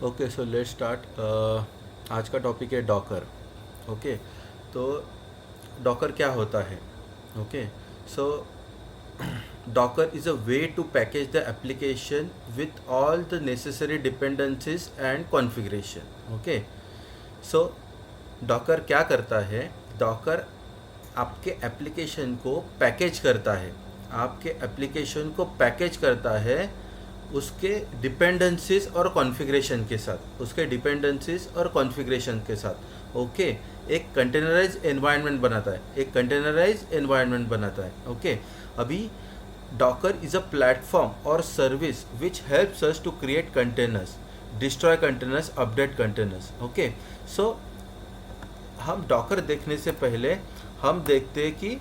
Okay, so let's start. आज का topic है डॉकर। ओके, तो डॉकर क्या होता है? Okay, so Docker is a way to package the application with all the necessary dependencies and configuration. Okay, so Docker क्या करता है? डॉकर आपके एप्लीकेशन को पैकेज करता है। आपके एप्लीकेशन को पैकेज करता है उसके डिपेंडेंसीज और कॉन्फ़िगरेशन के साथ, उसके डिपेंडेंसीज और कॉन्फ़िगरेशन के साथ। ओके, एक कंटेनराइज एनवायरनमेंट बनाता है, एक कंटेनराइज एनवायरनमेंट बनाता है। ओके, अभी डॉकर इज़ अ प्लेटफॉर्म और service which helps us to create containers, destroy containers, update containers. Okay, so हम डॉकर देखने से पहले हम देखते हैं कि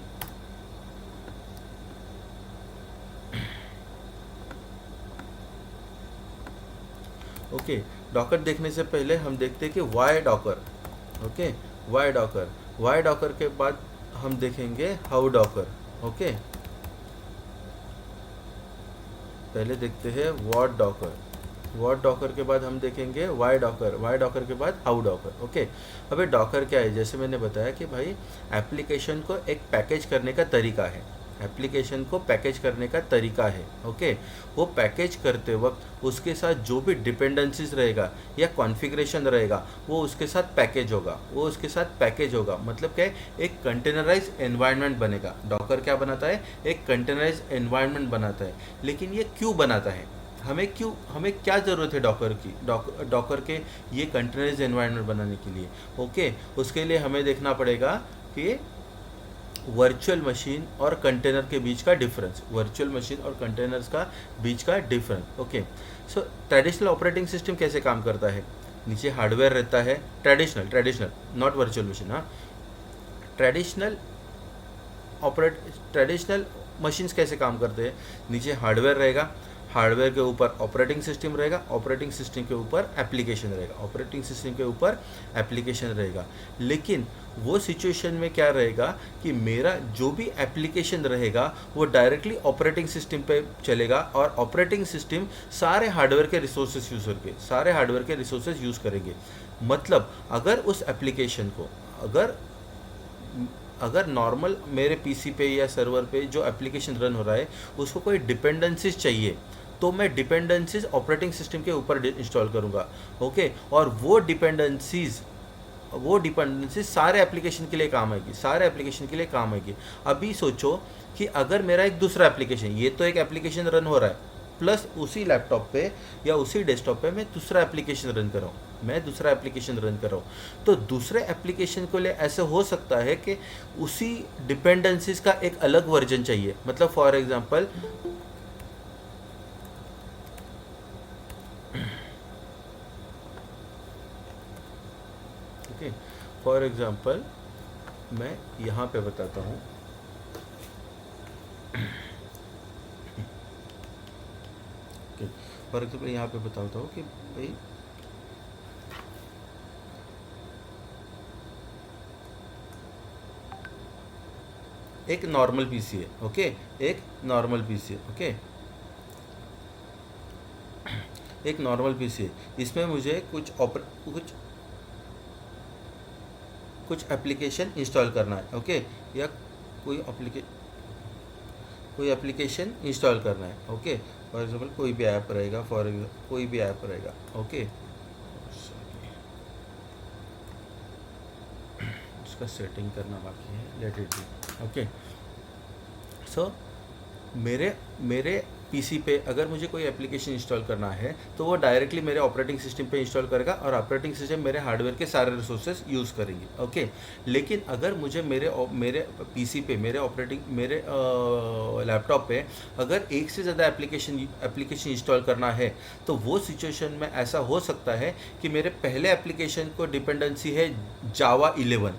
ओके, डॉकर देखने से पहले हम देखते हैं कि why Docker. Okay, why Docker, why Docker के बाद हम देखेंगे हाउ डॉकर। ओके, पहले देखते हैं व्हाट डॉकर, व्हाट डॉकर के बाद हम देखेंगे वाई डॉकर, वाई डॉकर के बाद हाउ डॉकर। ओके, अबे डॉकर क्या है? जैसे मैंने बताया कि भाई एप्लीकेशन को एक पैकेज करने का तरीका है, एप्लीकेशन को पैकेज करने का तरीका है। ओके, वो पैकेज करते वक्त उसके साथ जो भी डिपेंडेंसीज रहेगा या कॉन्फ़िगरेशन रहेगा वो उसके साथ पैकेज होगा, वो उसके साथ पैकेज होगा। मतलब क्या है? एक कंटेनराइज एनवायरनमेंट बनेगा। डॉकर क्या बनाता है? एक कंटेनराइज एनवायरनमेंट बनाता है। लेकिन ये क्यों बनाता है? हमें क्या ज़रूरत है डॉकर की, डॉकर के ये कंटेनराइज एनवायरनमेंट बनाने के लिए? ओके, उसके लिए हमें देखना पड़ेगा कि वर्चुअल मशीन और कंटेनर के बीच का डिफरेंस, वर्चुअल मशीन और कंटेनर्स का बीच का डिफरेंस। ओके, सो ट्रेडिशनल ऑपरेटिंग सिस्टम कैसे काम करता है? नीचे हार्डवेयर रहता है, ट्रेडिशनल नॉट वर्चुअल मशीन। हाँ, ट्रेडिशनल ट्रेडिशनल मशीन्स कैसे काम करते हैं? नीचे हार्डवेयर रहेगा, हार्डवेयर के ऊपर ऑपरेटिंग सिस्टम रहेगा, ऑपरेटिंग सिस्टम के ऊपर एप्लीकेशन रहेगा, ऑपरेटिंग सिस्टम के ऊपर एप्लीकेशन रहेगा। लेकिन वो सिचुएशन में क्या रहेगा कि मेरा जो भी एप्लीकेशन रहेगा वो डायरेक्टली ऑपरेटिंग सिस्टम पे चलेगा और ऑपरेटिंग सिस्टम सारे हार्डवेयर के रिसोर्सेज यूज़ करके, सारे हार्डवेयर के रिसोर्सेज यूज़ करेंगे। मतलब अगर उस एप्लीकेशन को, अगर नॉर्मल मेरे पीसी पे या सर्वर पे जो एप्लीकेशन रन हो रहा है उसको कोई डिपेंडेंसीज चाहिए तो मैं डिपेंडेंसीज ऑपरेटिंग सिस्टम के ऊपर इंस्टॉल करूँगा। ओके, और वो डिपेंडेंसीज सारे एप्लीकेशन के लिए काम आएगी, सारे एप्लीकेशन के लिए काम आएगी। अभी सोचो कि अगर मेरा एक दूसरा एप्लीकेशन, ये तो एक एप्लीकेशन रन हो रहा है, प्लस उसी लैपटॉप पे या उसी डेस्कटॉप पे मैं दूसरा एप्लीकेशन रन कर रहा हूँ, तो दूसरे एप्लीकेशन को लिए ऐसे हो सकता है कि उसी डिपेंडेंसीज का एक अलग वर्जन चाहिए। मतलब for example okay, for example मैं यहाँ पे बताता हूँ। फॉर एग्जाम्पल यहाँ पे बताता हूँ कि भाई एक नॉर्मल पीसी है। ओके, एक नॉर्मल पीसी है। ओके, एक नॉर्मल पीसी है, इसमें मुझे कुछ एप्लीकेशन इंस्टॉल करना है। ओके, या कोई एप्लीकेशन इंस्टॉल करना है। ओके, फॉर एग्जांपल कोई भी ऐप रहेगा, ओके, उसका सेटिंग करना बाकी है, लेट इट बी। ओके, सो मेरे पीसी पे अगर मुझे कोई एप्लीकेशन इंस्टॉल करना है तो वो डायरेक्टली मेरे ऑपरेटिंग सिस्टम पे इंस्टॉल करेगा और ऑपरेटिंग सिस्टम मेरे हार्डवेयर के सारे रिसोर्सेज यूज़ करेंगे। ओके, लेकिन अगर मुझे मेरे पीसी पे, मेरे लैपटॉप पे अगर एक से ज़्यादा एप्लीकेशन इंस्टॉल करना है तो वो सिचुएशन में ऐसा हो सकता है कि मेरे पहले एप्लीकेशन को डिपेंडेंसी है जावा 11,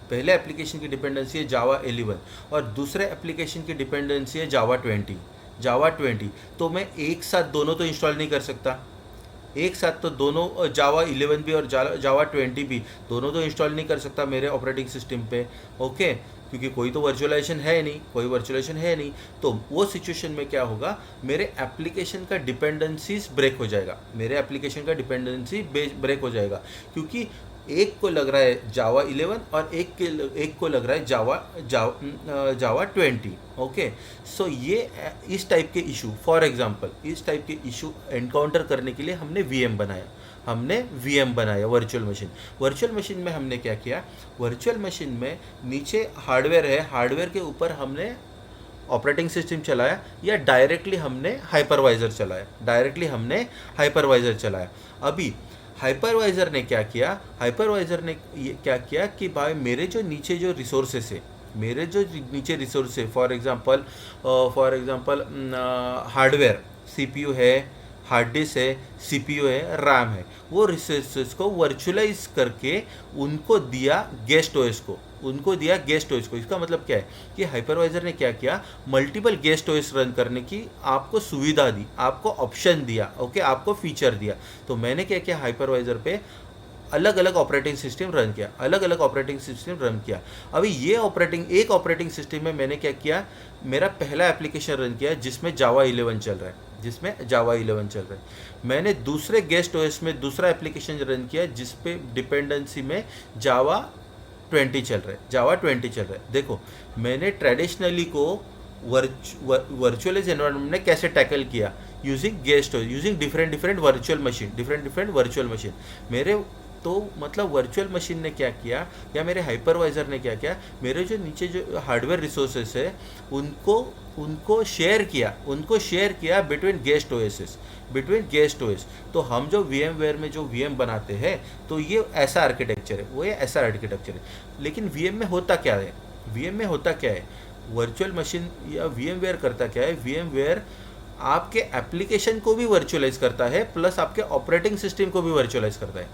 पहले एप्लीकेशन की डिपेंडेंसी है जावा 11 और दूसरे एप्लीकेशन की डिपेंडेंसी है जावा 20। तो मैं एक साथ दोनों तो इंस्टॉल नहीं कर सकता, एक साथ तो दोनों जावा 11 भी और जावा 20 भी दोनों तो इंस्टॉल नहीं कर सकता मेरे ऑपरेटिंग सिस्टम पे। ओके, क्योंकि कोई तो वर्चुअलाइजेशन है नहीं, कोई वर्चुअलाइजेशन है नहीं। तो वो सिचुएशन में क्या होगा, मेरे एप्लीकेशन का डिपेंडेंसीज ब्रेक हो जाएगा, मेरे एप्लीकेशन का डिपेंडेंसी ब्रेक हो जाएगा, क्योंकि एक को लग रहा है जावा 11 और एक को लग रहा है जावा 20। ओके, सो ये इस टाइप के इशू, फॉर एग्जांपल इस टाइप के इशू एनकाउंटर करने के लिए हमने वीएम बनाया वर्चुअल मशीन में हमने क्या किया, वर्चुअल मशीन में नीचे हार्डवेयर है, हार्डवेयर के ऊपर हमने ऑपरेटिंग सिस्टम चलाया या डायरेक्टली हमने हाइपरवाइज़र चलाया। अभी हाइपरवाइज़र ने क्या किया, कि भाई मेरे जो नीचे जो रिसोर्सेस है, फॉर एग्जांपल हार्डवेयर, सीपीयू है, हार्ड डिस्क है, सीपीयू है, रैम है, वो रिसोर्सेज को वर्चुअलाइज करके उनको दिया गेस्ट ओएस को। इसका मतलब क्या है कि हाइपरवाइजर ने क्या किया, मल्टीपल गेस्ट ओएस रन करने की आपको सुविधा दी, आपको ऑप्शन दिया, ओके, आपको फीचर दिया। तो मैंने क्या किया, हाइपरवाइजर पे अलग अलग ऑपरेटिंग सिस्टम रन किया। अभी ये एक ऑपरेटिंग सिस्टम में मैंने क्या किया, मेरा पहला एप्लीकेशन रन किया जिसमें जावा 11 चल रहा है, मैंने दूसरे गेस्ट ओएस में दूसरा एप्लीकेशन रन किया जिस पे डिपेंडेंसी में जावा 20 चल रहा है। देखो, मैंने ट्रेडिशनली को वर्चुअलाइज एनवायरनमेंट में कैसे टैकल किया, using guest OS, using different virtual machine. मेरे तो मतलब वर्चुअल मशीन ने क्या किया या मेरे हाइपरवाइजर ने क्या किया, मेरे जो नीचे जो हार्डवेयर रिसोर्सेस है उनको शेयर किया बिटवीन गेस्ट ओएस। तो हम जो वीएमवेयर में जो वीएम बनाते हैं, तो ये ऐसा आर्किटेक्चर है, लेकिन वीएम में होता क्या है, वर्चुअल मशीन या वीएमवेयर करता क्या है, वीएमवेयर आपके एप्लीकेशन को भी वर्चुअलाइज करता है प्लस आपके ऑपरेटिंग सिस्टम को भी वर्चुअलाइज करता है।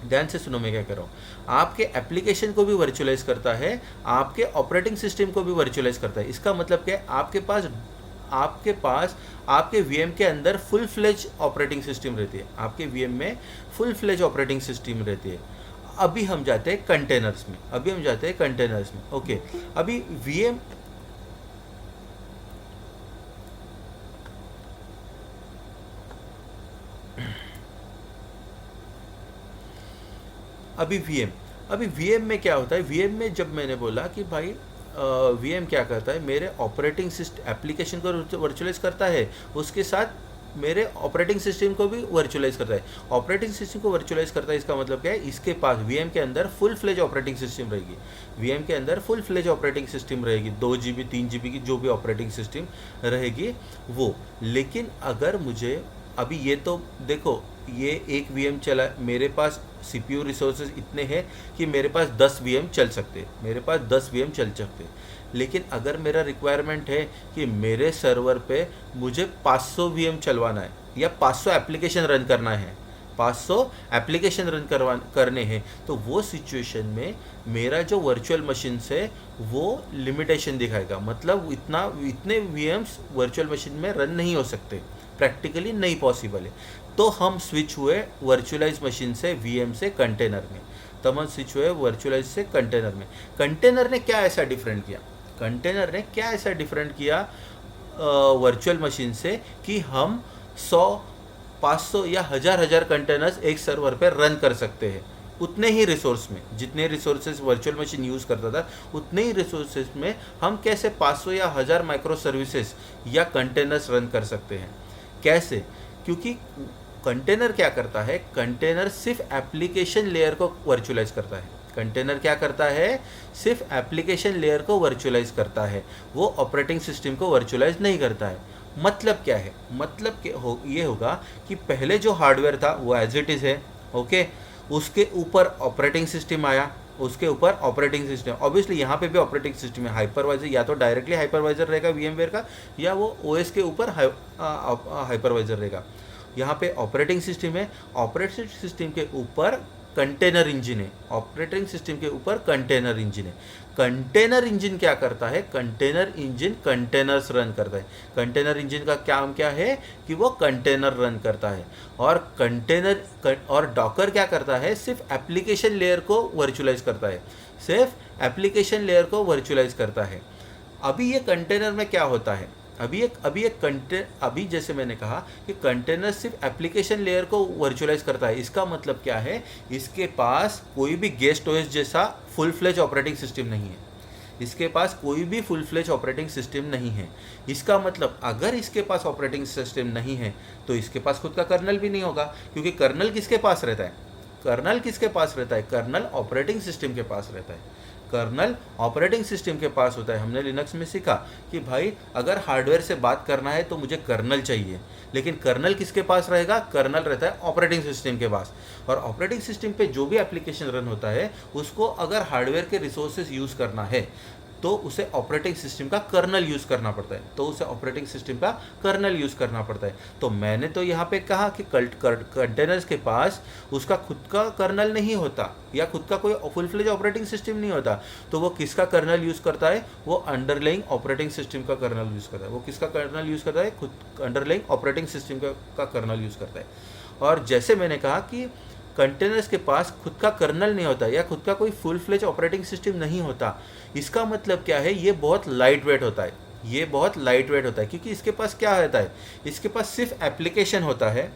ध्यान से सुनो मैं क्या कर रहा हूँ, आपके एप्लीकेशन को भी वर्चुअलाइज करता है, आपके ऑपरेटिंग सिस्टम को भी वर्चुअलाइज करता है। इसका मतलब क्या है, आपके पास आपके वीएम के अंदर फुल फ्लेज ऑपरेटिंग सिस्टम रहती है, आपके वीएम में फुल फ्लेज ऑपरेटिंग सिस्टम रहती है। अभी हम जाते हैं कंटेनर्स में, ओके। अभी वीएम अभी वीएम में क्या होता है, वीएम में जब मैंने बोला कि भाई वीएम क्या करता है, मेरे ऑपरेटिंग सिस्टम एप्लीकेशन को वर्चुअलाइज करता है, उसके साथ मेरे ऑपरेटिंग सिस्टम को भी वर्चुअलाइज करता है। ऑपरेटिंग सिस्टम को वर्चुअलाइज करता है, इसका मतलब क्या है, इसके पास वीएम के अंदर फुल फ्लेज ऑपरेटिंग सिस्टम रहेगी, 2 GB 3 GB की जो भी ऑपरेटिंग सिस्टम रहेगी वो। लेकिन अगर मुझे अभी ये तो देखो, ये एक वीएम चला, मेरे पास सीपीयू रिसोर्सेज इतने हैं कि मेरे पास 10 वीएम चल सकते, लेकिन अगर मेरा रिक्वायरमेंट है कि मेरे सर्वर पे मुझे 500 वीएम चलवाना है या 500 एप्लीकेशन रन करने हैं, तो वो सिचुएशन में मेरा जो वर्चुअल मशीन है वो लिमिटेशन दिखाएगा, मतलब इतने वीएम्स वर्चुअल मशीन में रन नहीं हो सकते, प्रैक्टिकली नहीं पॉसिबल है। तो हम स्विच हुए वर्चुअलाइज मशीन से वीएम से कंटेनर में, कंटेनर ने क्या ऐसा डिफरेंट किया, वर्चुअल मशीन से कि हम 100 500 या हजार कंटेनर्स एक सर्वर पर रन कर सकते हैं, उतने ही रिसोर्स में, जितने रिसोर्सेज वर्चुअल मशीन यूज़ करता था उतने ही रिसोर्सेज में हम कैसे 500 या 1000 माइक्रो सर्विसेज या कंटेनर्स रन कर सकते हैं। कैसे? क्योंकि कंटेनर क्या करता है, कंटेनर सिर्फ एप्लीकेशन लेयर को वर्चुअलाइज करता है। कंटेनर क्या करता है, सिर्फ एप्लीकेशन लेयर को वर्चुअलाइज करता है, वो ऑपरेटिंग सिस्टम को वर्चुअलाइज नहीं करता है। मतलब क्या है, ये होगा कि पहले जो हार्डवेयर था वो एज इट इज़ है, ओके, उसके ऊपर ऑपरेटिंग सिस्टम आया, ऑब्वियसली यहाँ पे भी ऑपरेटिंग सिस्टम है, हाइपरवाइजर या तो डायरेक्टली हाइपरवाइजर रहेगा वीएमवेयर का, या वो ओएस के ऊपर हाइपरवाइजर रहेगा। यहाँ पे ऑपरेटिंग सिस्टम है, ऑपरेटिंग सिस्टम के ऊपर कंटेनर इंजन है, कंटेनर इंजन क्या करता है, कंटेनर इंजन कंटेनर्स रन करता है। कंटेनर इंजन का काम क्या है कि वो कंटेनर रन करता है। और और डॉकर क्या करता है, सिर्फ एप्लीकेशन लेयर को वर्चुअलाइज करता है, सिर्फ एप्लीकेशन लेयर को वर्चुअलाइज करता है। अभी ये कंटेनर में क्या होता है, अभी जैसे मैंने कहा कि कंटेनर सिर्फ एप्लीकेशन लेयर को वर्चुअलाइज करता है। इसका मतलब क्या है, इसके पास कोई भी गेस्ट ओएस जैसा फुल फ्लेज ऑपरेटिंग सिस्टम नहीं है। इसके पास कोई भी फुल फ्लेज ऑपरेटिंग सिस्टम नहीं है। इसका मतलब अगर इसके पास ऑपरेटिंग सिस्टम नहीं है तो इसके पास खुद का कर्नल भी नहीं होगा, क्योंकि कर्नल किसके पास रहता है, कर्नल किसके पास रहता है, कर्नल ऑपरेटिंग सिस्टम के पास रहता है, कर्नल ऑपरेटिंग सिस्टम के पास होता है। हमने लिनक्स में सीखा कि भाई अगर हार्डवेयर से बात करना है तो मुझे कर्नल चाहिए, लेकिन कर्नल किसके पास रहेगा, कर्नल रहता है ऑपरेटिंग सिस्टम के पास। और ऑपरेटिंग सिस्टम पे जो भी एप्लीकेशन रन होता है उसको अगर हार्डवेयर के रिसोर्सेज यूज़ करना है तो उसे ऑपरेटिंग सिस्टम का कर्नल यूज़ करना पड़ता है, तो मैंने तो यहाँ पे कहा कि कंटेनर्स के पास उसका खुद का कर्नल नहीं होता या खुद का कोई फुल फ्लेज ऑपरेटिंग सिस्टम नहीं होता, तो वो किसका कर्नल यूज़ करता है, वो अंडरलाइंग ऑपरेटिंग सिस्टम का कर्नल यूज़ करता है। वो किसका कर्नल यूज़ करता है, खुद अंडरलाइंग ऑपरेटिंग सिस्टम का कर्नल यूज़ करता है। और जैसे मैंने कहा कि कंटेनर्स के पास खुद का कर्नल नहीं होता या खुद का कोई फुल फ्लेज ऑपरेटिंग सिस्टम नहीं होता, इसका मतलब क्या है, ये बहुत लाइट वेट होता है, क्योंकि इसके पास क्या होता है, इसके पास सिर्फ एप्लीकेशन होता है।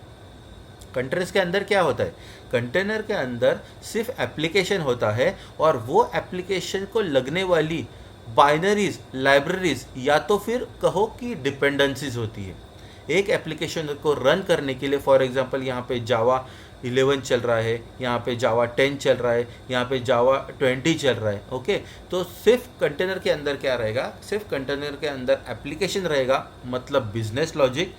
कंटेनर्स के अंदर क्या होता है, कंटेनर के अंदर सिर्फ एप्लीकेशन होता है, और वो एप्लीकेशन को लगने वाली बाइनरीज, लाइब्रेरीज या तो फिर कहो कि डिपेंडेंसीज होती है। एक एप्लीकेशन को रन करने के लिए, फॉर एग्जांपल यहाँ पे जावा 11 चल रहा है, यहाँ पे जावा 10 चल रहा है, यहाँ पे जावा 20 चल रहा है, ओके। तो सिर्फ कंटेनर के अंदर क्या रहेगा, सिर्फ कंटेनर के अंदर एप्लीकेशन रहेगा, मतलब बिजनेस लॉजिक,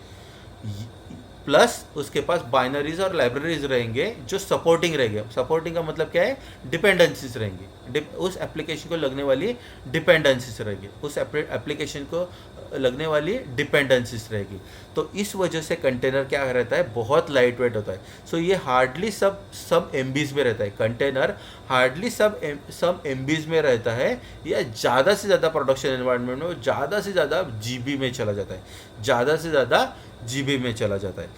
प्लस उसके पास बाइनरीज और लाइब्रेरीज रहेंगे जो सपोर्टिंग रहेंगे। सपोर्टिंग का मतलब क्या है, डिपेंडेंसीज रहेंगी, उस एप्लीकेशन को लगने वाली डिपेंडेंसीज रहेगी, उस एप्लीकेशन को लगने वाली डिपेंडेंसीज रहेगी। तो इस वजह से कंटेनर क्या रहता है, बहुत लाइट वेट होता है। सो ये हार्डली सब एमबीज में रहता है, कंटेनर हार्डली सब एमबीज में रहता है, या ज़्यादा से ज़्यादा प्रोडक्शन एनवायरनमेंट में ज़्यादा से ज़्यादा जीबी में चला जाता है,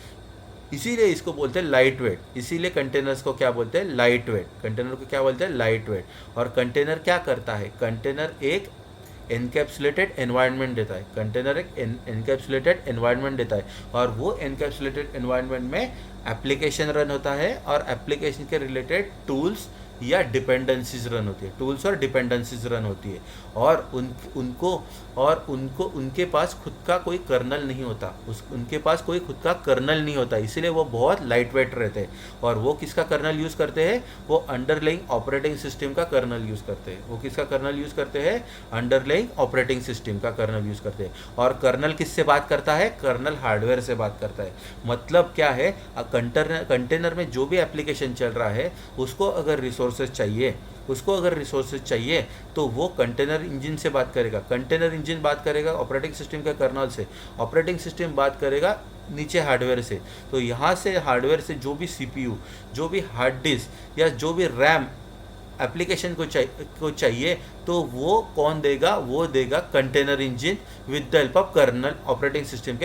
इसीलिए इसको बोलते हैं लाइट वेट। इसीलिए कंटेनर्स को क्या बोलते हैं, लाइट वेट। और कंटेनर क्या करता है, कंटेनर एक एनकैप्सुलेटेड एनवायरनमेंट देता है, और वो एनकैप्सुलेटेड एनवायरनमेंट में एप्लीकेशन रन होता है, और एप्लीकेशन के रिलेटेड टूल्स या डिपेंडेंसीज रन होती है, और उनके पास खुद का कोई कर्नल नहीं होता, इसीलिए वो बहुत लाइट वेट रहते हैं। और वो किसका कर्नल यूज़ करते हैं, वो अंडरलाइंग ऑपरेटिंग सिस्टम का कर्नल यूज़ करते हैं, अंडरलाइंग ऑपरेटिंग सिस्टम का कर्नल यूज़ करते हैं। और कर्नल किससे बात करता है, कर्नल हार्डवेयर से बात करता है। मतलब क्या है, कंटेनर में जो भी एप्लीकेशन चल रहा है उसको अगर रिसोर्सेज चाहिए तो वो कंटेनर इंजन से बात करेगा, कंटेनर इंजन बात करेगा ऑपरेटिंग सिस्टम के कर्नल से, ऑपरेटिंग सिस्टम बात करेगा नीचे हार्डवेयर से। तो यहाँ से हार्डवेयर से जो भी सीपीयू, जो भी हार्ड डिस्क या जो भी रैम एप्लीकेशन को चाहिए तो वो कौन देगा, वो देगा container engine with the help of kernel, operating system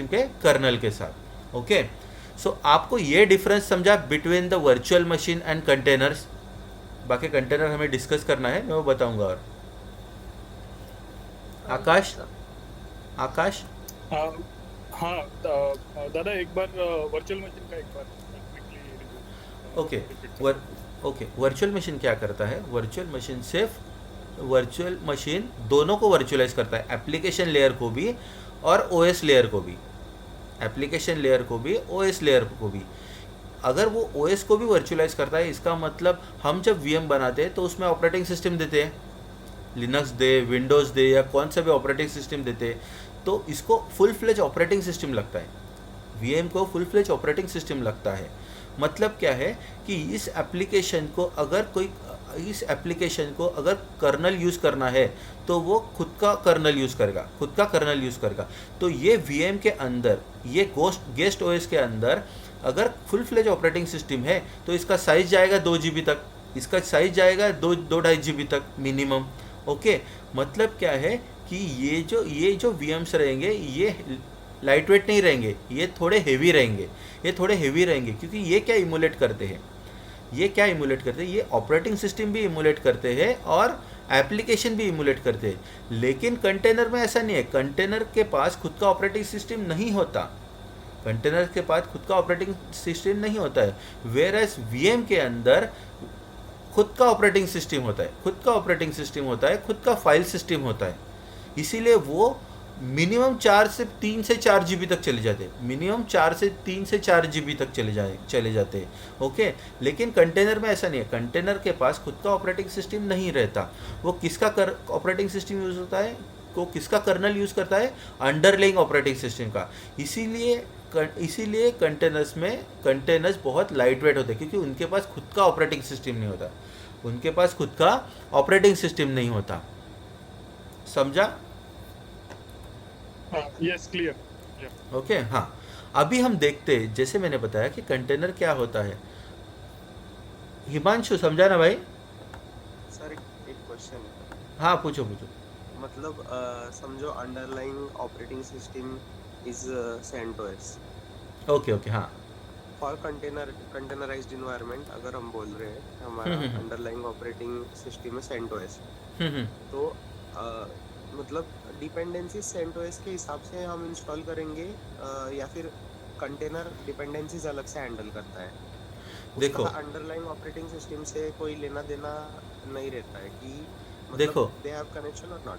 के कर्नल के साथ, ओके। सो आपको ये डिफरेंस समझा between the virtual machine and containers. बाकी कंटेनर हमें डिस्कस करना है, मैं वो बताऊंगा। और आकाश हाँ दादा, एक बार वर्चुअल मशीन का एक बार ओके। वर्चुअल मशीन क्या करता है, वर्चुअल मशीन दोनों को वर्चुअलाइज करता है, एप्लीकेशन लेयर को भी और ओएस लेयर को भी, अगर वो ओएस को भी वर्चुअलाइज करता है, इसका मतलब हम जब वीएम बनाते हैं तो उसमें ऑपरेटिंग सिस्टम देते हैं, लिनक्स दे, विंडोज़ दे, या कौन सा भी ऑपरेटिंग सिस्टम देते हैं, तो इसको फुल फ्लेज ऑपरेटिंग सिस्टम लगता है, वीएम को फुल फ्लेज ऑपरेटिंग सिस्टम लगता है। मतलब क्या है कि इस एप्लीकेशन को अगर कर्नल यूज़ करना है तो वो खुद का कर्नल यूज़ करेगा। तो ये वीएम के अंदर, ये गेस्ट ओएस के अंदर अगर फुल फ्लेज ऑपरेटिंग सिस्टम है तो इसका साइज जाएगा 2 GB तक, इसका साइज जाएगा 2-2.5 GB तक मिनिमम। ओके, मतलब क्या है कि ये जो VMs रहेंगे ये लाइट वेट नहीं रहेंगे, ये थोड़े हेवी रहेंगे। ये थोड़े हेवी रहेंगे क्योंकि ये क्या इमुलेट करते हैं, ये क्या इमुलेट करते हैं, ये ऑपरेटिंग सिस्टम भी इमुलेट करते हैं और एप्लीकेशन भी इमुलेट करते हैं। लेकिन कंटेनर में ऐसा नहीं है, कंटेनर के पास खुद का ऑपरेटिंग सिस्टम नहीं होता, कंटेनर के पास खुद का ऑपरेटिंग सिस्टम नहीं होता है। वेयर एज VM के अंदर खुद का ऑपरेटिंग सिस्टम होता है, खुद का ऑपरेटिंग सिस्टम होता है, खुद का फाइल सिस्टम होता है। इसीलिए वो मिनिमम 3 से 4 GB तक चले जाते हैं, मिनिमम 3 से 4 GB तक चले जाते हैं। ओके, लेकिन कंटेनर में ऐसा नहीं है, कंटेनर के पास खुद का ऑपरेटिंग सिस्टम नहीं रहता। वो किसका ऑपरेटिंग सिस्टम यूज़ होता है, वो किसका कर्नल यूज़ करता है, अंडरलाइंग ऑपरेटिंग सिस्टम का। इसीलिए कंटेनर्स बहुत लाइट वेट होते हैं क्योंकि उनके पास खुद का ऑपरेटिंग सिस्टम नहीं होता, उनके पास खुद का ऑपरेटिंग सिस्टम नहीं होता। समझा? Yes, clear. ओके, हाँ। अभी हम देखते हैं, जैसे मैंने बताया कि कंटेनर क्या होता है। हिमांशु समझा ना भाई? सर एक क्वेश्चन है। हाँ, पूछो पूछो। मतलब समझो underlying operating system is CentOS okay okay, हाँ। For containerised environment. अगर हम बोल रहे हैं हमारा अंडरलाइंग ऑपरेटिंग सिस्टम है CentOS, तो मतलब डिपेंडेंसी CentOS के हिसाब से हम इंस्टॉल करेंगे या फिर कंटेनर डिपेंडेंसीज अलग से हैंडल करता है? देखो, उसका अंडरलाइंग ऑपरेटिंग सिस्टम से कोई लेना देना नहीं रहता है कि देखो, मतलब दे हैव कनेक्शन और नॉट?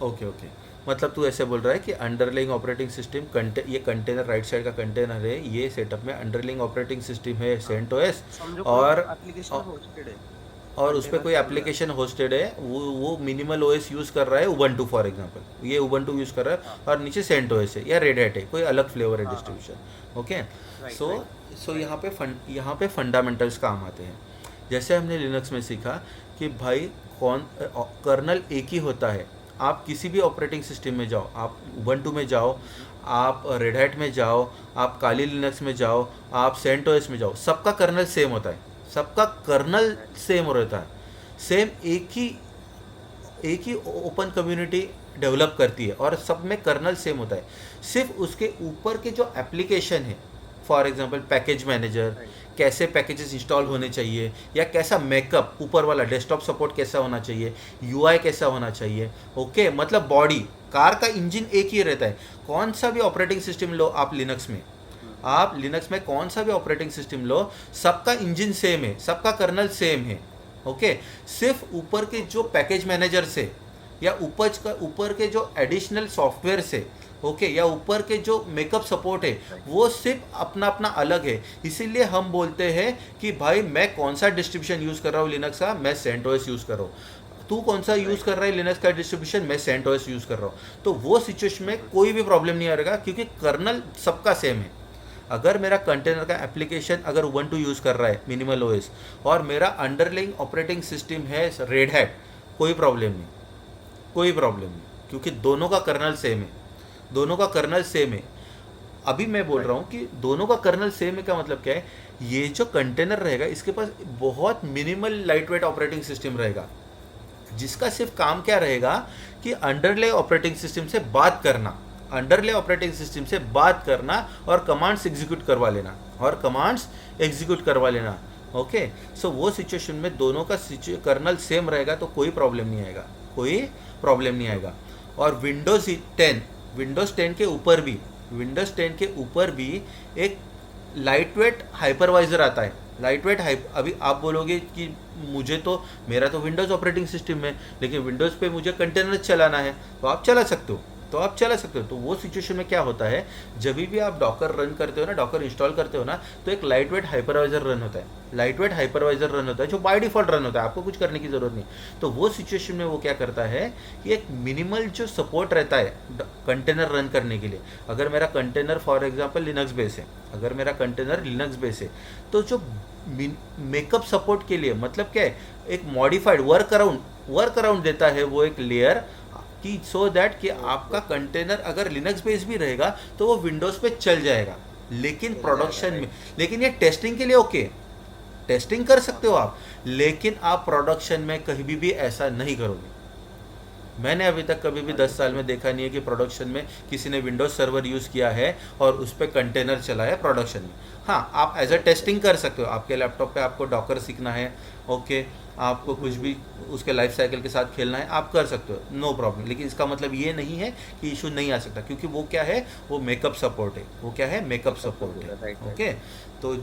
ओके ओके, मतलब तू ऐसे बोल रहा है कि अंडरलाइंग ऑपरेटिंग सिस्टम ये कंटेनर राइट साइड का कंटेनर है, ये सेटअप में अंडरलाइंग ऑपरेटिंग सिस्टम है CentOS, समझो और एप्लीकेशन होस्टेड है और उस पर कंटेनर कोई के अंदर। एप्लीकेशन होस्टेड है, वो मिनिमल OS यूज़ कर रहा है, उबंटू फॉर एग्जांपल, ये उबंटू यूज़ कर रहा है, और नीचे CentOS है या रेड हैट है, कोई अलग फ्लेवर है डिस्ट्रीब्यूशन। ओके, सो यहाँ पे फंडामेंटल्स काम आते हैं। जैसे हमने लिनक्स में सीखा कि भाई कर्नल एक ही होता है। आप किसी भी ऑपरेटिंग सिस्टम में जाओ, आप उबंटू में जाओ, आप रेड हैट में जाओ, आप काली लिनक्स में जाओ, आप CentOS में जाओ, सबका कर्नल सेम होता है, सबका कर्नल सेम रहता है, सेम एक ही ओपन कम्युनिटी डेवलप करती है और सब में कर्नल सेम होता है। सिर्फ उसके ऊपर के जो एप्लीकेशन है, फॉर एग्जांपल पैकेज मैनेजर, कैसे पैकेजेस इंस्टॉल होने चाहिए, या कैसा मेकअप ऊपर वाला डेस्कटॉप सपोर्ट कैसा होना चाहिए, UI कैसा होना चाहिए। ओके, मतलब बॉडी कार का इंजन एक ही रहता है। कौन सा भी ऑपरेटिंग सिस्टम लो आप लिनक्स में, आप लिनक्स में कौन सा भी ऑपरेटिंग सिस्टम लो, सबका इंजन सेम है, सबका कर्नल सेम है। ओके, सिर्फ ऊपर के जो पैकेज मैनेजर से या ऊपर के जो एडिशनल सॉफ्टवेयर से, ओके, या ऊपर के जो मेकअप सपोर्ट है, वो सिर्फ अपना अपना अलग है। इसीलिए हम बोलते हैं कि भाई मैं कौन सा डिस्ट्रीब्यूशन यूज़ कर रहा हूँ लिनक्स का, मैं CentOS यूज़ कर रहा हूँ। तू कौन सा यूज़ कर रहा है लिनक्स का डिस्ट्रीब्यूशन, मैं CentOS यूज़ कर रहा हूँ। तो वो सिचुएशन में कोई भी प्रॉब्लम नहीं आएगा क्योंकि कर्नल सबका सेम है। अगर मेरा कंटेनर का एप्लीकेशन अगर उबंटू यूज़ कर रहा है मिनिमल OS, और मेरा अंडरलाइंग ऑपरेटिंग सिस्टम है रेड हैट, कोई प्रॉब्लम नहीं, कोई प्रॉब्लम नहीं, क्योंकि दोनों का कर्नल सेम है, दोनों का कर्नल सेम है। अभी मैं बोल रहा हूँ कि दोनों का कर्नल सेम है का मतलब क्या है, ये जो कंटेनर रहेगा इसके पास बहुत minimal light weight operating system रहेगा, जिसका सिर्फ काम क्या रहेगा कि अंडरले ऑपरेटिंग सिस्टम से बात करना, अंडरले ऑपरेटिंग सिस्टम से बात करना और कमांड्स एग्जीक्यूट करवा लेना, ओके। सो वो सिचुएशन में दोनों का कर्नल सेम रहेगा तो कोई प्रॉब्लम नहीं आएगा, कोई प्रॉब्लम नहीं आएगा। और विंडोज़ 10 के ऊपर भी एक लाइट वेट हाइपरवाइजर आता है। अभी आप बोलोगे कि मेरा तो विंडोज़ ऑपरेटिंग सिस्टम है, लेकिन विंडोज़ पे मुझे कंटेनर चलाना है, तो आप चला सकते हो। तो वो सिचुएशन में क्या होता है, जब भी आप डॉकर रन करते हो ना, डॉकर इंस्टॉल करते हो ना, तो एक लाइट वेट हाइपरवाइजर रन होता है, जो बाय डिफॉल्ट रन होता है, आपको कुछ करने की ज़रूरत नहीं। तो वो सिचुएशन में वो क्या करता है कि एक मिनिमल जो सपोर्ट रहता है कंटेनर रन करने के लिए। अगर मेरा container for example Linux base है, तो जो मेकअप सपोर्ट के लिए मतलब क्या है, एक मॉडिफाइड वर्क अराउंड देता है वो एक लेयर, कि सो दैट कि आपका कंटेनर अगर लिनक्स बेस भी रहेगा तो वो विंडोज़ पे चल जाएगा, लेकिन प्रोडक्शन में, लेकिन ये टेस्टिंग के लिए ओके, टेस्टिंग कर सकते हो आप, लेकिन आप प्रोडक्शन में कभी भी ऐसा नहीं करोगे। मैंने अभी तक कभी भी 10 साल में देखा नहीं है कि प्रोडक्शन में किसी ने विंडोज सर्वर यूज़ किया है और उस पर कंटेनर चलाया प्रोडक्शन में। हाँ, आप एज अ टेस्टिंग कर सकते हो, आपके लैपटॉप पे आपको डॉकर सीखना है, ओके, आपको कुछ भी उसके लाइफ साइकिल के साथ खेलना है, आप कर सकते हो, नो प्रॉब्लम। लेकिन इसका मतलब ये नहीं है कि इशू नहीं आ सकता, क्योंकि वो क्या है, वो मेकअप सपोर्ट है। वो क्या है, मेकअप सपोर्ट है, राइट। ओके। तो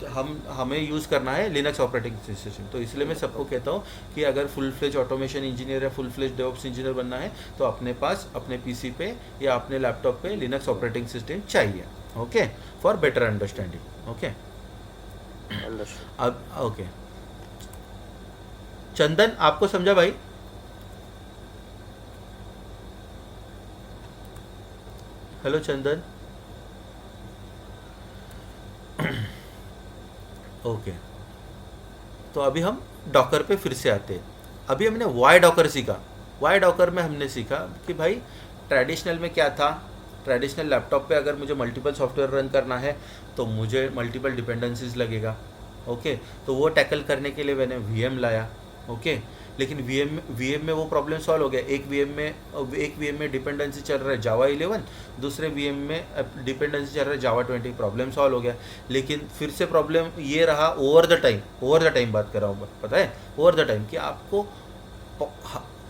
हमें यूज़ करना है लिनक्स ऑपरेटिंग सिस्टम। तो इसलिए मैं सबको कहता हूँ कि अगर फुल फ्लेज ऑटोमेशन इंजीनियर या फुल फ्लेज डेवऑप्स इंजीनियर बनना है तो अपने पास अपने पीसी पे या अपने लैपटॉप पे लिनक्स ऑपरेटिंग सिस्टम चाहिए, okay, for better understanding, okay. अब ओके, चंदन आपको समझा भाई? हेलो चंदन। ओके, तो अभी हम डॉकर पे फिर से आते हैं। अभी हमने वाई डॉकर सीखा। वाई डॉकर में हमने सीखा कि भाई ट्रेडिशनल में क्या था, ट्रेडिशनल लैपटॉप पे अगर मुझे मल्टीपल सॉफ्टवेयर रन करना है तो मुझे मल्टीपल डिपेंडेंसीज लगेगा, ओके। तो वो टैकल करने के लिए मैंने वीएम लाया, ओके। लेकिन वीएम में वो प्रॉब्लम सॉल्व हो गया। एक वीएम में डिपेंडेंसी चल रहा है जावा 11, दूसरे वीएम में डिपेंडेंसी चल रहा है जावा 20, प्रॉब्लम सॉल्व हो गया। लेकिन फिर से प्रॉब्लम ये रहा ओवर द टाइम बात कर रहा हूँ, पता है, ओवर द टाइम, कि आपको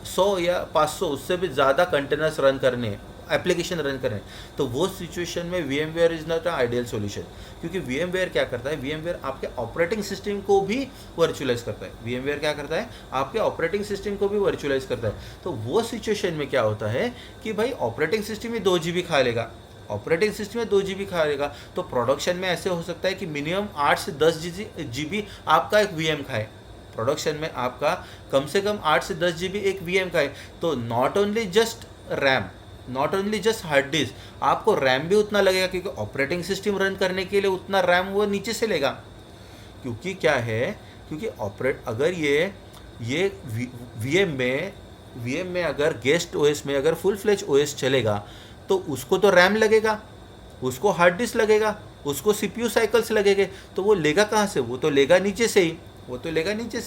100 या 500 उससे भी ज़्यादा कंटेनर्स रन करने हैं, एप्लीकेशन रन करें। तो वो सिचुएशन में VMware is not a ideal solution, क्योंकि VMware क्या करता है, VMware आपके ऑपरेटिंग सिस्टम को भी वर्चुअलाइज करता है। VMware क्या करता है, आपके ऑपरेटिंग सिस्टम को भी वर्चुअलाइज करता है। तो वो सिचुएशन में क्या होता है कि भाई ऑपरेटिंग सिस्टम ही 2 GB खा लेगा, ऑपरेटिंग सिस्टम में 2 GB खा लेगा। तो प्रोडक्शन में ऐसे हो सकता है कि मिनिमम 8 से 10 GB आपका एक VM खाए। प्रोडक्शन में आपका कम से कम 8 से 10 GB एक VM खाए। तो not only just RAM, not only just hard disk, आपको रैम भी उतना लगेगा, क्योंकि ऑपरेटिंग सिस्टम रन करने के लिए उतना रैम वो नीचे से लेगा। क्योंकि क्या है, क्योंकि अगर ये वीएम में अगर गेस्ट ओएस में अगर फुल फ्लेज ओएस चलेगा तो उसको तो रैम लगेगा, उसको हार्ड डिस्क लगेगा, उसको सीपीयू साइकिल्स लगेंगे। तो वो लेगा कहाँ से, वो तो लेगा नीचे से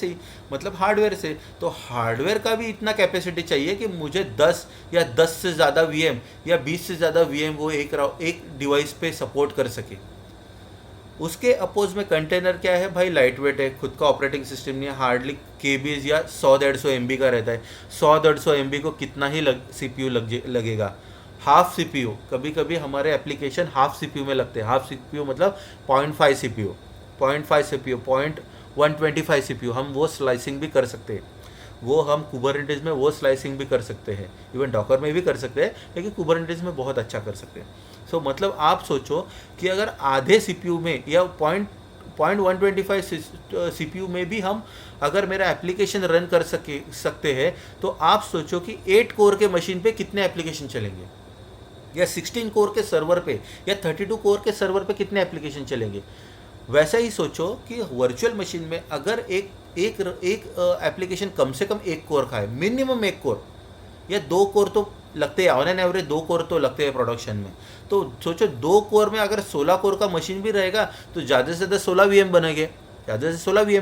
ही, मतलब हार्डवेयर से। तो हार्डवेयर का भी इतना कैपेसिटी चाहिए कि मुझे 10 या 10 से ज़्यादा वीएम या 20 से ज़्यादा वीएम वो एक डिवाइस पे सपोर्ट कर सके। उसके अपोज में कंटेनर क्या है भाई, लाइट वेट है, खुद का ऑपरेटिंग सिस्टम नहीं है, हार्डली केबीज या 100-150 MB का रहता है। 100-150 MB को कितना ही CPU लगेगा, हाफ CPU। कभी कभी हमारे एप्लीकेशन हाफ CPU में लगते हैं। हाफ CPU मतलब 0.5 CPU, 125 CPU। हम वो स्लाइसिंग भी कर सकते हैं, वो हम कुबरनेटिस में वो स्लाइसिंग भी कर सकते हैं, इवन डॉकर में भी कर सकते हैं, लेकिन कुबरनेटिस में बहुत अच्छा कर सकते हैं। सो मतलब आप सोचो कि अगर आधे CPU में या 125 CPU में भी हम अगर मेरा एप्लीकेशन रन कर सकते हैं, तो आप सोचो कि 8 कोर के मशीन पे कितने एप्लीकेशन चलेंगे, या 16 कोर के सर्वर पे या 32 कोर के सर्वर पे कितने एप्लीकेशन चलेंगे। वैसा ही सोचो कि वर्चुअल मशीन में अगर एक एप्लीकेशन कम से कम 1 कोर खाए, मिनिमम 1 कोर या 2 कोर तो लगते हैं, ऑन एन एवरेज 2 कोर तो लगते हैं प्रोडक्शन में। तो सोचो 2 कोर में अगर 16 कोर का मशीन भी रहेगा तो ज़्यादा से ज़्यादा 16 VM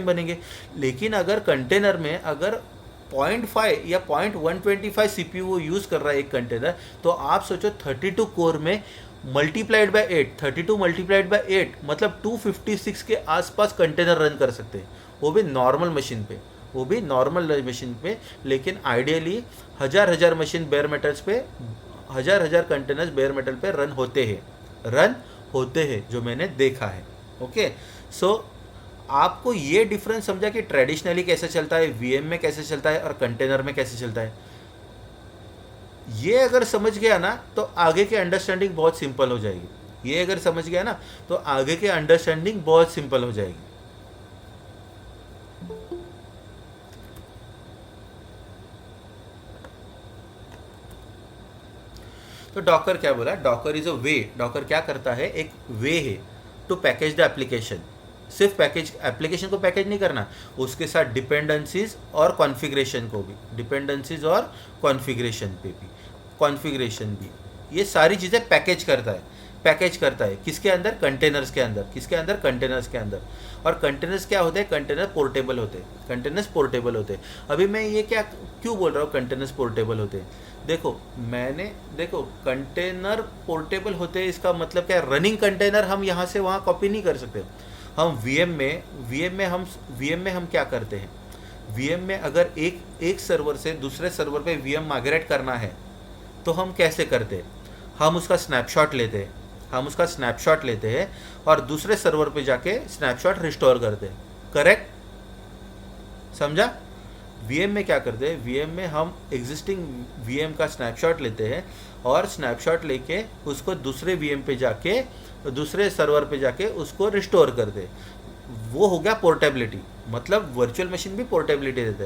बनेंगे, लेकिन अगर कंटेनर में अगर 0.5 या 0.125 CPU वो यूज़ कर रहा है एक कंटेनर, तो आप सोचो 32 कोर में मल्टीप्लाइड बाय 8, 32 मल्टीप्लाइड बाय 8 मतलब 256 के आसपास कंटेनर रन कर सकते हैं, वो भी नॉर्मल मशीन पे। लेकिन आइडियली हज़ार मशीन बेयर मेटल्स पे, हज़ार कंटेनर्स बेयर मेटल पे रन होते हैं, जो मैंने देखा है, ओके। सो आपको ये डिफरेंस समझा कि ट्रेडिशनली कैसे चलता है, वीएम में कैसे चलता है और कंटेनर में कैसे चलता है। ये अगर समझ गया ना तो आगे की अंडरस्टैंडिंग बहुत सिंपल हो जाएगी। तो डॉकर क्या बोला, Docker is a way, Docker क्या करता है, एक वे है टू पैकेज द एप्लीकेशन। सिर्फ एप्लीकेशन को पैकेज नहीं करना, उसके साथ डिपेंडेंसीज और कॉन्फ़िगरेशन भी, ये सारी चीज़ें पैकेज करता है। पैकेज करता है, किसके अंदर, कंटेनर्स के अंदर, किसके अंदर, कंटेनर्स के अंदर। और कंटेनर्स क्या होते हैं, कंटेनर पोर्टेबल होते हैं, कंटेनर्स पोर्टेबल होते हैं। अभी मैं ये क्या क्यों बोल रहा हूँ कंटेनर्स पोर्टेबल होते हैं, देखो कंटेनर पोर्टेबल होते हैं, इसका मतलब क्या है, रनिंग कंटेनर हम यहाँ से वहाँ कॉपी नहीं कर सकते। हम वीएम में हम क्या करते हैं, वीएम में अगर एक सर्वर से दूसरे सर्वर पे वीएम माइग्रेट करना है तो हम कैसे करते हैं, हम उसका स्नैपशॉट लेते हैं और दूसरे सर्वर पे जाके स्नैपशॉट रिस्टोर करते हैं, करेक्ट, समझा। वीएम में क्या करते हैं, वीएम में हम एग्जिस्टिंग वीएम का स्नैपशॉट लेते हैं और स्नैपशॉट लेके उसको दूसरे वीएम पे जाके, दूसरे सर्वर पे जाके उसको रिस्टोर करते हैं। वो हो गया पोर्टेबिलिटी, मतलब वर्चुअल मशीन भी पोर्टेबिलिटी देता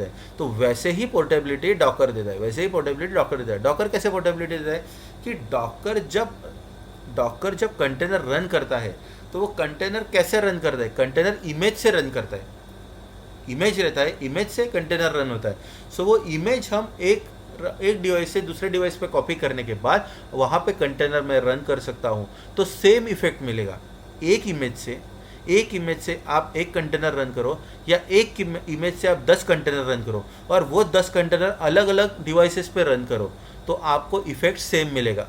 है, तो वैसे ही पोर्टेबिलिटी डॉकर देता है, डॉकर कैसे पोर्टेबिलिटी देता है कि डॉकर जब कंटेनर रन करता है तो वो कंटेनर कैसे रन करता है, कंटेनर इमेज से रन करता है, इमेज रहता है, इमेज से कंटेनर रन होता है। सो वो इमेज हम एक डिवाइस से दूसरे डिवाइस पे कॉपी करने के बाद वहाँ पे कंटेनर में रन कर सकता हूँ, तो सेम इफेक्ट मिलेगा। एक इमेज से आप एक कंटेनर रन करो या एक इमेज से आप 10 कंटेनर रन करो और वो 10 कंटेनर अलग अलग डिवाइसेस पे रन करो, तो आपको इफेक्ट सेम मिलेगा,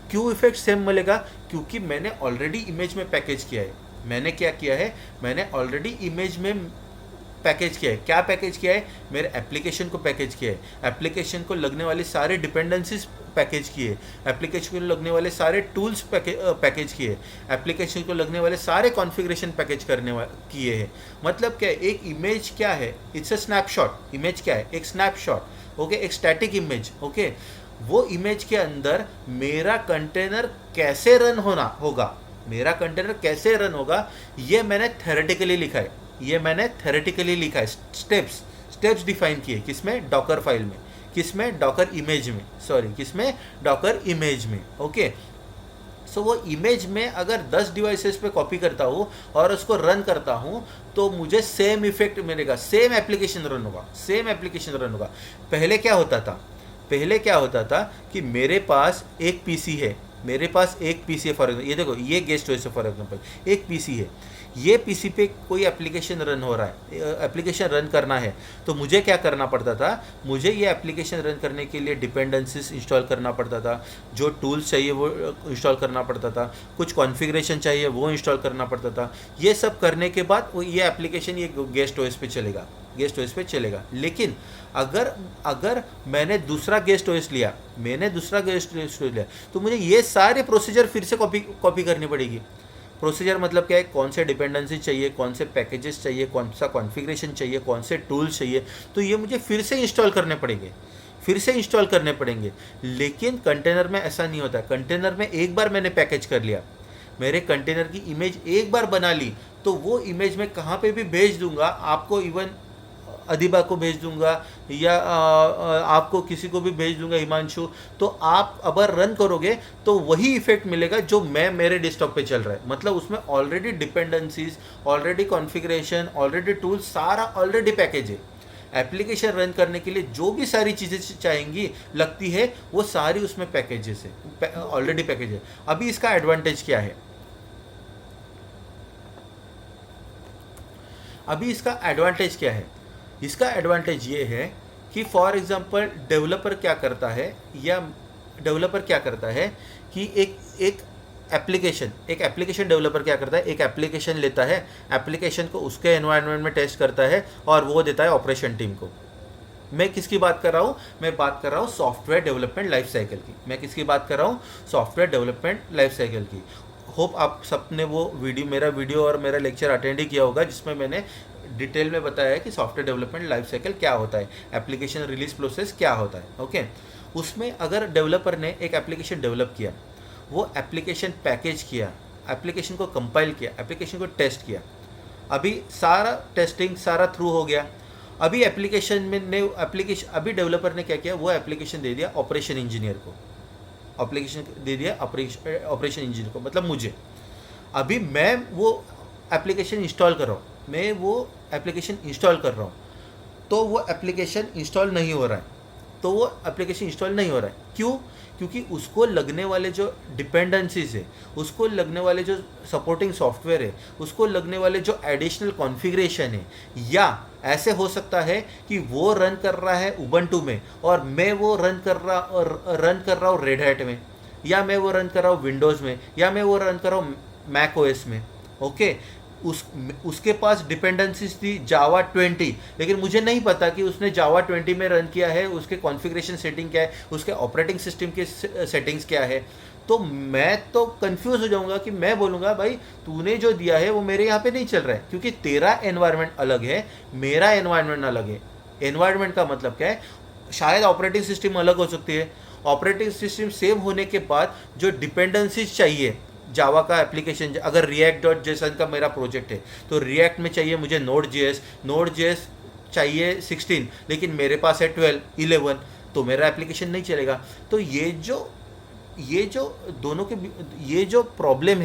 क्यों इफेक्ट सेम मिलेगा, क्योंकि मैंने ऑलरेडी इमेज में पैकेज किया है। मैंने ऑलरेडी इमेज में पैकेज किया है। क्या पैकेज किया है, मेरे एप्लीकेशन को पैकेज किया है, एप्लीकेशन को लगने वाली सारे डिपेंडेंसीज पैकेज किए, एप्लीकेशन को लगने वाले सारे टूल्स पैकेज किए, एप्लीकेशन को लगने वाले सारे कॉन्फ़िगरेशन पैकेज किए हैं। मतलब क्या है, एक इमेज क्या है, इट्स अ स्नैपशॉट। इमेज क्या है, एक स्नैपशॉट, ओके, एक स्टैटिक इमेज, ओके। वो इमेज के अंदर मेरा कंटेनर कैसे रन होगा, ये मैंने थ्योरेटिकली लिखा है, स्टेप्स डिफाइन किए, किसमें, डॉकर फाइल में, डॉकर इमेज में, ओके। सो वो इमेज में अगर 10 डिवाइसेस पे कॉपी करता हूँ और उसको रन करता हूँ तो मुझे सेम इफेक्ट मिलेगा, सेम एप्लीकेशन रन होगा। पहले क्या होता था कि मेरे पास एक पीसी है, फॉर एग्जाम्पल, ये देखो, ये गेस्ट OS है फॉर एग्जाम्पल, एक पीसी है, ये पीसी पे कोई एप्लीकेशन रन हो रहा है, एप्लीकेशन रन करना है, तो मुझे क्या करना पड़ता था, मुझे ये एप्लीकेशन रन करने के लिए डिपेंडेंसीज इंस्टॉल करना पड़ता था, जो टूल्स चाहिए वो इंस्टॉल करना पड़ता था, कुछ कॉन्फ़िगरेशन चाहिए वो इंस्टॉल करना पड़ता था। ये सब करने के बाद ये एप्लीकेशन ये गेस्ट OS पे चलेगा। लेकिन अगर मैंने दूसरा गेस्ट OS लिया, तो मुझे ये सारे प्रोसीजर फिर से कॉपी करनी पड़ेगी। प्रोसीजर मतलब क्या है, कौन से डिपेंडेंसी चाहिए, कौन से पैकेजेस चाहिए, कौन सा कॉन्फ़िगरेशन चाहिए, कौन से टूल्स चाहिए, तो ये मुझे फिर से इंस्टॉल करने पड़ेंगे। लेकिन कंटेनर में ऐसा नहीं होता। कंटेनर में एक बार मैंने पैकेज कर लिया, मेरे कंटेनर की इमेज एक बार बना ली, तो वो इमेज मैं कहाँ पे भी भेज दूंगा, आपको इवन अदिबा को भेज दूंगा या आपको किसी को भी भेज दूंगा, हिमांशु, तो आप अगर रन करोगे तो वही इफेक्ट मिलेगा जो मेरे डेस्कटॉप पे चल रहा है। मतलब उसमें already dependencies, already configuration, already tools, सारा ऑलरेडी पैकेज है। एप्लीकेशन रन करने के लिए जो भी सारी चीज़ें चाहेंगी लगती है, वो सारी उसमें पैकेजेस है, ऑलरेडी पैकेज है। अभी इसका एडवांटेज क्या है, इसका एडवांटेज ये है कि फॉर एग्जांपल डेवलपर क्या करता है कि एक एप्लीकेशन डेवलपर क्या करता है, एक एप्लीकेशन लेता है, एप्लीकेशन को उसके एनवायरनमेंट में टेस्ट करता है और वो देता है ऑपरेशन टीम को। मैं किसकी बात कर रहा हूँ, मैं बात कर रहा हूँ सॉफ्टवेयर डेवलपमेंट लाइफ साइकिल की। होप आप सबने वो मेरा वीडियो और मेरा लेक्चर अटेंड ही किया होगा, जिसमें मैंने डिटेल में बताया है कि सॉफ्टवेयर डेवलपमेंट लाइफ साइकिल क्या होता है, एप्लीकेशन रिलीज प्रोसेस क्या होता है, ओके। उसमें अगर डेवलपर ने एक एप्लीकेशन डेवलप किया, वो एप्लीकेशन पैकेज किया, एप्लीकेशन को कंपाइल किया, एप्लीकेशन को टेस्ट किया, अभी सारा टेस्टिंग सारा थ्रू हो गया, अभी अभी डेवलपर ने क्या किया, वो एप्लीकेशन दे दिया ऑपरेशन इंजीनियर को, ऑपरेशन को, मतलब मुझे। अभी मैं वो एप्लीकेशन इंस्टॉल कर रहा हूँ, तो वो एप्लीकेशन इंस्टॉल नहीं हो रहा है, तो वो एप्लीकेशन इंस्टॉल नहीं हो रहा है। क्यों? क्योंकि उसको लगने वाले जो डिपेंडेंसीज है, उसको लगने वाले जो सपोर्टिंग सॉफ्टवेयर है, उसको लगने वाले जो एडिशनल कॉन्फ़िगरेशन है, या ऐसे हो सकता है कि वो रन कर रहा है उबंटू में और मैं वो रन कर रहा हूँ रेड हैट में, या मैं वो रन कर रहा हूँ विंडोज़ में, या मैं वो रन कर रहा हूँ मैक ओएस में। ओके, उसके पास डिपेंडेंसीज थी जावा 20, लेकिन मुझे नहीं पता कि उसने जावा 20 में रन किया है, उसके कॉन्फ़िगरेशन सेटिंग क्या है, उसके ऑपरेटिंग सिस्टम के सेटिंग्स क्या है। तो मैं तो कंफ्यूज हो जाऊंगा कि मैं बोलूँगा भाई तूने जो दिया है वो मेरे यहाँ पे नहीं चल रहा है, क्योंकि तेरा एनवायरनमेंट अलग है, मेरा एनवायरनमेंट अलग है। एनवायरनमेंट का मतलब क्या है? शायद ऑपरेटिंग सिस्टम अलग हो सकती है, ऑपरेटिंग सिस्टम सेम होने के बाद जो डिपेंडेंसीज चाहिए जावा का एप्लीकेशन, अगर react.json का मेरा प्रोजेक्ट है तो रिएक्ट में चाहिए मुझे Node.js चाहिए 16, लेकिन मेरे पास है 11, तो मेरा एप्लीकेशन नहीं चलेगा। तो ये जो दोनों के ये जो प्रॉब्लम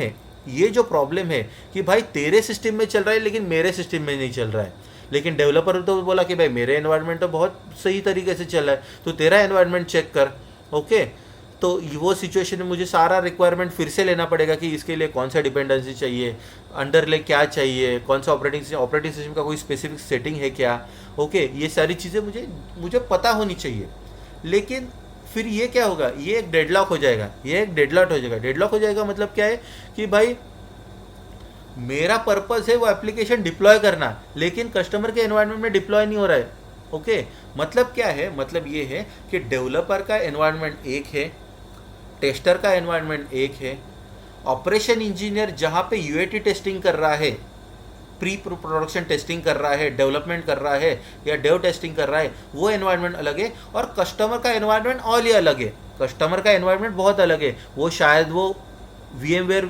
है कि भाई तेरे सिस्टम में चल रहा है लेकिन मेरे सिस्टम में नहीं चल रहा है, लेकिन डेवलपर तो बोला कि भाई मेरे एनवायरनमेंट तो बहुत सही तरीके से चल रहा है, तो तेरा एनवायरनमेंट चेक कर। ओके, तो वो सिचुएशन में मुझे सारा रिक्वायरमेंट फिर से लेना पड़ेगा कि इसके लिए कौन सा डिपेंडेंसी चाहिए, अंडरले क्या चाहिए, कौन सा ऑपरेटिंग सिस्टम का कोई स्पेसिफिक सेटिंग है क्या। ओके, ये सारी चीज़ें मुझे पता होनी चाहिए। लेकिन फिर ये क्या होगा, ये एक डेडलॉक हो जाएगा, डेडलॉक हो जाएगा मतलब क्या है कि भाई मेरा पर्पस है वो एप्लीकेशन डिप्लॉय करना, लेकिन कस्टमर के एनवायरनमेंट में डिप्लॉय नहीं हो रहा है। ओके, मतलब क्या है? मतलब ये है कि डेवलपर का एनवायरनमेंट एक है, टेस्टर का एनवायरनमेंट एक है, ऑपरेशन इंजीनियर जहाँ पे यूएटी टेस्टिंग कर रहा है, प्री प्रोडक्शन टेस्टिंग कर रहा है, डेवलपमेंट कर रहा है या डेव टेस्टिंग कर रहा है, वो एनवायरनमेंट अलग है। और कस्टमर का एनवायरनमेंट और ही अलग है, कस्टमर का एनवायरनमेंट बहुत अलग है। वो शायद वो VMware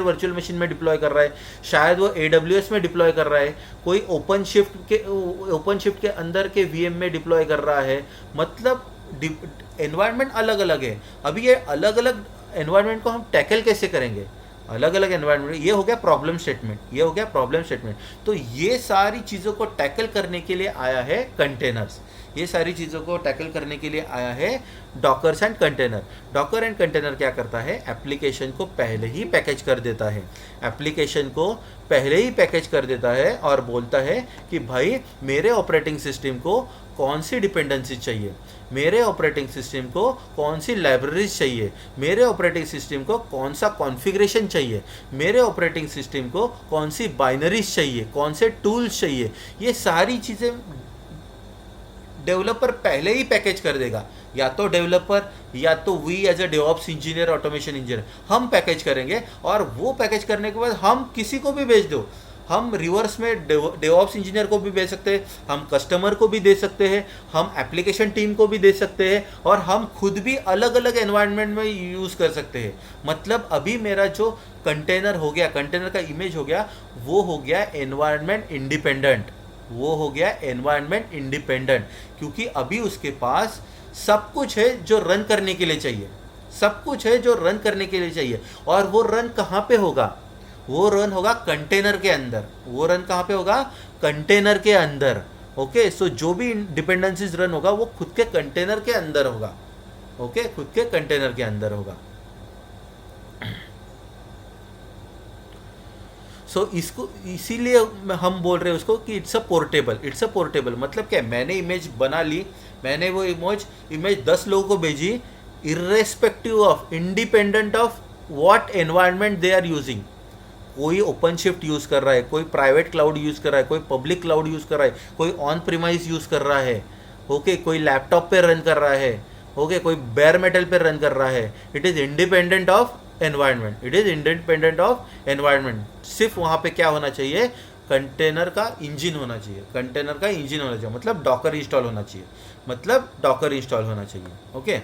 वर्चुअल मशीन में डिप्लॉय कर रहा है, शायद वो AWS में डिप्लॉय कर रहा है, कोई ओपन शिफ्ट के अंदर के VM में डिप्लॉय कर रहा है। मतलब एनवायरनमेंट अलग अलग है। अभी ये अलग अलग एनवायरनमेंट को हम टैकल कैसे करेंगे? अलग अलग एनवायरनमेंट, ये हो गया प्रॉब्लम स्टेटमेंट। तो ये सारी चीज़ों को टैकल करने के लिए आया है कंटेनर्स, ये सारी चीज़ों को टैकल करने के लिए आया है dockers and container. Docker and container क्या करता है? एप्लीकेशन को पहले ही पैकेज कर देता है, और बोलता है कि भाई मेरे ऑपरेटिंग सिस्टम को कौन सी डिपेंडेंसी चाहिए, मेरे ऑपरेटिंग सिस्टम को कौन सी लाइब्रेरीज चाहिए, मेरे ऑपरेटिंग सिस्टम को कौन सा कॉन्फ़िगरेशन चाहिए, मेरे ऑपरेटिंग सिस्टम को कौन सी बाइनरीज चाहिए, कौन से टूल्स चाहिए। ये सारी चीज़ें डेवलपर पहले ही पैकेज कर देगा, या तो डेवलपर या तो we as a DevOps engineer, automation engineer, हम पैकेज करेंगे। और वो पैकेज करने के बाद हम किसी को भी भेज दो, हम रिवर्स में डेवऑप्स इंजीनियर को भी भेज सकते हैं, हम कस्टमर को भी दे सकते हैं, हम एप्लीकेशन टीम को भी दे सकते हैं, और हम खुद भी अलग अलग एनवायरनमेंट में यूज़ कर सकते हैं। मतलब अभी मेरा जो कंटेनर हो गया, कंटेनर का इमेज हो गया, वो हो गया एनवायरनमेंट इंडिपेंडेंट, क्योंकि अभी उसके पास सब कुछ है जो रन करने के लिए चाहिए, और वो रन कहाँ पे होगा? वो रन होगा कंटेनर के अंदर। वो रन कहाँ पे होगा? कंटेनर के अंदर। ओके, सो जो भी डिपेंडेंसीज रन होगा वो खुद के कंटेनर के अंदर होगा। ओके, खुद के कंटेनर के अंदर होगा। सो इसको इसीलिए हम बोल रहे हैं उसको कि इट्स अ पोर्टेबल। मतलब क्या? मैंने इमेज बना ली, मैंने वो इमेज 10 लोगों को भेजी, independent of what environment they are using. कोई ओपन शिफ्ट यूज़ कर रहा है, कोई प्राइवेट क्लाउड यूज़ कर रहा है, कोई पब्लिक क्लाउड यूज़ कर रहा है, कोई ऑन प्रीमाइस यूज़ कर रहा है, ओके, कोई लैपटॉप पे रन कर रहा है, ओके, कोई बेयर मेटल पे रन कर रहा है। It is independent of environment. सिर्फ वहाँ पे क्या होना चाहिए? कंटेनर का इंजन होना चाहिए, मतलब डॉकर इंस्टॉल होना चाहिए। ओके,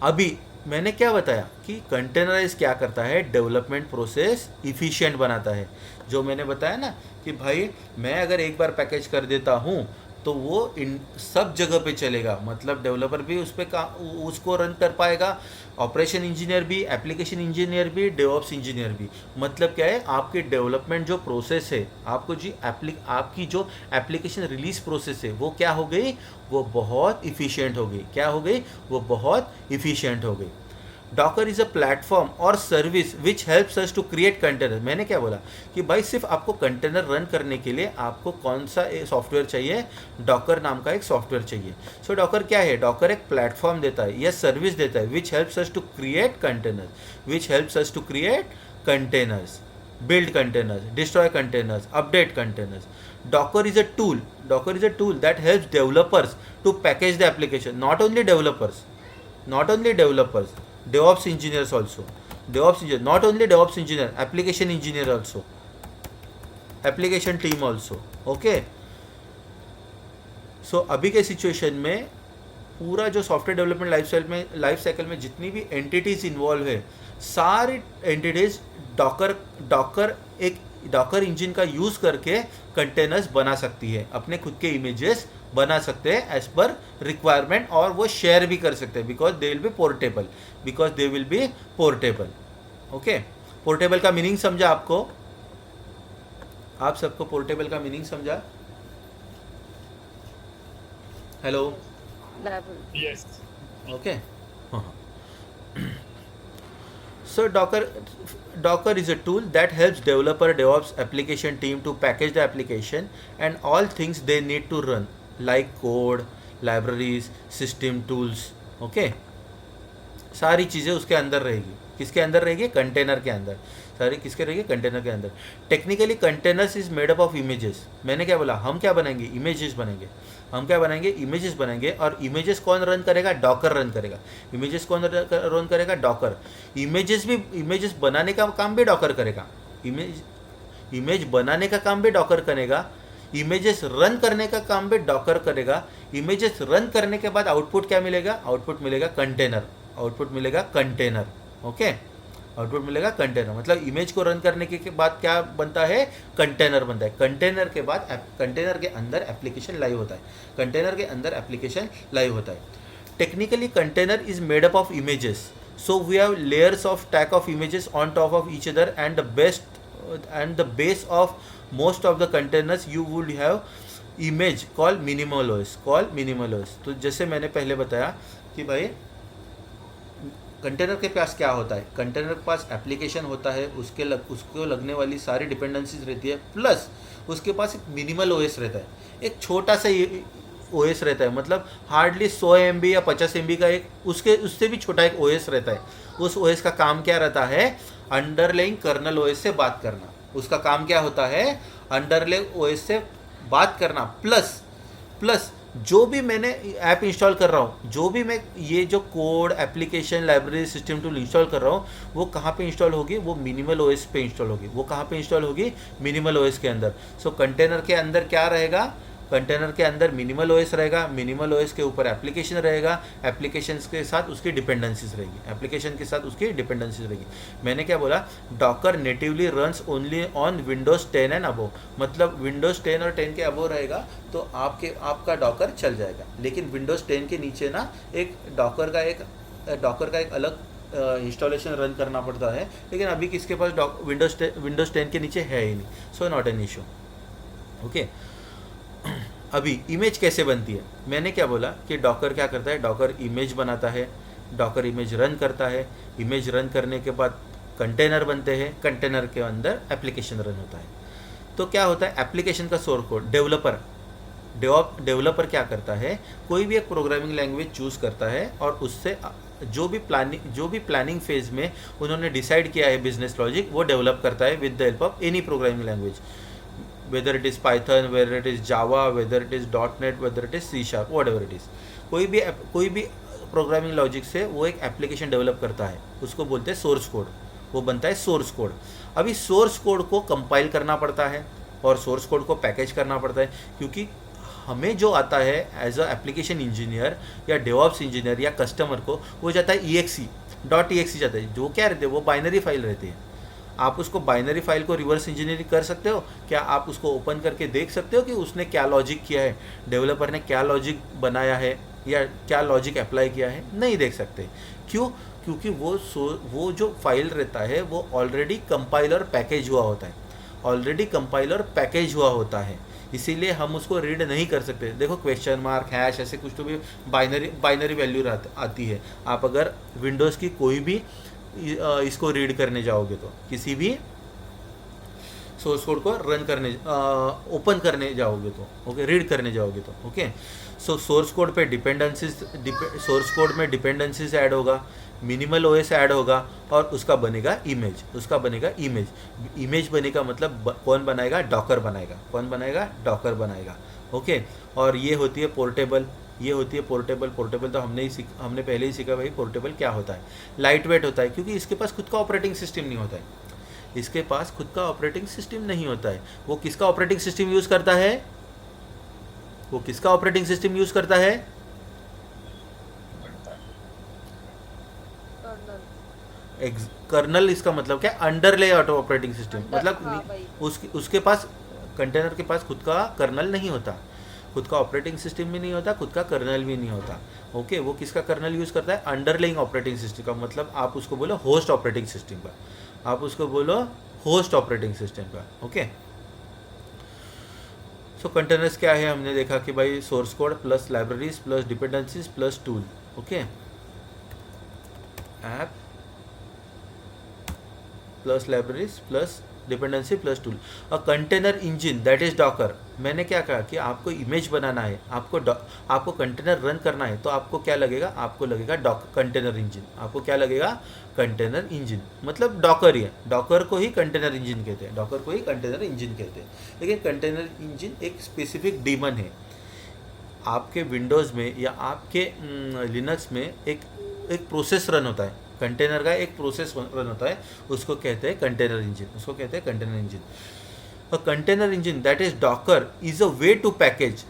अभी मैंने क्या बताया कि कंटेनराइज क्या करता है? डेवलपमेंट प्रोसेस इफ़िशिएंट बनाता है। जो मैंने बताया ना कि भाई मैं अगर एक बार पैकेज कर देता हूँ तो वो इन सब जगह पे चलेगा, मतलब डेवलपर भी उस पर उसको रन कर पाएगा, ऑपरेशन इंजीनियर भी, एप्लीकेशन इंजीनियर भी, डेवऑप्स इंजीनियर भी। मतलब क्या है, आपकी डेवलपमेंट जो प्रोसेस है, आपको आपकी जो एप्लीकेशन रिलीज प्रोसेस है वो क्या हो गई, वो बहुत इफ़िशियंट हो गई। क्या हो गई, वो बहुत इफ़िशियंट हो गई। डॉकर इज़ अ प्लेटफॉर्म और service which helps us to create container. मैंने क्या बोला कि भाई सिर्फ आपको कंटेनर रन करने के लिए आपको कौन सा सॉफ्टवेयर चाहिए, डॉकर नाम का एक सॉफ्टवेयर चाहिए। सो डॉकर क्या है, डॉकर एक प्लेटफॉर्म देता है या सर्विस देता है which helps us to create container, which helps us to create containers, build containers, destroy containers, update containers. Docker is a tool. Docker is a tool that helps developers to package the application. Not only developers, not only developers, DevOps engineers also. DevOps engineer, not only DevOps engineer, application engineer also, application team also. Okay. So अभी के situation में पूरा जो software development life cycle में जितनी भी entities involve है, सारी एंटिटीज डॉकर इंजन का यूज़ करके कंटेनर्स बना सकती है, अपने खुद के इमेजेस बना सकते हैं एज पर रिक्वायरमेंट, और वो शेयर भी कर सकते हैं because they will be portable. Okay, portable का मीनिंग समझा आपको? आप सबको पोर्टेबल का मीनिंग समझा? Hello, Yes. okay. So Docker is a tool that helps developer DevOps application team to package the application and all things they need to run, like code, libraries, system tools. Okay, सारी चीज़ें उसके अंदर रहेगी। किसके अंदर रहेगी? Container के अंदर। सारी किसके रहेगी? कंटेनर के अंदर। Technically containers is made up of images. मैंने क्या बोला, हम क्या बनाएंगे? इमेजेस बनेंगे। हम क्या बनाएंगे? इमेजेस बनेंगे। और इमेजेस कौन रन करेगा? डॉकर रन करेगा। इमेजेस कौन रन करेगा? डॉकर। इमेजेस बनाने का काम भी डॉकर करेगा। इमेज बनाने का काम भी डॉकर करेगा। इमेजेस रन करने का काम भी डॉकर करेगा। इमेजेस रन करने के बाद आउटपुट क्या मिलेगा? आउटपुट मिलेगा कंटेनर। आउटपुट मिलेगा कंटेनर। ओके, आउटपुट मिलेगा कंटेनर। मतलब इमेज को रन करने के बाद क्या बनता है? कंटेनर बनता है। कंटेनर के बाद कंटेनर के अंदर एप्लीकेशन लाइव होता है। कंटेनर के अंदर एप्लीकेशन लाइव होता है। Technically container is made up of images, so we have layers of stack of images on top of each other and the base of most of the containers you would have image call minimal OS. तो जैसे मैंने पहले बताया कि भाई container के पास क्या होता है? कंटेनर के पास एप्लीकेशन होता है, उसको लगने वाली सारी डिपेंडेंसीज रहती है, प्लस उसके पास एक मिनिमल ओएस रहता है, एक छोटा सा ओएस रहता है। मतलब हार्डली 100 MB या 50 MB का एक उससे भी छोटा एक ओएस रहता है। उस ओएस का काम क्या रहता है? अंडरलाइंग कर्नल ओएस से बात करना। उसका काम क्या होता है? अंडरलाइंग ओएस से बात करना, प्लस जो भी मैंने ऐप इंस्टॉल कर रहा हूँ, जो भी मैं ये जो code, application, library, system tool install कर रहा हूँ, वो कहाँ पे इंस्टॉल होगी? वो मिनिमल ओएस पे इंस्टॉल होगी। वो कहाँ पे इंस्टॉल होगी? मिनिमल ओएस के अंदर। सो कंटेनर के अंदर क्या रहेगा? कंटेनर के अंदर मिनिमल ओएस रहेगा। मिनिमल ओएस के ऊपर एप्लीकेशन रहेगा। एप्लीकेशन के साथ उसकी डिपेंडेंसीज रहेगी। मैंने क्या बोला? Docker natively runs only on Windows 10 and above. मतलब विंडोज 10 और 10 के अबो रहेगा तो आपका डॉकर चल जाएगा। लेकिन विंडोज 10 के नीचे ना एक डॉकर का एक अलग इंस्टॉलेशन रन करना पड़ता है। लेकिन अभी किसके पास विंडोज 10 के नीचे है ही नहीं, so not an issue. Okay, अभी इमेज कैसे बनती है? मैंने क्या बोला कि डॉकर क्या करता है? डॉकर इमेज बनाता है, डॉकर इमेज रन करता है। इमेज रन करने के बाद कंटेनर बनते हैं, कंटेनर के अंदर एप्लीकेशन रन होता है। तो क्या होता है? एप्लीकेशन का सोर्स कोड डेवलपर क्या करता है? कोई भी एक प्रोग्रामिंग लैंग्वेज चूज़ करता है और उससे जो भी प्लानिंग फेज में उन्होंने डिसाइड किया है बिजनेस लॉजिक, वो डेवलप करता है with the help of any programming language, whether it is Python, whether it is Java, whether it is .NET, whether it is C#, whatever it is। कोई भी programming logic से वो एक application develop करता है, उसको बोलते हैं सोर्स कोड। वो बनता है सोर्स कोड। अभी सोर्स कोड को कंपाइल करना पड़ता है और सोर्स कोड को पैकेज करना पड़ता है, क्योंकि हमें जो आता है एज अ एप्लीकेशन इंजीनियर या डेवऑप्स इंजीनियर या कस्टमर को, वो जाता है exe जाता है। जो क्या रहते हैं? वो बाइनरी फाइल रहती है। आप उसको बाइनरी फाइल को रिवर्स इंजीनियरिंग कर सकते हो क्या? आप उसको ओपन करके देख सकते हो कि उसने क्या लॉजिक किया है, डेवलपर ने क्या लॉजिक बनाया है या क्या लॉजिक अप्लाई किया है? नहीं देख सकते। क्यों? क्योंकि वो जो फाइल रहता है वो ऑलरेडी कंपाइल और पैकेज हुआ होता है, ऑलरेडी कंपाइल और पैकेज हुआ होता है, इसीलिए हम उसको रीड नहीं कर सकते। देखो क्वेश्चन मार्क, हैश, ऐसे कुछ तो भी बाइनरी वैल्यू आती है। आप अगर विंडोज़ की कोई भी इसको रीड करने जाओगे तो, किसी भी सोर्स कोड को रन करने ओपन करने जाओगे तो, ओके, रीड करने जाओगे तो, ओके। सो सोर्स कोड पे डिपेंडेंसीज, सोर्स कोड में डिपेंडेंसीज ऐड होगा, मिनिमल ओएस ऐड होगा और उसका बनेगा इमेज, उसका बनेगा इमेज। इमेज बनेगा मतलब कौन बनाएगा? डॉकर बनाएगा। कौन बनाएगा? डॉकर बनाएगा, ओके। और ये होती है पोर्टेबल, ये होती है पोर्टेबल। पोर्टेबल तो हमने पहले ही सीखा भाई, पोर्टेबल क्या होता है। लाइट वेट होता है क्योंकि इसके पास खुद का ऑपरेटिंग सिस्टम नहीं होता है, इसके पास खुद का ऑपरेटिंग सिस्टम नहीं होता है। वो किसका ऑपरेटिंग सिस्टम यूज़ करता है? वो किसका ऑपरेटिंग सिस्टम यूज़ करता है? कर्नल। इसका मतलब क्या? अंडरले ऑपरेटिंग सिस्टम, मतलब उसके पास, कंटेनर के पास खुद का कर्नल नहीं होता, खुद का ऑपरेटिंग सिस्टम भी नहीं होता, खुद का कर्नल भी नहीं होता, ओके। वो किसका कर्नल यूज़ करता है? अंडरलाइंग ऑपरेटिंग सिस्टम का, मतलब आप उसको बोलो होस्ट ऑपरेटिंग सिस्टम का, आप उसको बोलो होस्ट ऑपरेटिंग सिस्टम का, ओके। सो कंटेनर्स क्या है? हमने देखा कि भाई source code plus libraries plus dependencies plus tool, okay. App plus libraries plus dependency plus tool. A container engine that is Docker. मैंने क्या कहा कि आपको इमेज बनाना है, आपको कंटेनर रन करना है, तो आपको क्या लगेगा? आपको लगेगा कंटेनर इंजन। आपको क्या लगेगा? कंटेनर इंजन, मतलब डॉकर ही है, डॉकर को ही कंटेनर इंजन कहते हैं, डॉकर को ही कंटेनर इंजन कहते हैं। लेकिन कंटेनर इंजन एक स्पेसिफिक डीमन है। आपके विंडोज़ में या आपके लिनक्स में एक प्रोसेस रन होता है, कंटेनर का एक प्रोसेस रन होता है, उसको कहते हैं कंटेनर इंजन, उसको कहते हैं container engine. A container engine that is Docker is a way to package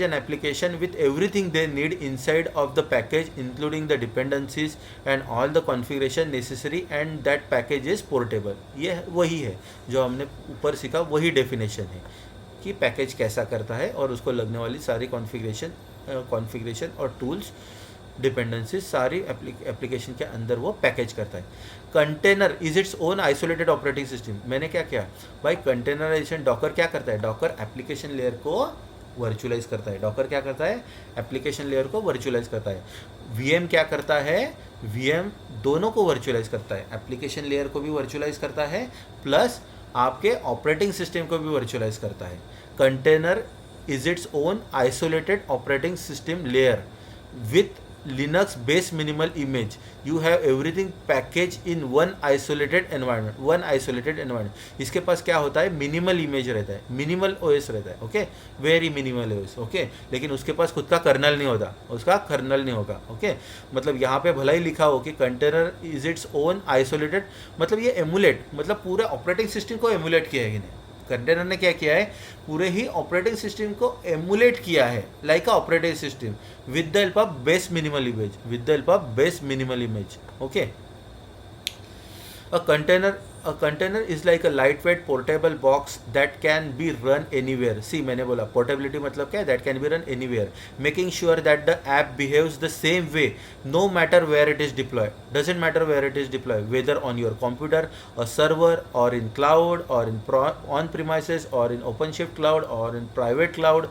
an application with everything they need inside of the package, including the dependencies and all the configuration necessary, and that package is portable। ये वही है जो हमने ऊपर सीखा, वही definition है कि पैकेज कैसा करता है और उसको लगने वाली सारी कॉन्फ़िगरेशन और टूल्स, डिपेंडेंसीज सारी एप्लीकेशन के अंदर वो पैकेज करता है। Container is its own isolated operating system. मैंने क्या किया भाई? कंटेनराइजेशन डॉकर क्या करता है? डॉकर एप्लीकेशन लेयर को वर्चुअलाइज करता है। डॉकर क्या करता है? एप्लीकेशन लेयर को वर्चुअलाइज करता है। वीएम क्या करता है? वीएम दोनों को वर्चुअलाइज करता है, एप्लीकेशन लेयर को भी वर्चुअलाइज करता है प्लस आपके ऑपरेटिंग सिस्टम को भी वर्चुअलाइज करता है। Container is its own isolated operating system layer with Linux based minimal image. You have everything packaged in one isolated environment. इसके पास क्या होता है? मिनिमल इमेज रहता है, मिनिमल ओएस रहता है, okay, very minimal OS, okay. लेकिन उसके पास खुद का कर्नल नहीं होता, उसका कर्नल नहीं होगा, ओके। मतलब यहाँ पे भला ही लिखा हो कि container is its own isolated, मतलब ये एमुलेट, मतलब पूरे ऑपरेटिंग सिस्टम को एमुलेट किया है कि नहीं? कंटेनर ने क्या किया है? पूरे ही ऑपरेटिंग सिस्टम को एमुलेट किया है, like a operating system with the help of base minimal image, okay. A container is like a lightweight portable box that can be run anywhere. See, मैंने बोला portability मतलब क्या है? That can be run anywhere, making sure that the app behaves the same way no matter where it is deployed. Doesn't matter where it is deployed, whether on your computer, a server, or in cloud, or in on premises, or in OpenShift cloud, or in private cloud,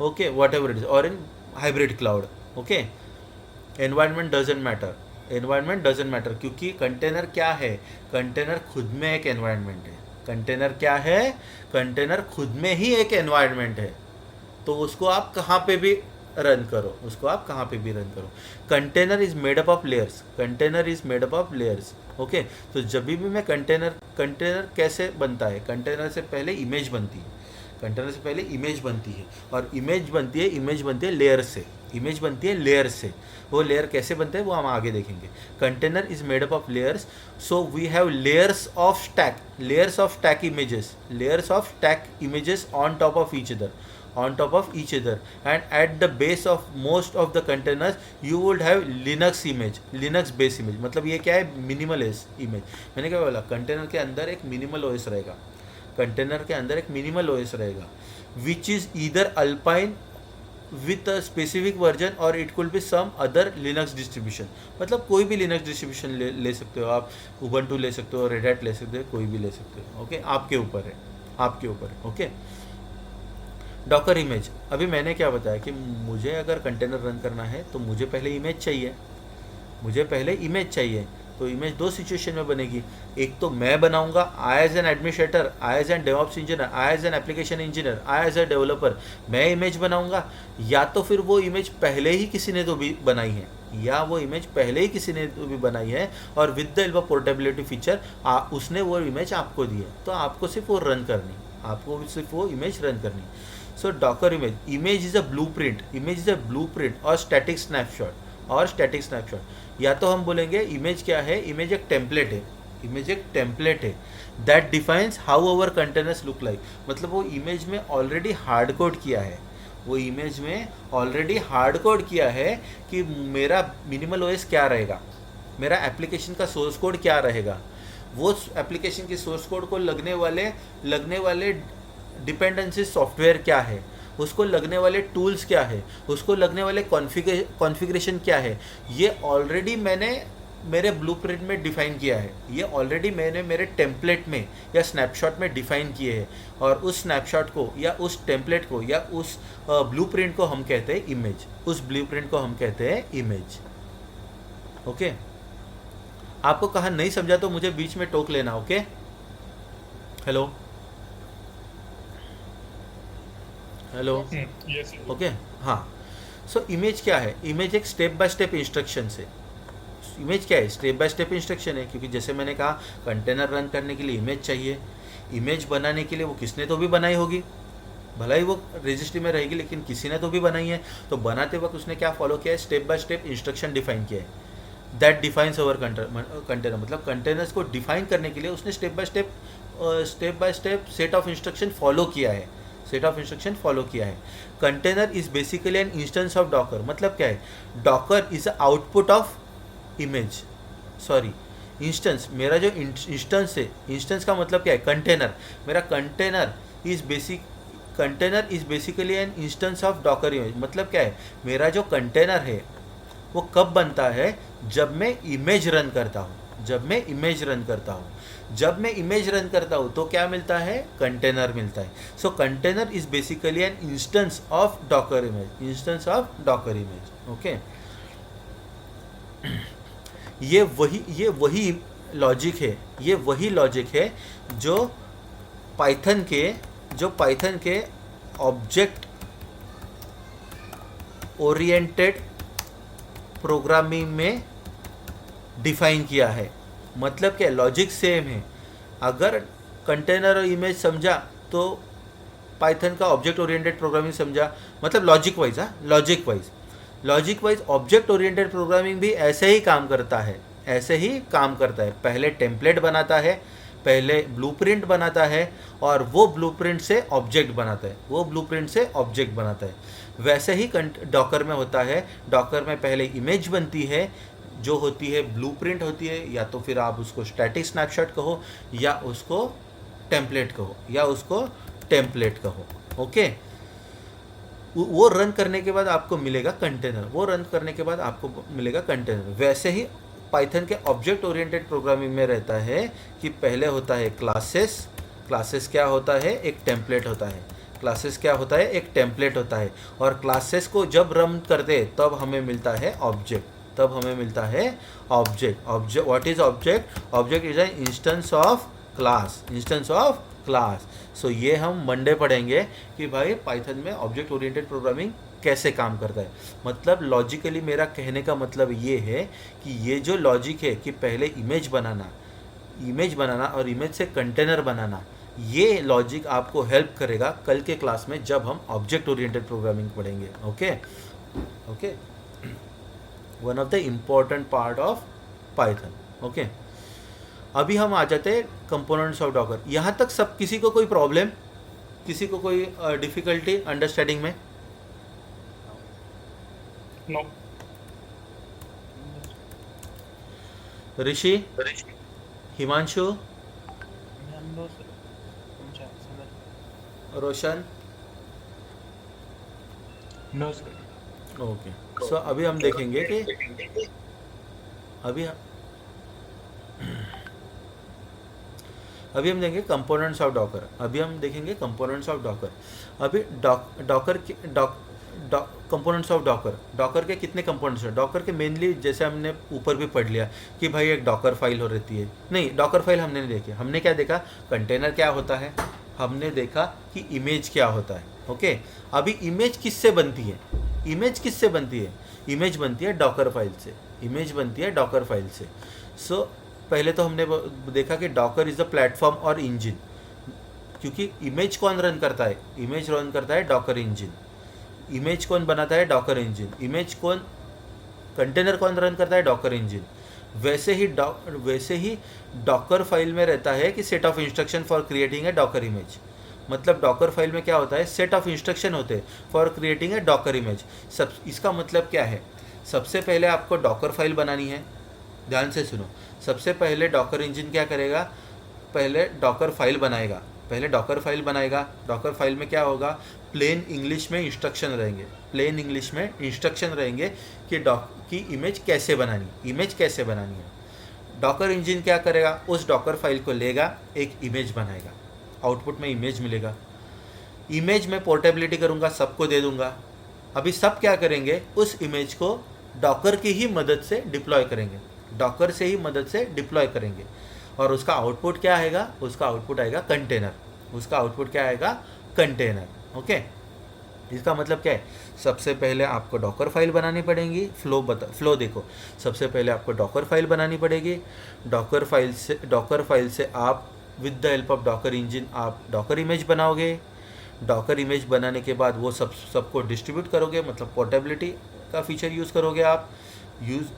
okay, whatever it is, or in hybrid cloud, okay. Environment doesn't matter, क्योंकि container क्या है? Container खुद में एक environment है। Container क्या है? Container खुद में ही एक एनवायरनमेंट है, तो उसको आप कहाँ पे भी रन करो, container is made up of layers, okay. तो जब भी मैं कंटेनर कैसे बनता है? कंटेनर से पहले इमेज बनती है, और इमेज बनती है लेयर से, वो लेयर कैसे बनते हैं वो हम आगे देखेंगे। Container is made up of layers, so we have layers of stack images on top of each other, on top of each other, and at the base of most of the containers you would have Linux image, Linux base image. मतलब ये क्या है, minimal image. मैंने क्या बोला, container के अंदर एक मिनिमल ओएस रहेगा, कंटेनर के अंदर एक मिनिमल ओएस रहेगा, which is either Alpine with a specific version or it could be some other Linux distribution. मतलब कोई भी लिनक्स डिस्ट्रीब्यूशन ले सकते हो आप, उबंटू ले सकते हो, रेड हैट ले सकते हो, कोई भी ले सकते हो. ओके, आपके ऊपर है, आपके ऊपर है. Okay, Docker image. अभी मैंने क्या बताया कि मुझे अगर कंटेनर रन करना है तो मुझे पहले इमेज चाहिए, मुझे पहले इमेज चाहिए. तो इमेज दो सिचुएशन में बनेगी. एक तो मैं बनाऊंगा I as an administrator, I as an DevOps engineer, I as an application engineer, I as a developer मैं इमेज बनाऊंगा, या तो फिर वो इमेज पहले ही किसी ने तो भी बनाई है, या वो इमेज पहले ही किसी ने तो भी बनाई है और with the help of portability feature उसने वो इमेज आपको दी है, तो आपको सिर्फ वो रन करनी, आपको सिर्फ वो इमेज रन करनी. So Docker image is a blueprint, image is a blueprint और स्टैटिक स्नैपशॉट, और स्टैटिक स्नैपशॉट. या तो हम बोलेंगे इमेज क्या है, इमेज एक टेम्पलेट है, इमेज एक टेम्पलेट है that defines how our containers look like. मतलब वो इमेज में ऑलरेडी हार्ड कोड किया है, वो इमेज में ऑलरेडी हार्ड कोड किया है कि मेरा मिनिमल ओएस क्या रहेगा, मेरा एप्लीकेशन का सोर्स कोड क्या रहेगा, वो एप्लीकेशन के सोर्स कोड को लगने वाले डिपेंडेंसी सॉफ्टवेयर क्या है, उसको लगने वाले टूल्स क्या है, उसको लगने वाले कॉन्फ़िगरेशन क्या है, ये ऑलरेडी मैंने मेरे ब्लूप्रिंट में डिफ़ाइन किया है, ये ऑलरेडी मैंने मेरे टेम्पलेट में या स्नैपशॉट में डिफ़ाइन किए हैं. और उस स्नैपशॉट को या उस टेम्पलेट को या उस ब्लूप्रिंट को हम कहते हैं इमेज, उस ब्लूप्रिंट को हम कहते हैं इमेज. ओके, आपको कहा नहीं समझा तो मुझे बीच में टोक लेना. Okay, hello hello, yes. Okay, हाँ. सो इमेज क्या है, इमेज एक स्टेप बाय स्टेप इंस्ट्रक्शन से. इमेज क्या है, स्टेप बाय स्टेप इंस्ट्रक्शन है, क्योंकि जैसे मैंने कहा कंटेनर रन करने के लिए इमेज चाहिए, इमेज बनाने के लिए वो किसने तो भी बनाई होगी, भला ही वो रजिस्ट्री में रहेगी लेकिन किसी ने तो भी बनाई है. तो बनाते वक्त उसने क्या फॉलो किया है, step by step instruction define किया है दैट डिफाइंस अवर कंटेनर. मतलब कंटेनर्स को डिफाइन करने के लिए उसने step by step set of instruction follow किया है, सेट ऑफ इंस्ट्रक्शन फॉलो किया है. Container is basically an instance of Docker. मतलब क्या है, Docker is a output of image, sorry instance. मेरा जो इंस्टेंस है, इंस्टेंस का मतलब क्या है, कंटेनर. मेरा container is basically an instance of Docker image. मतलब क्या है, मेरा जो कंटेनर है वो कब बनता है, जब मैं इमेज रन करता हूँ, जब मैं इमेज रन करता हूँ. जब मैं इमेज रन करता हूँ तो क्या मिलता है, कंटेनर मिलता है. So container is basically an instance of Docker image, instance of Docker image. Okay, ये वही लॉजिक है, ये वही लॉजिक है जो पाइथन के ऑब्जेक्ट ओरिएंटेड प्रोग्रामिंग में डिफाइन किया है. मतलब क्या, लॉजिक सेम है. अगर कंटेनर और इमेज समझा तो पाइथन का ऑब्जेक्ट ओरिएंटेड प्रोग्रामिंग समझा. मतलब logic wise object oriented programming भी ऐसे ही काम करता है, ऐसे ही काम करता है. पहले टेम्पलेट बनाता है, पहले ब्लूप्रिंट बनाता है, और वो ब्लूप्रिंट से ऑब्जेक्ट बनाता है, वो ब्लूप्रिंट से ऑब्जेक्ट बनाता है. वैसे ही डॉकर में होता है. डॉकर में पहले इमेज बनती है जो होती है ब्लूप्रिंट होती है, या तो फिर आप उसको स्टैटिक स्नैपशॉट कहो, या उसको टेम्पलेट कहो, ओके. वो रन करने के बाद आपको मिलेगा कंटेनर. वैसे ही पाइथन के ऑब्जेक्ट ओरिएंटेड प्रोग्रामिंग में रहता है कि पहले होता है क्लासेस क्या होता है, एक टेम्पलेट होता है. और क्लासेस को जब रन करते तब हमें मिलता है object. What is object is an instance of class. So ये हम मंडे पढ़ेंगे कि भाई पाइथन में ऑब्जेक्ट ओरिएंटेड प्रोग्रामिंग कैसे काम करता है. मतलब लॉजिकली मेरा कहने का मतलब ये है कि ये जो लॉजिक है कि पहले इमेज बनाना और इमेज से कंटेनर बनाना, ये लॉजिक आपको हेल्प करेगा कल के क्लास में जब हम ऑब्जेक्ट ओरिएंटेड प्रोग्रामिंग पढ़ेंगे. Okay, one of the important part of Python. Okay, अभी हम आ जाते हैं कंपोनेंट्स ऑफ डॉकर. यहाँ तक सब किसी को कोई प्रॉब्लम? किसी को कोई डिफ़िकल्टी अंडरस्टैंडिंग में? No. Rishi, Himanshu, Roshan? No sir. Okay, so अभी हम देखेंगे कि अभी अभी हम देखेंगे कंपोनेंट्स ऑफ डॉकर। अभी हम देखेंगे कंपोनेंट्स ऑफ डॉकर। अभी डॉकर के कंपोनेंट्स ऑफ डॉकर, डॉकर के कितने कंपोनेंट्स हैं? डॉकर के मेनली जैसे हमने ऊपर भी पढ़ लिया कि भाई एक डॉकर फाइल हो रहती है। नहीं, डॉकर फाइल हमने नहीं देखी। हमने क्या देखा? कंटेनर क्या होता है, हमने देखा कि इमेज क्या होता है। ओके, अभी इमेज किससे बनती है? इमेज किससे बनती है? इमेज बनती है डॉकर फाइल से। इमेज बनती है डॉकर फाइल से। सो पहले तो हमने देखा कि डॉकर इज़ द प्लेटफॉर्म और इंजन, क्योंकि इमेज कौन रन करता है? इमेज रन करता है डॉकर इंजन। इमेज कौन बनाता है? Docker engine. इमेज कौन, कंटेनर कौन रन करता है? Docker engine. वैसे ही डॉकर फाइल में रहता है कि set of instruction for creating a Docker image. मतलब डॉकर फाइल में क्या होता है? सेट ऑफ इंस्ट्रक्शन होते हैं for creating a Docker image. सब इसका मतलब क्या है? सबसे पहले आपको डॉकर फाइल बनानी है। ध्यान से सुनो, सबसे पहले डॉकर इंजन क्या करेगा? पहले डॉकर फाइल बनाएगा। पहले डॉकर फाइल बनाएगा। डॉकर फाइल में क्या होगा? प्लेन इंग्लिश में इंस्ट्रक्शन रहेंगे। प्लेन इंग्लिश में इंस्ट्रक्शन रहेंगे कि इमेज कैसे बनानी, इमेज कैसे बनानी है। डॉकर इंजन क्या करेगा? उस डॉकर फाइल को लेगा, एक इमेज बनाएगा, आउटपुट में इमेज मिलेगा। इमेज में पोर्टेबिलिटी करूँगा, सबको दे दूंगा। अभी सब क्या करेंगे? उस इमेज को डॉकर की ही मदद से डिप्लॉय करेंगे, डॉकर से ही मदद से डिप्लॉय करेंगे। और उसका आउटपुट क्या आएगा? उसका आउटपुट आएगा कंटेनर। उसका आउटपुट क्या आएगा? कंटेनर। ओके, इसका मतलब क्या है? सबसे पहले आपको डॉकर फाइल बनानी पड़ेगी। फ्लो देखो, सबसे पहले आपको डॉकर फाइल बनानी पड़ेगी। डॉकर फाइल से आप with the help of Docker engine आप डॉकर इमेज बनाओगे। डॉकर इमेज बनाने के बाद वो सबको डिस्ट्रीब्यूट करोगे, मतलब पोर्टेबिलिटी का फीचर यूज़ करोगे आप।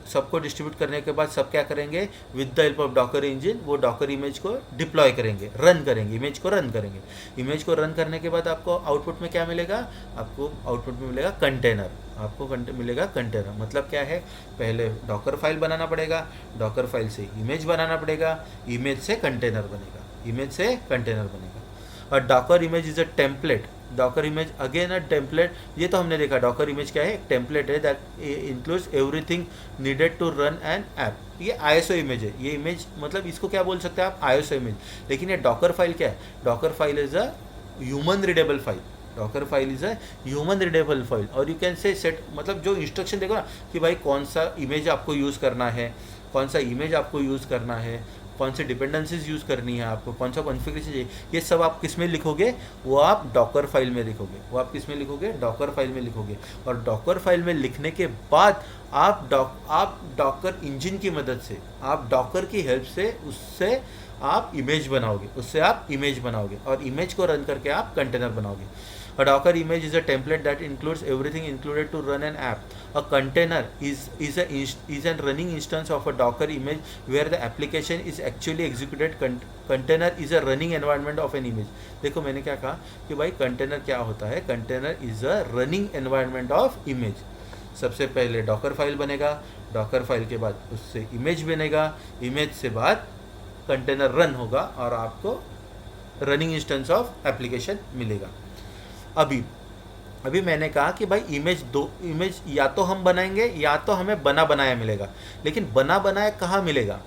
सबको डिस्ट्रीब्यूट करने के बाद सब क्या करेंगे? With the help of Docker engine वो डॉकर इमेज को डिप्लॉय करेंगे, रन करेंगे, इमेज को रन करेंगे। इमेज को रन करने के बाद आपको आउटपुट में क्या मिलेगा? आपको आउटपुट में मिलेगा कंटेनर। आपको मिलेगा कंटेनर। मतलब क्या है? पहले डॉकर फाइल बनाना पड़ेगा, डॉकर फाइल से इमेज बनाना पड़ेगा, इमेज से कंटेनर बनेगा, इमेज से कंटेनर बनेगा। और Docker image is a template. Docker image again a template. ये तो हमने देखा डॉकर इमेज क्या है? एक टेम्पलेट है that includes everything needed to run an app. ये आईएसओ इमेज है। ये इमेज मतलब इसको क्या बोल सकते हैं आप? ISO image. लेकिन ये डॉकर फाइल क्या है? Docker file is a human readable file. Docker file is a human readable file. और यू कैन से सेट, मतलब जो इंस्ट्रक्शन देखो ना कि भाई कौन सा इमेज आपको यूज़ करना है, कौन सा इमेज आपको यूज़ करना है, कौन सी डिपेंडेंसीज यूज़ करनी है आपको, कौन सा कॉन्फ़िगरेशन चाहिए, ये सब आप किस में लिखोगे? वो आप डॉकर फाइल में लिखोगे। वो आप किस में लिखोगे? डॉकर फाइल में लिखोगे। और डॉकर फाइल में लिखने के बाद आप डॉकर इंजन की मदद से, आप डॉकर की हेल्प से उससे आप इमेज बनाओगे, उससे आप इमेज बनाओगे और इमेज को रन करके आप कंटेनर बनाओगे। A Docker image is a template that includes everything included to run an app. A container is a running instance of a Docker image where the application is actually executed. Container is a running environment of an image. देखो मैंने क्या कहा कि भाई container क्या होता है? Container is a running environment of image. सबसे पहले डॉकर फाइल बनेगा, डॉकर फाइल के बाद उससे इमेज बनेगा, इमेज से बाद कंटेनर रन होगा और आपको रनिंग इंस्टेंस ऑफ एप्लीकेशन मिलेगा। अभी मैंने कहा कि भाई इमेज या तो हम बनाएंगे या तो हमें बना बनाया मिलेगा। लेकिन बना बनाया कहाँ मिलेगा?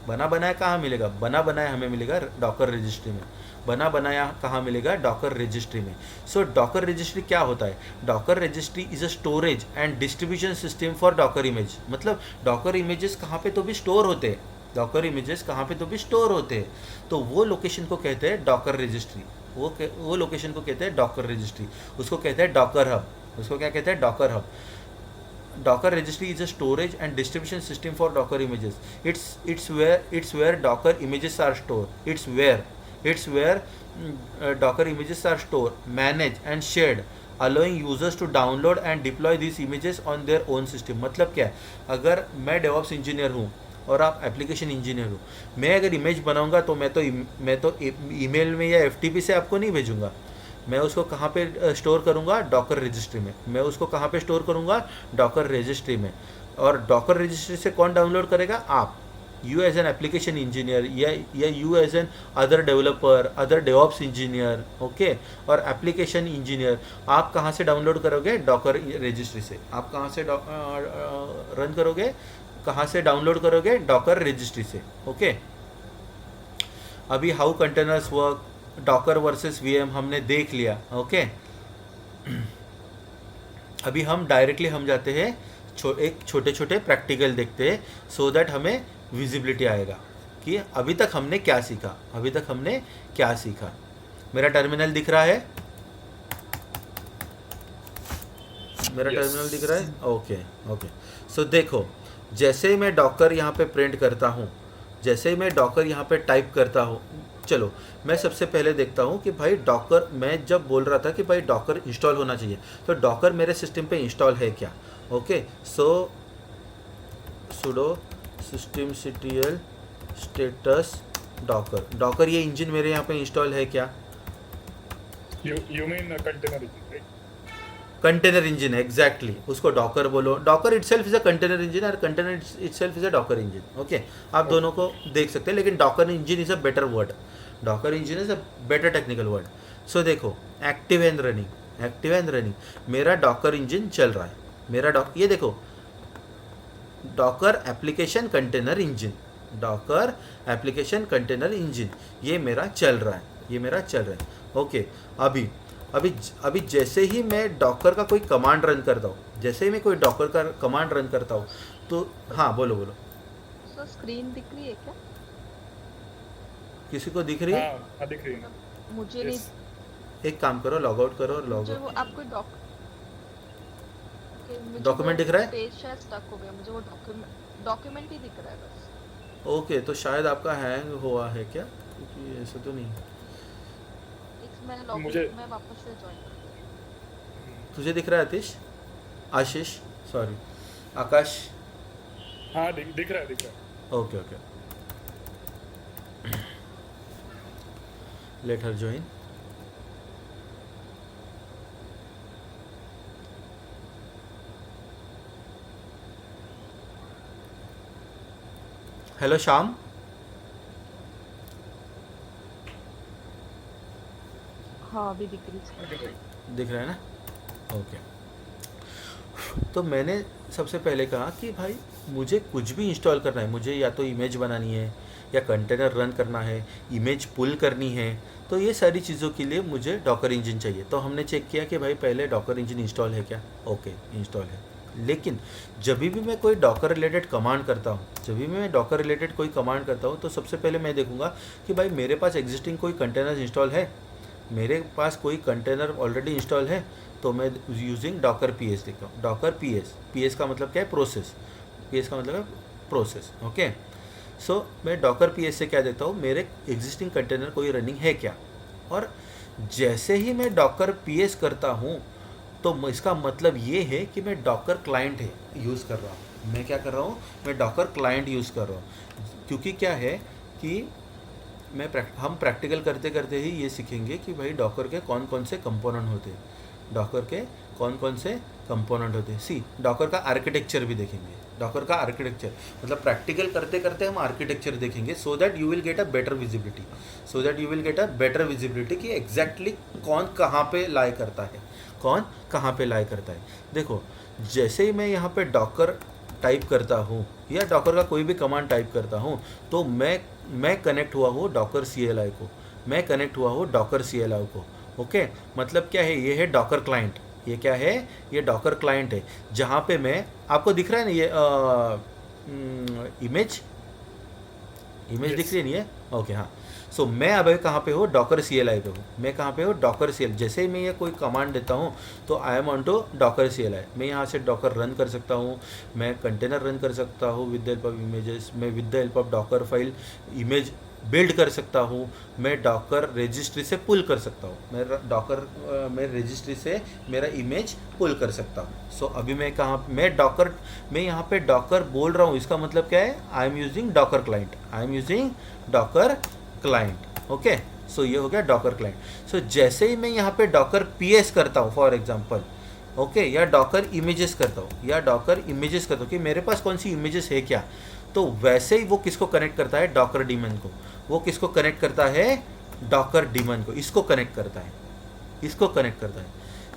बना बनाया कहाँ मिलेगा? बना बनाया हमें मिलेगा डॉकर रजिस्ट्री में। बना बनाया कहाँ मिलेगा? डॉकर रजिस्ट्री में। सो डॉकर रजिस्ट्री क्या होता है? Docker registry is a storage and distribution system for Docker image. मतलब डॉकर इमेजेस कहाँ पे तो भी स्टोर होते हैं, डॉकर इमेजेस कहाँ पे तो भी स्टोर होते हैं, तो वो लोकेशन को कहते हैं डॉकर रजिस्ट्री। वो लोकेशन को कहते हैं डॉकर रजिस्ट्री। उसको कहते हैं डॉकर हब। उसको क्या कहते हैं? Docker hub. Docker registry is a storage and distribution system for Docker images. It's where Docker images are stored. It's where Docker images are stored, managed and shared, allowing users to download and deploy these images on their own system. मतलब क्या है? अगर मैं DevOps engineer हूँ और आप application engineer हो, मैं अगर इमेज बनाऊंगा तो मैं तो ईमेल में या FTP से आपको नहीं भेजूंगा। मैं उसको कहाँ पे स्टोर करूँगा, डॉकर रजिस्ट्री में। मैं उसको कहाँ पे स्टोर करूँगा, डॉकर रजिस्ट्री में। और डॉकर रजिस्ट्री से कौन डाउनलोड करेगा, आप, you as an application engineer या you as an other developer, other DevOps engineer, okay, और एप्लीकेशन इंजीनियर, आप कहाँ से डाउनलोड करोगे, डॉकर रजिस्ट्री से। आप कहाँ से रन करोगे, कहाँ से डाउनलोड करोगे, डॉकर रजिस्ट्री से, ओके। अभी how containers work, Docker versus VM हमने देख लिया, ओके। अभी हम डायरेक्टली हम जाते हैं एक छोटे छोटे प्रैक्टिकल देखते हैं, सो दैट हमें विजिबिलिटी आएगा कि अभी तक हमने क्या सीखा, अभी तक हमने क्या सीखा। मेरा टर्मिनल दिख रहा है, मेरा Yes. टर्मिनल दिख रहा है, ओके ओके। सो देखो, जैसे ही मैं डॉकर यहाँ पे प्रिंट करता हूँ, जैसे ही मैं डॉकर यहाँ पे टाइप करता हूँ, चलो मैं सबसे पहले देखता हूँ कि भाई डॉकर, मैं जब बोल रहा था कि भाई डॉकर इंस्टॉल होना चाहिए, तो डॉकर मेरे सिस्टम पे इंस्टॉल है क्या, ओके। सो sudo systemctl status Docker, Docker ये इंजन मेरे यहाँ पे इंस्टॉल है क्या, You mean container engine, right? Container engine है, एग्जैक्टली, उसको डॉकर बोलो। Docker itself is a container engine और container itself is a Docker engine, okay. आप दोनों को देख सकते हैं, लेकिन Docker engine is a better word, Docker engine is a better technical word. So देखो, active and running, active and running, मेरा डॉकर इंजन चल रहा है, मेरा ये देखो, Docker application container engine, Docker application container engine, ये मेरा चल रहा है, ये मेरा चल रहा है, ओके। अभी अभी अभी जैसे ही मैं डॉकर का कोई कमांड रन करता हूँ, जैसे ही मैं कोई डॉकर का कमांड रन करता हूँ, तो हाँ बोलो बोलो, सो स्क्रीन दिख रही है क्या? किसी को दिख रही है? हाँ दिख रही है। मुझे Yes. एक काम करो, लॉग आउट करो और लॉग मुझे आउट। वो आपको डॉक्यूमेंट दिख रहा है? पेज शायद स्टक हो गया, मुझे वो डॉक्यूमेंट ही दिख रहा है बस। ओके, तो शायद आपका हैंग हुआ है क्या, क्योंकि ऐसा तो नहीं। एक मैं लॉग मुझे- मैं वापस से ज्वाइन करती हूँ। तुझे दिख रहा है आतिश, आशीष, सॉरी आकाश, हाँ दिख रहा है। Okay okay, let her join. Hello Shyam, हाँ अभी दिख रही है। दिख रहा है ना, ओके। तो मैंने सबसे पहले कहा कि भाई मुझे कुछ भी इंस्टॉल करना है, मुझे या तो इमेज बनानी है या कंटेनर रन करना है, इमेज पुल करनी है, तो ये सारी चीज़ों के लिए मुझे डॉकर इंजन चाहिए। तो हमने चेक किया कि भाई पहले डॉकर इंजन इंस्टॉल है क्या, ओके इंस्टॉल है। लेकिन जब भी मैं कोई डॉकर रिलेटेड कमांड करता हूँ, जब भी मैं डॉकर रिलेटेड कोई कमांड करता हूँ, तो सबसे पहले मैं देखूँगा कि भाई मेरे पास एग्जिस्टिंग कोई कंटेनर इंस्टॉल है, मेरे पास कोई कंटेनर ऑलरेडी इंस्टॉल है, तो मैं यूजिंग डॉकर पी एस देखता हूँ। डॉकर पी एस का मतलब क्या है, प्रोसेस, पी एस का मतलब है प्रोसेस, ओके। सो मैं डॉकर पी एस से क्या देखता हूँ, मेरे एग्जिस्टिंग कंटेनर कोई रनिंग है क्या, और जैसे ही मैं डॉकर पी एस करता हूँ, तो इसका मतलब ये है कि मैं डॉकर क्लाइंट है यूज़ कर रहा हूँ। मैं क्या कर रहा हूँ, मैं डॉकर क्लाइंट यूज़ कर रहा हूँ, क्योंकि क्या है कि हम प्रैक्टिकल करते करते ही ये सीखेंगे कि भाई डॉकर के कौन कौन से कंपोनेंट होते हैं, डॉकर के कौन कौन से कंपोनेंट होते हैं। सी, डॉकर का आर्किटेक्चर भी देखेंगे, डॉकर का आर्किटेक्चर मतलब प्रैक्टिकल करते करते हम आर्किटेक्चर देखेंगे, so that you will get a better visibility, so that you will get a better visibility कि एग्जैक्टली कौन कहाँ पे लाई करता है, कौन कहाँ पे लाई करता है। देखो, जैसे ही मैं यहाँ पे डॉकर टाइप करता हूँ या डॉकर का कोई भी कमांड टाइप करता हूँ, तो मैं कनेक्ट हुआ हूँ डॉकर CLI को, मैं कनेक्ट हुआ हूँ डॉकर CLI को, ओके। मतलब क्या है, ये है डॉकर क्लाइंट, ये क्या है, ये डॉकर क्लाइंट है, जहाँ पे मैं, आपको दिख रहा है ना ये इमेज Yes. दिख रही है नहीं है, ओके हाँ। सो मैं अभी कहाँ पे हूँ, डॉकर CLI पे हूँ, मैं कहाँ पे हूँ, डॉकर CLI। जैसे ही मैं ये कोई कमांड देता हूँ, तो I am on to Docker CLI। मैं यहाँ से डॉकर रन कर सकता हूँ, मैं कंटेनर रन कर सकता हूँ with the help of images, मैं with the help of Docker file image build कर सकता हूँ, मैं डॉकर रजिस्ट्री से पुल कर सकता हूँ, मैं रजिस्ट्री से मेरा इमेज पुल कर सकता हूँ। सो अभी मैं कहाँ, मैं यहाँ पे डॉकर बोल रहा हूँ, इसका मतलब क्या है, I am using Docker client, I am using Docker client, okay. So ये हो गया डॉकर क्लाइंट। सो जैसे ही मैं यहाँ पे डॉकर पीएस करता हूँ फॉर एग्जांपल, ओके, या डॉकर इमेजेस करता हूँ कि मेरे पास कौन सी इमेजेस है क्या, तो वैसे ही वो किसको कनेक्ट करता है, डॉकर डीमन को। वो किसको कनेक्ट करता है, डॉकर डीमन को। इसको कनेक्ट करता है।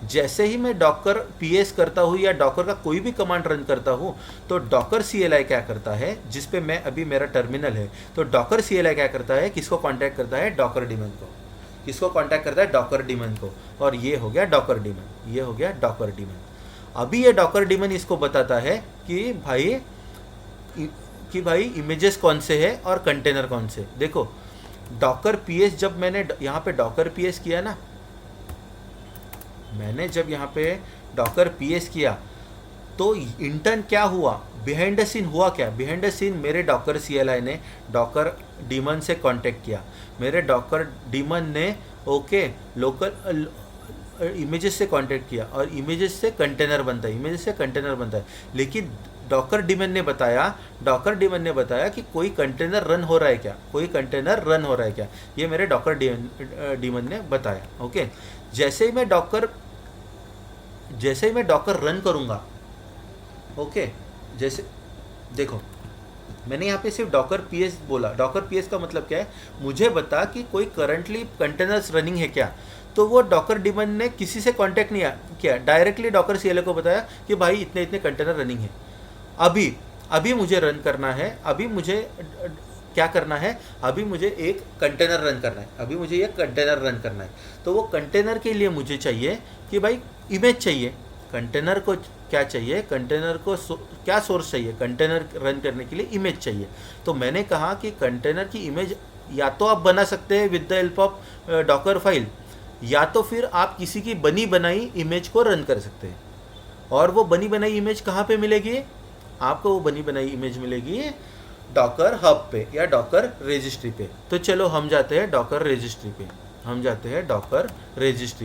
जैसे ही मैं डॉकर पीएस करता हूँ या डॉकर का कोई भी कमांड रन करता हूँ, तो डॉकर सीएलआई क्या करता है, जिस पे मैं अभी मेरा टर्मिनल है, तो डॉकर सीएलआई क्या करता है, किसको कांटेक्ट करता है, डॉकर डीमन को। किसको कांटेक्ट करता है, डॉकर डीमन को। और ये हो गया डॉकर डीमन। अभी ये डॉकर डीमन इसको बताता है कि भाई इमेजेस कौन से है और कंटेनर कौन से। देखो डॉकर पीएस, जब मैंने यहाँ पे डॉकर पीएस किया ना, मैंने जब यहाँ पे डॉकर पीएस किया, तो इंटर्न क्या हुआ, बिहाइंड द सीन हुआ क्या, बिहाइंड द सीन मेरे डॉकर सीएलआई ने डॉकर डीमन से कांटेक्ट किया। मेरे डॉकर डीमन ने ओके लोकल इमेजेस से कांटेक्ट किया, और इमेजेस से कंटेनर बनता है। लेकिन डॉकर डीमन ने बताया कि कोई कंटेनर रन हो रहा है क्या, ये मेरे डॉकर डीमन ने बताया। ओके, जैसे ही मैं डॉकर रन करूंगा, ओके, जैसे देखो मैंने यहाँ पे सिर्फ डॉकर पीएस बोला। डॉकर पीएस का मतलब क्या है, मुझे बता कि कोई करंटली कंटेनर्स रनिंग है क्या। तो वो डॉकर डीमन ने किसी से कांटेक्ट नहीं किया, डायरेक्टली डॉकर सीएलआई को बताया कि भाई इतने कंटेनर रनिंग है, अभी मुझे रन करना है, अभी मुझे क्या करना है, अभी मुझे एक कंटेनर रन करना है। तो वो कंटेनर के लिए मुझे चाहिए कि भाई इमेज चाहिए। कंटेनर को क्या चाहिए, कंटेनर को क्या सोर्स चाहिए, कंटेनर रन करने के लिए इमेज चाहिए। तो मैंने कहा कि कंटेनर की इमेज या तो आप बना सकते हैं with the help of Docker file, या तो फिर आप किसी की बनी बनाई इमेज को रन कर सकते हैं। और वो बनी बनाई इमेज कहाँ पे मिलेगी, आपको वो बनी बनाई इमेज मिलेगी डॉकर हब पे या डॉकर रजिस्ट्री पे। तो चलो हम जाते हैं डॉकर रजिस्ट्री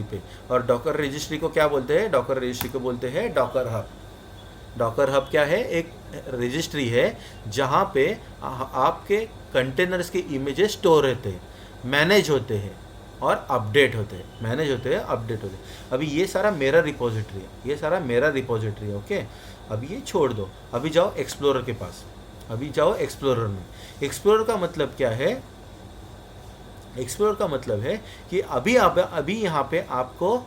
पे, और डॉकर रजिस्ट्री को क्या बोलते हैं, डॉकर रजिस्ट्री को बोलते हैं डॉकर हब। डॉकर हब क्या है, एक रजिस्ट्री है जहाँ पे आपके कंटेनर्स के इमेजेस स्टोर रहते हैं, मैनेज होते हैं और अपडेट होते हैं। अभी ये सारा मेरा रिपोजिटरी है, ओके। अभी ये छोड़ दो, अभी जाओ एक्सप्लोरर के पास, एक्सप्लोरर में। एक्सप्लोरर का मतलब क्या है, एक्सप्लोरर का मतलब है कि अभी यहाँ पे आपको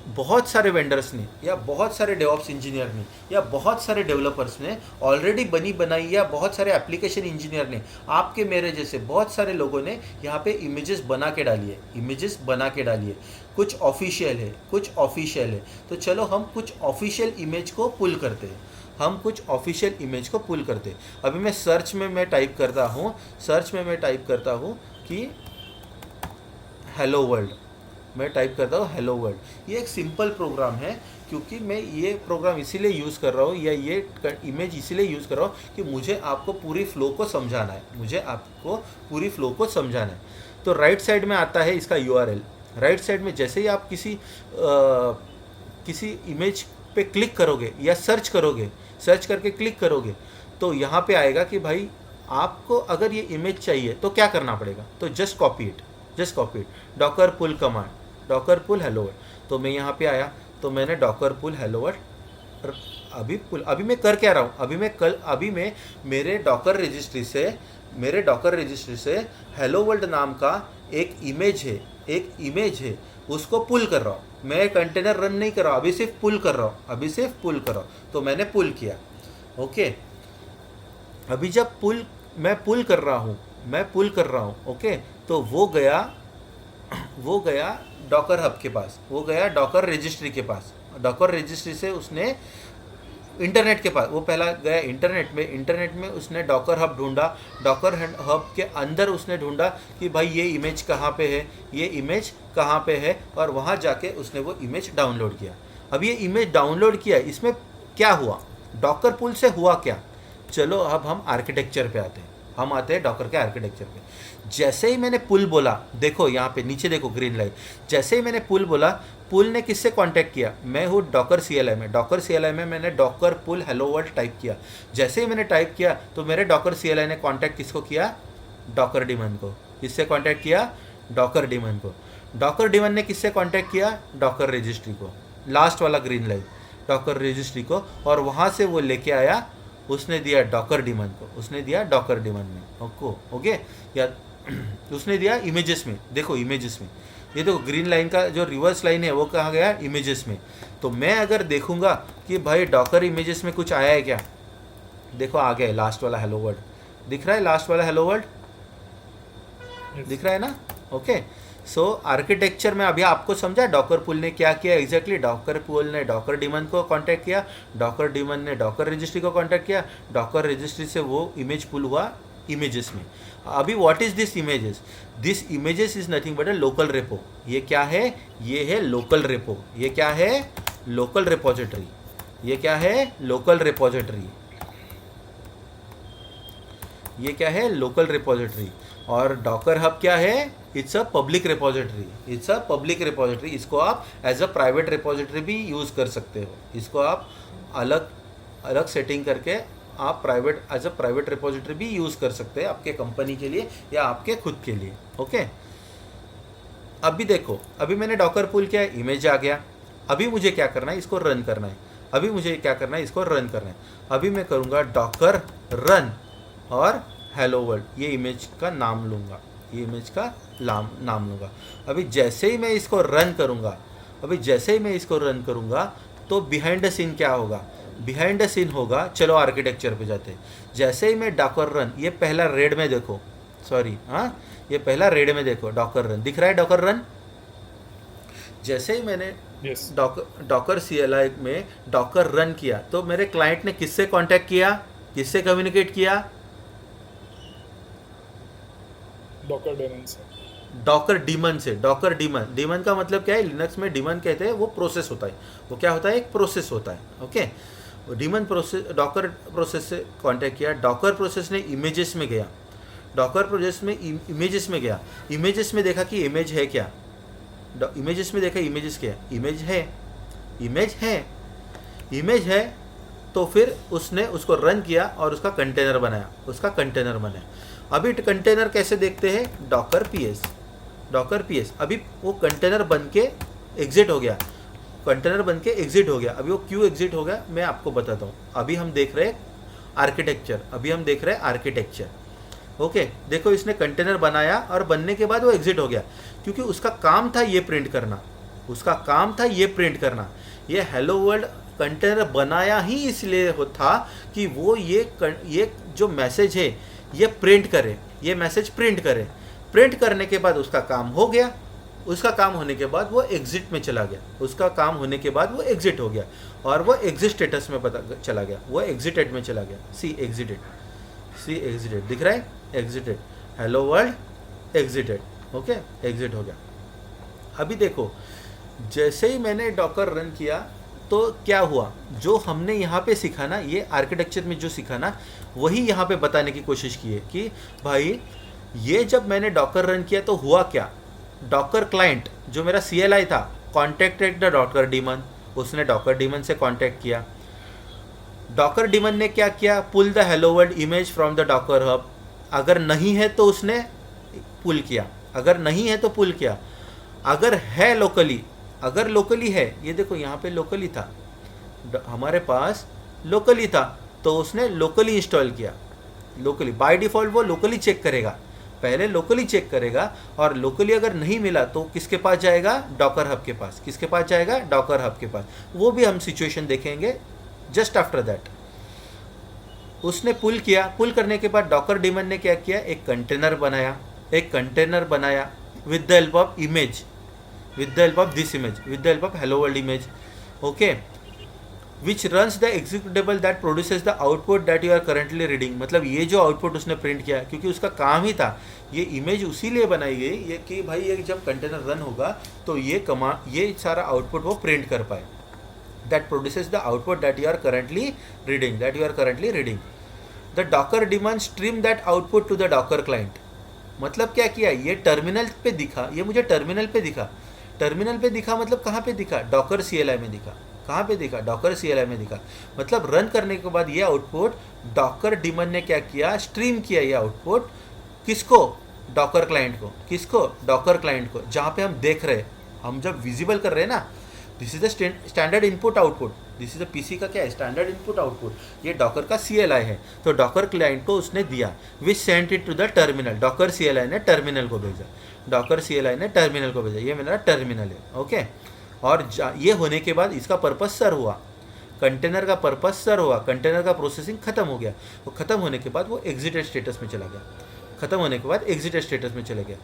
बहुत सारे वेंडर्स ने या बहुत सारे डेवऑप्स इंजीनियर ने या बहुत सारे डेवलपर्स ने ऑलरेडी बनी बनाई, या बहुत सारे एप्लीकेशन इंजीनियर ने, आपके मेरे जैसे बहुत सारे लोगों ने यहाँ पे इमेजेस बना के डाली है। कुछ ऑफिशियल है, तो चलो हम कुछ ऑफिशियल इमेज को पुल करते हैं। अभी मैं सर्च में टाइप करता हूँ कि हेलो वर्ल्ड, ये एक सिंपल प्रोग्राम है, क्योंकि मैं ये प्रोग्राम इसीलिए यूज़ कर रहा हूँ या ये इमेज इसीलिए यूज़ कर रहा हूँ कि मुझे आपको पूरी फ्लो को समझाना है। तो राइट साइड में आता है इसका URL। राइट साइड में जैसे ही आप किसी इमेज पे क्लिक करोगे या सर्च करके क्लिक करोगे, तो यहाँ पे आएगा कि भाई आपको अगर ये इमेज चाहिए तो क्या करना पड़ेगा। तो just copy it, Docker pull command, Docker pull hello world. तो मैं यहाँ पे आया, तो मैंने डॉकर पुल हेलो वर्ल्ड, अभी मैं कर क्या रहा हूँ, अभी मैं मेरे डॉकर रजिस्ट्री से हेलो वर्ल्ड नाम का एक इमेज है, उसको पुल कर रहा हूँ। मैं कंटेनर रन नहीं कर रहा हूँ, अभी सिर्फ पुल कर रहा हूँ। तो मैंने पुल किया, ओके। अभी जब मैं पुल कर रहा हूँ, ओके, तो वो गया डॉकर हब के पास, वो गया डॉकर रजिस्ट्री के पास। डॉकर रजिस्ट्री से उसने इंटरनेट के पास, वो पहला गया इंटरनेट में उसने डॉकर हब ढूंढा। डॉकर हब के अंदर उसने ढूंढा कि भाई ये इमेज कहाँ पे है, और वहाँ जाके उसने वो इमेज डाउनलोड किया। अब ये इमेज डाउनलोड किया, इसमें क्या हुआ, डॉकर पुल से हुआ क्या। चलो अब हम आर्किटेक्चर पे आते हैं, डॉकर के आर्किटेक्चर पे। जैसे ही मैंने पुल बोला, देखो यहाँ पे नीचे देखो ग्रीन लाइट, जैसे ही मैंने पुल बोला, पुल ने किससे कांटेक्ट किया, मैं हूँ डॉकर सीएलआई में मैंने Docker pull hello world type किया। जैसे ही मैंने टाइप किया तो मेरे डॉकर सीएलआई ने कांटेक्ट किसको किया, डॉकर डीमन को। किससे कांटेक्ट किया? डॉकर डेमन को। डॉकर डेमन ने किससे कांटेक्ट किया? डॉकर रजिस्ट्री को, लास्ट वाला ग्रीन लाइन, डॉकर रजिस्ट्री को, और वहाँ से वो लेके आया, उसने दिया डॉकर डेमन को, उसने दिया डॉकर डेमन में ओके, या उसने दिया इमेजेस में। देखो इमेजेस में, ये देखो ग्रीन लाइन का जो रिवर्स लाइन है वो कहाँ गया? इमेजेस में। तो मैं अगर देखूंगा कि भाई डॉकर इमेजेस में कुछ आया है क्या, देखो आ गया लास्ट वाला हेलो वर्ल्ड दिख रहा है, लास्ट वाला हेलो वर्ल्ड दिख रहा है ना? ओके, सो आर्किटेक्चर में अभी आपको समझा डॉकर पुल ने क्या किया एग्जैक्टली। डॉकर पुल ने डॉकर डेमन को कांटेक्ट किया, डॉकर डेमन ने डॉकर रजिस्ट्री को कांटेक्ट किया, डॉकर रजिस्ट्री से वो इमेज पुल हुआ इमेजेस में। अभी what is this images? This images is nothing but a local repo. ये क्या है? ये है लोकल रेपो। ये क्या है? Local repository. ये क्या है? Local repository. ये क्या है? Local repository. और डॉकर हब क्या है? It's a public repository. It's a public repository. इसको आप एज अ प्राइवेट रिपोजिटरी भी यूज़ कर सकते हो। इसको आप अलग अलग सेटिंग करके आप private as a private repository भी यूज़ कर सकते हैं आपके कंपनी के लिए या आपके खुद के लिए। ओके, अभी देखो, अभी मैंने डॉकर पुल किया, इमेज आ गया। अभी मुझे क्या करना है? इसको रन करना है। अभी मुझे क्या करना है? इसको रन करना है। अभी मैं करूँगा डॉकर रन और हेलो वर्ल्ड, ये इमेज का नाम लूँगा, ये इमेज का नाम लूँगा। अभी जैसे ही मैं इसको रन करूँगा, अभी जैसे ही मैं इसको रन करूँगा तो बिहाइंड द सीन क्या होगा? बिहाइंड द सीन होगा, चलो आर्किटेक्चर पे जाते हैं। जैसे ही मैं डॉकर रन, ये पहला रेड में देखो, सॉरी हाँ, ये पहला रेड में देखो, डॉकर रन दिख रहा है। डॉकर रन जैसे ही मैंने डॉकर CLI में डॉकर रन किया तो मेरे क्लाइंट ने किससे कांटेक्ट किया? किससे कम्युनिकेट किया? डॉकर डेमन से। डॉकर डीमन से। डॉकर डीमन, डीमन का मतलब क्या है? लिनक्स में डीमन कहते हैं, वो प्रोसेस होता है। वो क्या होता है? एक प्रोसेस होता है। Okay, demon process, Docker process से कांटेक्ट किया। डॉकर प्रोसेस ने इमेजेस में गया, डॉकर प्रोसेस में इमेजेस में गया, इमेजेस में देखा कि इमेज है क्या, इमेजेस में देखा इमेजेस क्या, इमेज है, इमेज है, इमेज है। तो फिर उसने उसको रन किया और उसका कंटेनर बनाया, उसका कंटेनर बनाया। अभी कंटेनर कैसे देखते हैं? Docker PS, Docker PS। अभी वो कंटेनर बन के एग्जिट हो गया, कंटेनर बन के एग्जिट हो गया। अभी वो क्यों एग्जिट हो गया मैं आपको बताता हूँ। अभी हम देख रहे हैं आर्किटेक्चर, अभी हम देख रहे हैं आर्किटेक्चर। ओके, देखो इसने कंटेनर बनाया और बनने के बाद वो एग्जिट हो गया, क्योंकि उसका काम था ये प्रिंट करना, उसका काम था ये प्रिंट करना। ये हेलो वर्ल्ड कंटेनर बनाया ही इसलिए था कि वो ये जो मैसेज है ये प्रिंट करे, ये मैसेज प्रिंट करे। प्रिंट करने के बाद उसका काम हो गया, उसका काम होने के बाद वो एग्जिट में चला गया, उसका काम होने के बाद वो एग्जिट हो गया और वो एग्जिट स्टेटस में पता चला गया, वो एग्जिटेड में चला गया। सी एग्जिटेड, सी एग्जिटेड दिख रहा है, exerted, hello world exerted. Okay, exit हो गया। अभी देखो जैसे ही मैंने डॉकर रन किया तो क्या हुआ? जो हमने यहाँ पे सीखा ना, ये आर्किटेक्चर में जो सीखा ना, वही यहाँ पे बताने की कोशिश की है कि भाई ये जब मैंने डॉकर रन किया तो हुआ क्या? डॉकर क्लाइंट जो मेरा CLI था कॉन्टेक्टेड द डॉकर डीमन, उसने डॉकर डीमन से कांटेक्ट किया। डॉकर डीमन ने क्या किया? Pull the hello world image from the Docker hub. अगर नहीं है तो उसने पुल किया, अगर नहीं है तो पुल किया। अगर है लोकली, अगर लोकली है, ये देखो यहाँ पे लोकली था, हमारे पास लोकली था तो उसने लोकली इंस्टॉल किया। लोकली बाय डिफ़ॉल्ट वो लोकली चेक करेगा, पहले लोकली चेक करेगा और लोकली अगर नहीं मिला तो किसके पास जाएगा? डॉकर हब के पास। किसके पास जाएगा? डॉकर हब के पास। वो भी हम सिचुएशन देखेंगे जस्ट आफ्टर दैट। उसने पुल किया, पुल करने के बाद डॉकर डीमन ने क्या किया? एक कंटेनर बनाया, एक कंटेनर बनाया with the help of image, with the help of this image, with the help of hello world image, okay, which runs the executable that produces the output that you are currently reading। मतलब ये जो output उसने print किया, क्योंकि उसका काम ही था, ये इमेज उसी लिए बनाई गई ये कि भाई ये जब कंटेनर रन होगा तो ये सारा आउटपुट वो प्रिंट कर पाए। that produces the output that you are currently reading, that you are currently reading। the docker daemon stream that output to the docker client। मतलब क्या किया? ये टर्मिनल पे दिखा, ये मुझे टर्मिनल पे दिखा, टर्मिनल पे दिखा मतलब कहाँ पे दिखा? डॉकर CLI में दिखा। कहाँ पे दिखा? डॉकर CLI में दिखा। मतलब रन करने के बाद ये आउटपुट डॉकर डीमन ने क्या किया? स्ट्रीम किया ये आउटपुट किसको? डॉकर क्लाइंट को, किसको, डॉकर क्लाइंट को, जहाँ पे हम देख रहे हैं, हम जब विजिबल कर रहे हैं ना, this is the standard input output, this is the PC का क्या है, स्टैंडर्ड इनपुट आउटपुट, ये डॉकर का CLI है। तो डॉकर क्लाइंट को उसने दिया, which sent it to the terminal, Docker CLI ने टर्मिनल को भेजा, डॉकर CLI ने टर्मिनल को भेजा, ये मेरा टर्मिनल है, ओके। और ये होने के बाद इसका पर्पस सर हुआ, कंटेनर का पर्पस सर हुआ, कंटेनर का प्रोसेसिंग खत्म हो गया, वो खत्म होने के बाद वो एग्जिटेड स्टेटस में चला गया, खत्म होने के बाद एग्जिटेड स्टेटस में चला गया।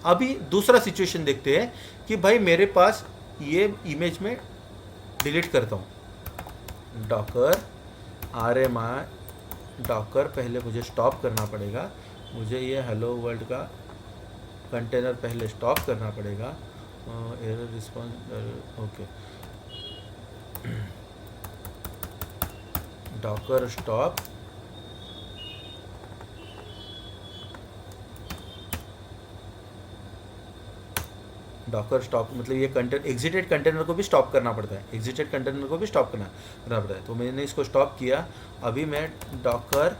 अभी दूसरा सिचुएशन देखते हैं कि भाई मेरे पास ये इमेज में डिलीट करता हूँ, डॉकर RMI डॉकर, पहले मुझे स्टॉप करना पड़ेगा, मुझे ये हेलो वर्ल्ड का कंटेनर पहले स्टॉप करना पड़ेगा, error response, okay, Docker stop, Docker stop मतलब ये कंटेनर, एग्जिटेड कंटेनर को भी स्टॉप करना पड़ता है, एग्जिटेड कंटेनर को भी स्टॉप करना पड़ता है। तो मैंने इसको स्टॉप किया। अभी मैं डॉकर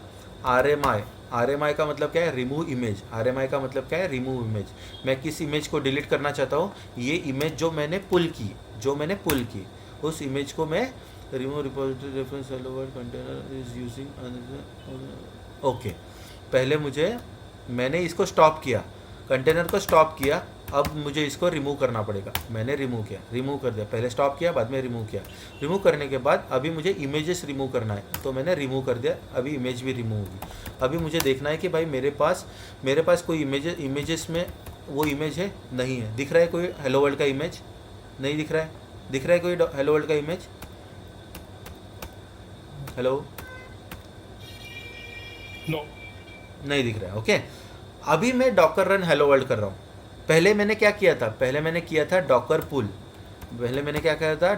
RMI का मतलब क्या है, रिमूव इमेज, RMI का मतलब क्या है, रिमूव इमेज। मैं किस इमेज को डिलीट करना चाहता हूँ, ये इमेज जो मैंने पुल की, उस इमेज को मैं remove repository reference hello world container is using, okay. पहले मैंने इसको स्टॉप किया, कंटेनर को स्टॉप किया, अब मुझे इसको रिमूव करना पड़ेगा। मैंने रिमूव कर दिया, पहले स्टॉप किया, बाद में रिमूव किया। रिमूव करने के बाद अभी मुझे इमेजेस रिमूव करना है, तो मैंने रिमूव कर दिया, अभी इमेज भी रिमूव होगी। अभी मुझे देखना है कि भाई मेरे पास कोई इमेजेस में वो इमेज है, नहीं है, दिख रहा है कोई हेलो वर्ल्ड का इमेज, नहीं दिख रहा है कोई हेलो वर्ल्ड का इमेज, हेलो, नो, नहीं दिख रहा है, ओके। अभी मैं डॉकर रन हेलो वर्ल्ड कर रहा हूँ। पहले मैंने क्या किया था, डॉकर पुल,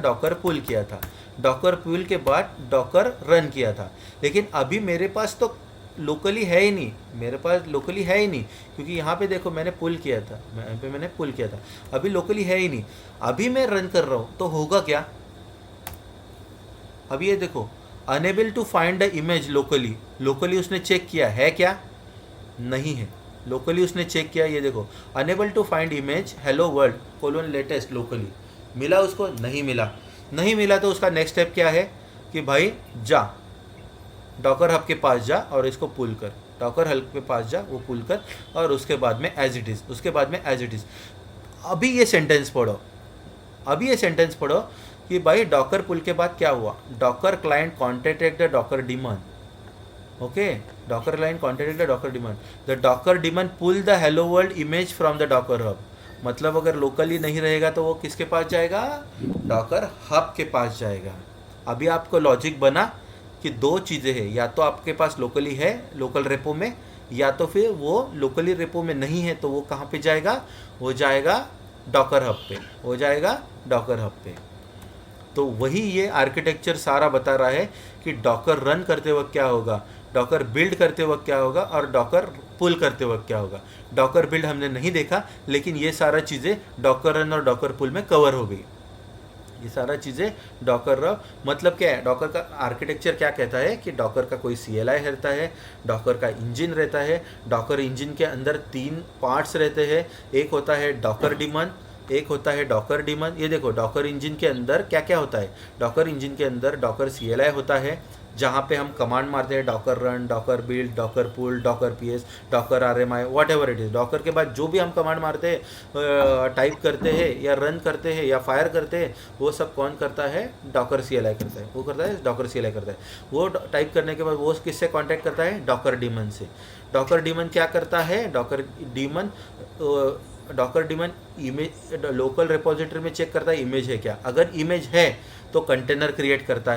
डॉकर पुल किया था, डॉकर पुल के बाद डॉकर रन किया था। लेकिन अभी मेरे पास तो लोकली है ही नहीं, क्योंकि यहाँ पे देखो मैंने पुल किया था, अभी लोकली है ही नहीं। अभी मैं रन कर रहा हूँ तो होगा क्या, अभी ये देखो, unable to find the image locally उसने चेक किया है क्या, नहीं है, लोकली उसने चेक किया, ये देखो, unable to find image hello world colon latest locally, मिला उसको, नहीं मिला तो उसका नेक्स्ट स्टेप क्या है कि भाई जा डॉकर हब के पास जा और इसको पुल कर, डॉकर हब के पास जा, वो पुल कर, और उसके बाद में एज इट इज़, अभी ये सेंटेंस पढ़ो कि भाई डॉकर पुल के बाद क्या हुआ, Docker client contacted the Docker daemon, okay, Docker client contacted the Docker daemon pull the hello world image from the Docker hub. मतलब अगर लोकली नहीं रहेगा तो वो किसके पास जाएगा, डॉकर हब के पास जाएगा। अभी आपको लॉजिक बना कि दो चीज़ें हैं, या तो आपके पास लोकली है लोकल रेपो में, या तो फिर वो लोकली रेपो में नहीं है, तो वो कहाँ पे जाएगा, वो जाएगा डॉकर हब पे। तो वही ये आर्किटेक्चर सारा बता रहा है कि डॉकर रन करते वक्त क्या होगा, डॉकर बिल्ड करते वक्त क्या होगा, और डॉकर पुल करते वक्त क्या होगा। डॉकर बिल्ड हमने नहीं देखा, लेकिन ये सारा चीज़ें डॉकर रन और डॉकर पुल में कवर हो गई। ये सारा चीज़ें डॉकर रन मतलब क्या है, डॉकर का आर्किटेक्चर क्या कहता है कि डॉकर का कोई CLI रहता है, डॉकर का इंजन रहता है, डॉकर इंजन के अंदर 3 पार्ट्स रहते हैं, एक होता है डॉकर डिमन, एक होता है डॉकर डिमन। ये देखो डॉकर इंजन के अंदर क्या क्या होता है, डॉकर इंजन के अंदर डॉकर CLI होता है, जहाँ पे हम कमांड मारते हैं Docker run, Docker build, Docker pull, Docker PS, Docker RMI, whatever it is. Docker के बाद जो भी हम कमांड मारते हैं, टाइप करते हैं या रन करते हैं या फायर करते हैं, वो सब कौन करता है, डॉकर CLI करता है, डॉकर CLI करता है। वो टाइप करने के बाद वो किससे कॉन्टैक्ट करता है, डॉकर डिमन से। डॉकर डिमन क्या करता है, Docker daemon image local repository में चेक करता है इमेज है क्या, अगर इमेज है तो कंटेनर क्रिएट करता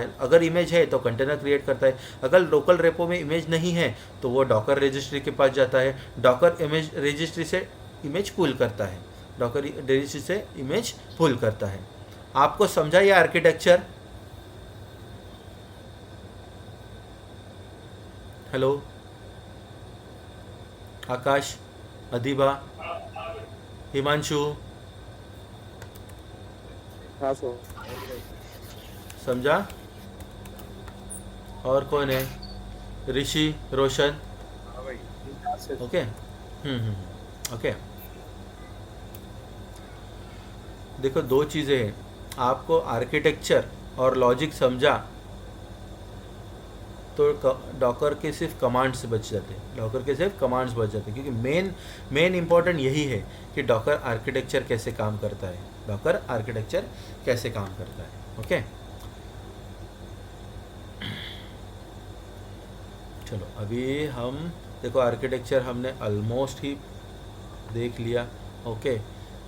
है, अगर लोकल रेपो में इमेज नहीं है तो वो डॉकर रजिस्ट्री के पास जाता है, डॉकर इमेज रजिस्ट्री से इमेज पुल करता है, आपको समझा ये आर्किटेक्चर। हेलो आकाश, अधिबा, हिमांशु, हाँ सर, समझा? और कौन है, ऋषि, रोशन, ओके। ओके। देखो दो चीज़ें हैं, आपको आर्किटेक्चर और लॉजिक समझा तो डॉकर के सिर्फ कमांड्स बच जाते हैं, डॉकर के सिर्फ कमांड्स बच जाते हैं, क्योंकि मेन इंपॉर्टेंट यही है कि डॉकर आर्किटेक्चर कैसे काम करता है, डॉकर आर्किटेक्चर कैसे काम करता है। ओके चलो अभी हम देखो आर्किटेक्चर हमने ऑलमोस्ट ही देख लिया। ओके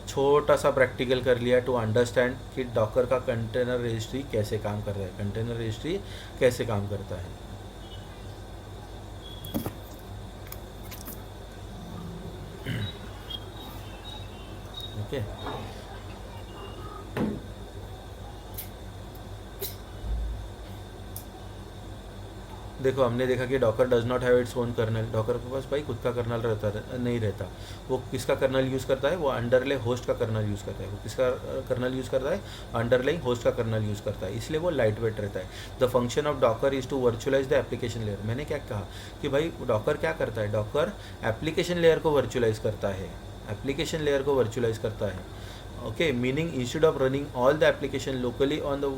छोटा सा प्रैक्टिकल कर लिया टू अंडरस्टैंड कि डॉकर का कंटेनर रजिस्ट्री कैसे काम कर रहा है, कंटेनर रजिस्ट्री कैसे काम करता है। ओके देखो हमने देखा कि Docker does not have its own kernel, Docker के पास भाई खुद का कर्नल नहीं रहता। वो किसका कर्नल यूज़ करता है, वो अंडरले होस्ट का कर्नल यूज़ करता है। वो किसका कर्नल यूज़ करता है, अंडरलाइंग होस्ट का कर्नल यूज़ करता है, इसलिए वो लाइट वेट रहता है। The function of Docker is to virtualise the application layer. मैंने क्या कहा कि भाई डॉकर क्या करता है, डॉकर एप्लीकेशन लेयर को वर्चुअलाइज करता है, एप्लीकेशन लेयर को वर्चुअलाइज करता है। Okay, meaning instead of running all the application locally on the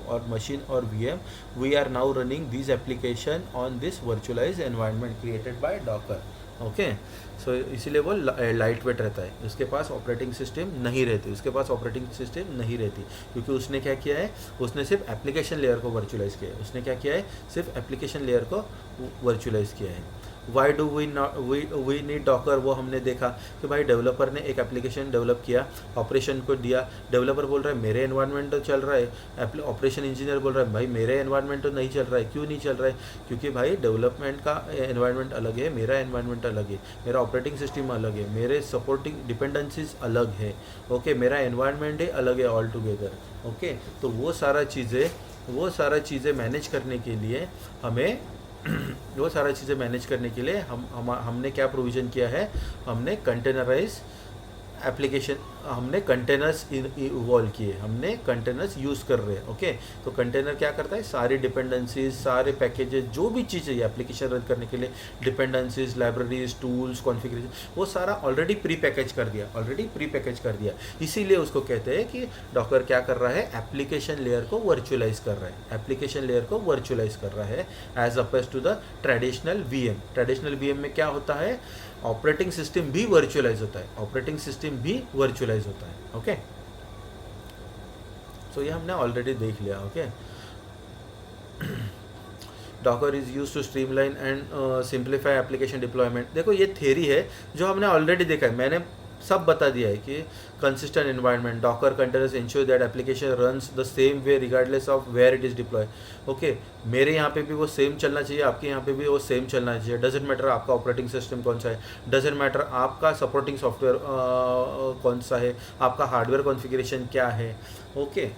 or machine or VM, we are now running these application on this virtualized environment created by Docker. Okay so इसीलिए वो lightweight रहता है, उसके पास operating system नहीं रहती, उसके पास operating system नहीं रहती, क्योंकि उसने क्या किया है, उसने सिर्फ एप्लीकेशन लेयर को वर्चुअलाइज किया है। उसने क्या किया है, सिर्फ एप्लीकेशन लेयर को वर्चुअलाइज किया है। Why do we need Docker, वो हमने देखा कि भाई डेवलपर ने एक एप्लीकेशन डेवलप किया, ऑपरेशन को दिया, डेवलपर बोल रहा है मेरे एनवायरनमेंट तो चल रहा है, ऑपरेशन इंजीनियर बोल रहा है भाई मेरे एनवायरनमेंट तो नहीं चल रहा है। क्यों नहीं चल रहा है, क्योंकि भाई डेवलपमेंट का एनवायरनमेंट अलग है, मेरा एनवायरनमेंट अलग है, मेरा ऑपरेटिंग सिस्टम अलग है, मेरे सपोर्टिंग डिपेंडेंसीज अलग है। ओके मेरा एनवायरनमेंट ही अलग है ऑल टुगेदर। ओके तो वो सारा चीज़ें मैनेज करने के लिए हमें वो सारा चीज़ें मैनेज करने के लिए हमने क्या प्रोविज़न किया है, हमने कंटेनराइज एप्लीकेशन, हमने कंटेनर्स इवॉल्व किए, हमने कंटेनर्स यूज़ कर रहे हैं। ओके तो कंटेनर क्या करता है, सारी डिपेंडेंसीज, सारे पैकेजेस, जो भी चीज़ चाहिए एप्लीकेशन रन करने के लिए, डिपेंडेंसीज, लाइब्रेरीज, टूल्स, कॉन्फ़िगरेशन, वो सारा ऑलरेडी प्री पैकेज कर दिया। इसीलिए उसको कहते हैं कि डॉकर क्या कर रहा है, एप्लीकेशन लेयर को वर्चुअलाइज कर रहा है, एप्लीकेशन लेयर को वर्चुअलाइज कर रहा है as opposed to the traditional VM. Traditional VM में क्या होता है, ऑपरेटिंग सिस्टम भी वर्चुअलाइज होता है, ऑपरेटिंग सिस्टम भी वर्चुअलाइज होता है। ओके सो ये हमने ऑलरेडी देख लिया। Okay Docker is use to streamline and simplify application deployment. देखो ये थ्योरी है जो हमने ऑलरेडी देखा है, मैंने सब बता दिया है कि consistent environment, Docker containers ensure that application runs the same way regardless of where it is deploy. Okay मेरे यहाँ पे भी वो सेम चलना चाहिए, आपके यहाँ पे भी वो सेम चलना चाहिए। डजेंट मैटर आपका ऑपरेटिंग सिस्टम कौन सा है, डजेंट मैटर आपका सपोर्टिंग सॉफ्टवेयर कौन सा है, आपका हार्डवेयर कॉन्फ़िगरेशन क्या है। ओके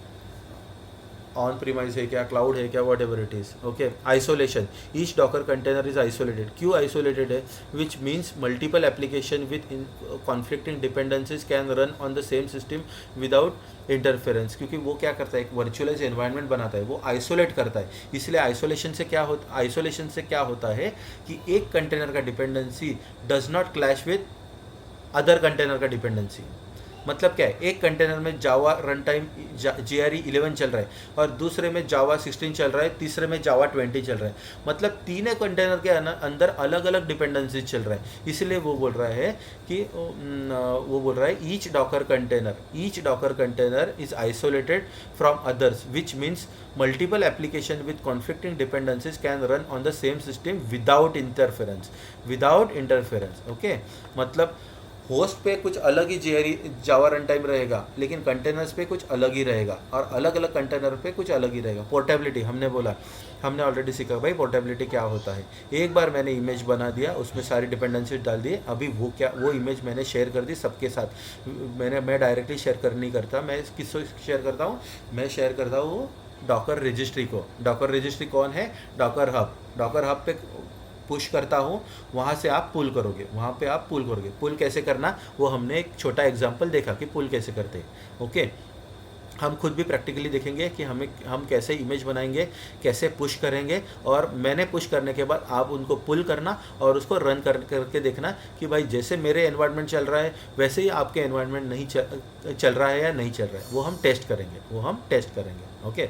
ऑन प्रीमाइज है क्या, क्लाउड है क्या, what ever it is. Okay isolation, each Docker container is isolated. क्यों आइसोलेटेड है, which means multiple application with conflicting dependencies can run on the same system without interference. क्योंकि वो क्या करता है, एक वर्चुअलाइज एनवायरनमेंट बनाता है, वो आइसोलेट करता है। इसलिए आइसोलेशन से क्या होता है कि एक कंटेनर का dependency does not clash with other container का डिपेंडेंसी। मतलब क्या है, एक कंटेनर में जावा रन टाइम GRE 11 चल रहा है और दूसरे में जावा 16 चल रहा है, तीसरे में जावा 20 चल रहा है, मतलब तीनों कंटेनर के अंदर अलग अलग डिपेंडेंसीज चल रहा है। इसलिए वो बोल रहा है each Docker container is isolated from others, which means multiple application with conflicting dependencies can run on the same system without interference. Okay मतलब होस्ट पे कुछ अलग ही जावा रन टाइम रहेगा, लेकिन कंटेनर्स पे कुछ अलग ही रहेगा, और अलग अलग कंटेनर पे कुछ अलग ही रहेगा। पोर्टेबिलिटी हमने ऑलरेडी सीखा भाई, पोर्टेबिलिटी क्या होता है। एक बार मैंने इमेज बना दिया, उसमें सारी डिपेंडेंसी डाल दी, अभी वो इमेज मैंने शेयर कर दी सबके साथ। मैं डायरेक्टली शेयर नहीं करता, मैं किसको शेयर करता हूँ, मैं शेयर करता हूँ डॉकर रजिस्ट्री को। डॉकर रजिस्ट्री कौन है, डॉकर हब पे पुश करता हूँ, वहाँ से आप पुल करोगे, पुल कैसे करना वो हमने एक छोटा एग्जांपल देखा कि पुल कैसे करते हैं। ओके हम खुद भी प्रैक्टिकली देखेंगे कि हम कैसे इमेज बनाएंगे, कैसे पुश करेंगे, और मैंने पुश करने के बाद आप उनको पुल करना और उसको रन करके देखना कि भाई जैसे मेरे एनवायरनमेंट चल रहा है वैसे ही आपके एनवायरनमेंट नहीं चल रहा है या नहीं चल रहा है, वो हम टेस्ट करेंगे। Okay.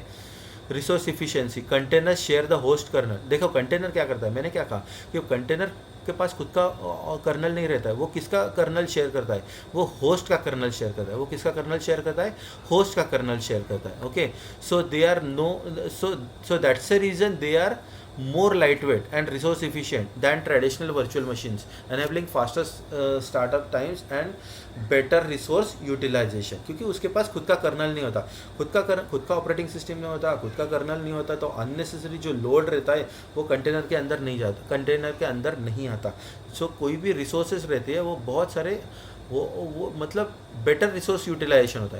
Resource efficiency, container share the host kernel. देखो कंटेनर क्या करता है, मैंने क्या कहा कि कंटेनर के पास खुद का कर्नल नहीं रहता है, वो किसका कर्नल शेयर करता है, वो होस्ट का कर्नल शेयर करता है। वो किसका कर्नल शेयर करता है, होस्ट का कर्नल शेयर करता है। Okay, so they are so that's the reason they are more lightweight and resource efficient than traditional virtual machines, enabling faster startup times and better resource utilization। क्योंकि उसके पास खुद का colonel नहीं होता, खुद का ऑपरेटिंग सिस्टम नहीं होता, खुद का कर्नल नहीं होता, तो अननेसेसरी जो लोड रहता है वो कंटेनर के अंदर नहीं जाता, कंटेनर के अंदर नहीं आता। सो कोई भी रिसोर्सेज रहती है वो बहुत सारे वो मतलब बेटर रिसोर्स यूटिलाइजेशन होता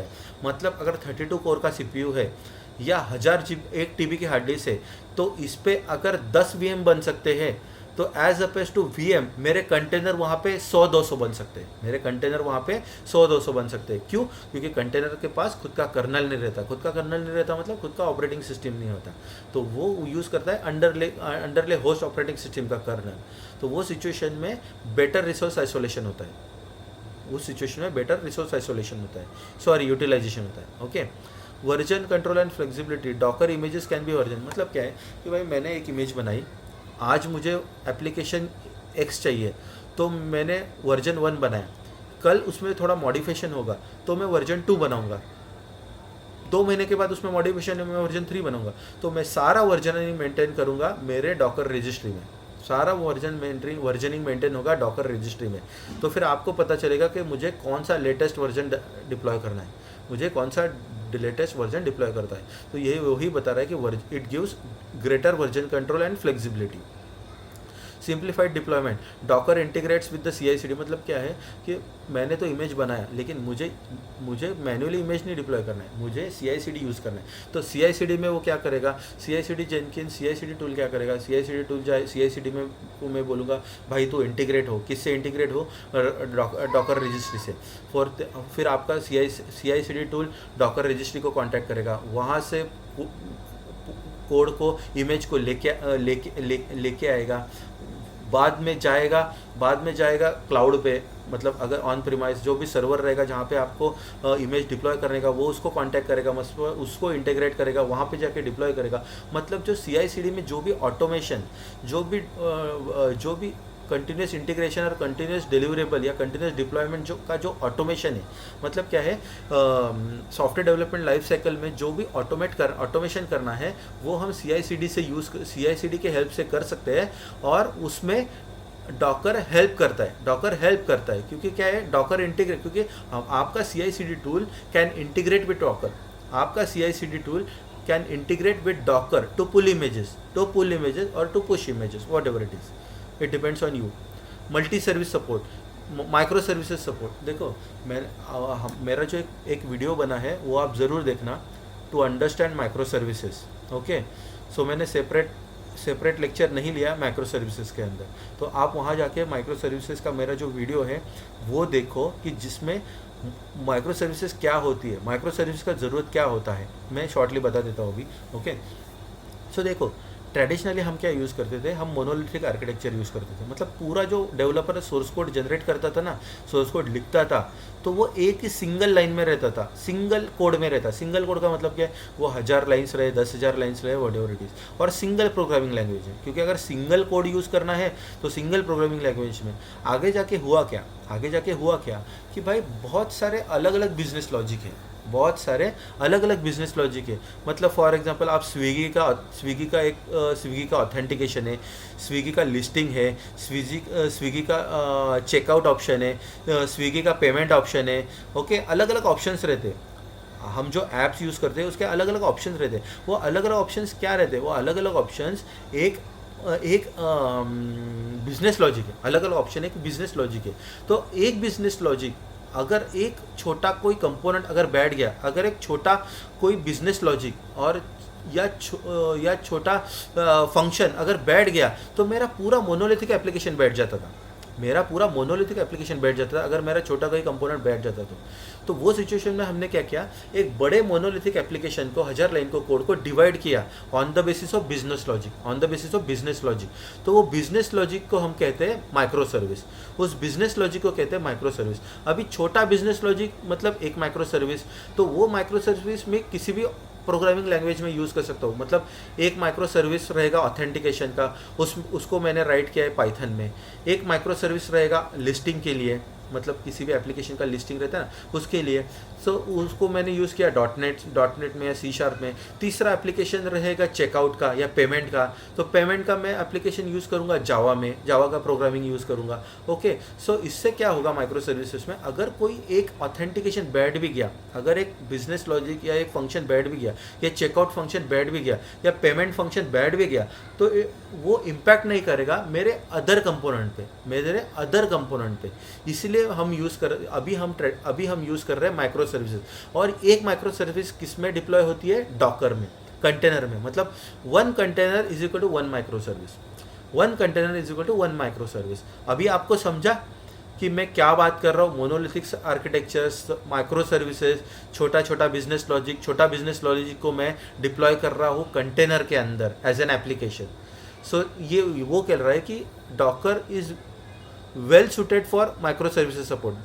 है। मतलब अगर 32 कोर का CPU है या 1000 1 TB की हार्ड डिस्क है, तो इस पे अगर 10 VM बन सकते हैं, तो एज अपेज टू VM मेरे कंटेनर वहाँ पे 100-200 बन सकते हैं। क्यों? क्योंकि कंटेनर के पास खुद का कर्नल नहीं रहता, मतलब खुद का ऑपरेटिंग सिस्टम नहीं होता, तो वो यूज़ करता है अंडरले होस्ट ऑपरेटिंग सिस्टम का कर्नल। तो वो सिचुएशन में बेटर रिसोर्स आइसोलेशन होता है, यूटिलाइजेशन होता है। Okay. Version control and flexibility, Docker images can be version. मतलब क्या है कि भाई मैंने एक इमेज बनाई, आज मुझे एप्लीकेशन X चाहिए तो मैंने वर्जन 1 बनाया, कल उसमें थोड़ा मॉडिफिकेशन होगा तो मैं वर्जन 2 बनाऊंगा, 2 महीने के बाद उसमें मॉडिफिकेशन है, मैं वर्जन 3 बनाऊंगा। तो मैं सारा वर्जनिंग मेंटेन करूंगा मेरे डॉकर रजिस्ट्री में, सारा वर्जनिंग मेंटेन होगा डॉकर रजिस्ट्री में। तो फिर आपको पता चलेगा कि मुझे कौन सा लेटेस्ट वर्जन डिप्लॉय करना है, मुझे कौन सा लेटेस्ट वर्जन डिप्लॉय करता है। तो ये वही बता रहा है कि it gives greater version control and flexibility. Simplified deployment, Docker integrates with the CI/CD। मतलब क्या है कि मैंने तो इमेज बनाया, लेकिन मुझे मैन्युअली इमेज नहीं डिप्लॉय करना है, मुझे CI/CD यूज़ करना है। तो CI/CD में वो क्या करेगा, CI/CD जेनकिंस CI/CD टूल क्या करेगा, CI/CD टूल CI/CD में को मैं बोलूँगा भाई तो इंटीग्रेट हो, किससे इंटीग्रेट हो, डॉकर रजिस्ट्री से। फिर आपका CI/CD टूल डॉकर रजिस्ट्री को कॉन्टैक्ट करेगा, वहाँ से कोड को इमेज को लेके आएगा, बाद में जाएगा क्लाउड पे, मतलब अगर ऑन प्रीमाइस जो भी सर्वर रहेगा जहाँ पे आपको इमेज डिप्लॉय करने का, वो उसको कांटेक्ट करेगा, उसको इंटीग्रेट करेगा, वहाँ पे जाके डिप्लॉय करेगा। मतलब जो CI/CD में जो भी ऑटोमेशन, जो भी कंटिन्यूस इंटीग्रेशन और कंटिन्यूस डिलीवरेबल या कंटिन्यूस डिप्लॉयमेंट जो ऑटोमेशन है, मतलब क्या है, सॉफ्टवेयर डेवलपमेंट लाइफ साइकिल में जो भी ऑटोमेशन करना है वो हम CI/CD के हेल्प से कर सकते हैं, और उसमें डॉकर हेल्प करता है। क्योंकि क्या है, डॉकर इंटीग्रेट, क्योंकि आपका CI/CD tool can integrate with Docker, आपका CI/CD tool can integrate with Docker to pull images और to push images, whatever it is, it depends on you. Multi service support, micro services support. देखो मेरा जो एक video बना है वो आप ज़रूर देखना, to understand micro services. Okay, so मैंने सेपरेट लेक्चर नहीं लिया माइक्रो सर्विसेज के अंदर, तो आप वहाँ जाके माइक्रो सर्विसेज का मेरा जो वीडियो है वो देखो कि जिसमें माइक्रो सर्विसेज क्या होती है, माइक्रो सर्विस का ज़रूरत क्या होता है, मैं शॉर्टली बता देता हूँ अभी। ओके, सो देखो ट्रेडिशनली हम क्या यूज़ करते थे, हम मोनोलिथिक आर्किटेक्चर यूज़ करते थे। मतलब पूरा जो डेवलपर सोर्स कोड जनरेट करता था ना, सोर्स कोड लिखता था, तो वो एक ही सिंगल लाइन में रहता था, सिंगल कोड में रहता। सिंगल कोड का मतलब क्या है, वो 1000 लाइन्स रहे, 10,000 लाइन्स रहे, वॉट एवर इट इज़, और सिंगल प्रोग्रामिंग लैंग्वेज है। क्योंकि अगर सिंगल कोड यूज़ करना है तो सिंगल प्रोग्रामिंग लैंग्वेज में आगे जाके हुआ क्या कि भाई बहुत सारे अलग अलग बिजनेस लॉजिक है, बहुत सारे अलग अलग बिजनेस लॉजिक है। मतलब फॉर एग्जांपल आप स्विगी का ऑथेंटिकेशन है, स्विगी का लिस्टिंग है, स्विगी का चेकआउट ऑप्शन है, स्विगी का पेमेंट ऑप्शन है। ओके, अलग अलग ऑप्शंस रहते हैं। हम जो ऐप्स यूज़ करते हैं उसके अलग अलग ऑप्शंस रहते हैं। वो अलग अलग ऑप्शंस क्या रहते हैं, वो अलग अलग ऑप्शंस एक बिजनेस लॉजिक है, अलग अलग ऑप्शन एक बिजनेस लॉजिक है। तो एक बिजनेस लॉजिक, अगर एक छोटा कोई कंपोनेंट अगर बैठ गया, अगर एक छोटा कोई बिजनेस लॉजिक और या छोटा फंक्शन अगर बैठ गया, तो मेरा पूरा मोनोलिथिक एप्लीकेशन बैठ जाता था। मेरा पूरा मोनोलिथिक एप्लीकेशन बैठ जाता था अगर मेरा छोटा कोई कंपोनेंट बैठ जाता तो वो सिचुएशन में हमने क्या किया, एक बड़े मोनोलिथिक एप्लीकेशन को 1000 लाइन को कोड को डिवाइड किया on the basis of business logic, तो वो बिजनेस लॉजिक को हम कहते हैं माइक्रो सर्विस, उस बिजनेस लॉजिक को कहते हैं माइक्रो सर्विस। अभी छोटा बिजनेस लॉजिक मतलब एक माइक्रो सर्विस, तो वो माइक्रो सर्विस में किसी भी प्रोग्रामिंग लैंग्वेज में यूज़ कर सकता हूँ। मतलब एक माइक्रो सर्विस रहेगा ऑथेंटिकेशन का, उसको मैंने राइट किया है पाइथन में। एक माइक्रो सर्विस रहेगा लिस्टिंग के लिए, मतलब किसी भी एप्लीकेशन का लिस्टिंग रहता है ना उसके लिए, सो उसको मैंने यूज़ किया डॉट नेट में या C# में। तीसरा एप्लीकेशन रहेगा चेकआउट का या पेमेंट का, तो पेमेंट का मैं एप्लीकेशन यूज़ करूँगा जावा में, जावा का प्रोग्रामिंग यूज़ करूँगा। ओके, सो इससे क्या होगा माइक्रो सर्विसेज में, अगर कोई एक ऑथेंटिकेशन बैठ भी गया, अगर एक बिजनेस लॉजिक या एक फंक्शन बैठ भी गया, या चेकआउट फंक्शन बैठ भी गया, या पेमेंट फंक्शन बैठ भी गया, तो वो इम्पैक्ट नहीं करेगा मेरे अदर कंपोनेंट पे। इसलिए हम यूज़ कर अभी हम यूज़ कर रहे हैं माइक्रो सर्विसेज। और एक माइक्रो सर्विस किस में डिप्लॉय होती है, डॉकर में, कंटेनर में। मतलब 1 container is equal to 1 micro service, 1 container is equal to 1 micro service. अभी आपको समझा कि मैं क्या बात कर रहा हूँ, मोनोलिथिक आर्किटेक्चर्स, माइक्रो सर्विसेज, छोटा बिजनेस लॉजिक को मैं डिप्लॉय कर रहा हूँ कंटेनर के अंदर एज एन एप्लीकेशन। सो ये वो कह रहा है कि Docker is well suited for microservices support.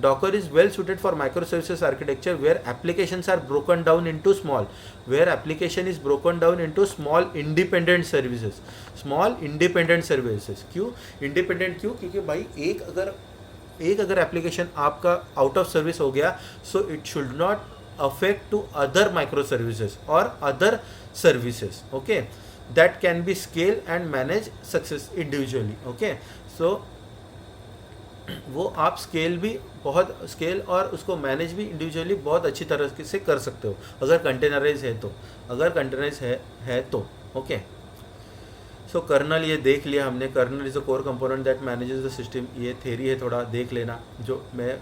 Docker is well suited for microservices architecture where applications are broken down into small independent services. क्यों independent? क्योंकि भाई एक अगर एप्लीकेशन आपका आउट ऑफ सर्विस हो गया, so it should not affect to other micro services और other services, okay, that can be scale and manage success individually. Okay, so वो आप स्केल और उसको मैनेज भी इंडिविजुअली बहुत अच्छी तरह से कर सकते हो अगर कंटेनराइज है तो ओके। सो कर्नल ये देख लिया हमने, kernel is a core component that manages the system. ये थेरी है, थोड़ा देख लेना, जो मैं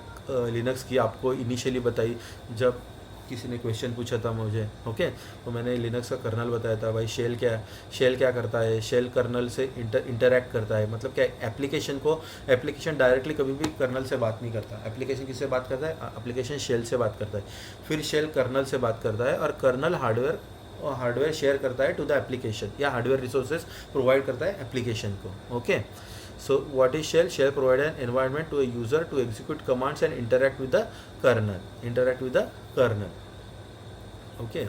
लिनक्स की आपको इनिशियली बताई जब किसी ने क्वेश्चन पूछा था मुझे। ओके, तो मैंने लिनक्स का कर्नल बताया था। भाई शेल क्या करता है, शेल कर्नल से इंटरैक्ट करता है। मतलब क्या, एप्लीकेशन डायरेक्टली कभी भी कर्नल से बात नहीं करता। एप्लीकेशन किससे बात करता है, एप्लीकेशन शेल से बात करता है, फिर शेल कर्नल से बात करता है, और कर्नल हार्डवेयर शेयर करता है टू द एप्लीकेशन, या हार्डवेयर रिसोर्सेज प्रोवाइड करता है एप्लीकेशन को। Okay, so what is shell? Shell provide an environment to a user to execute commands and interact with the kernel. Okay.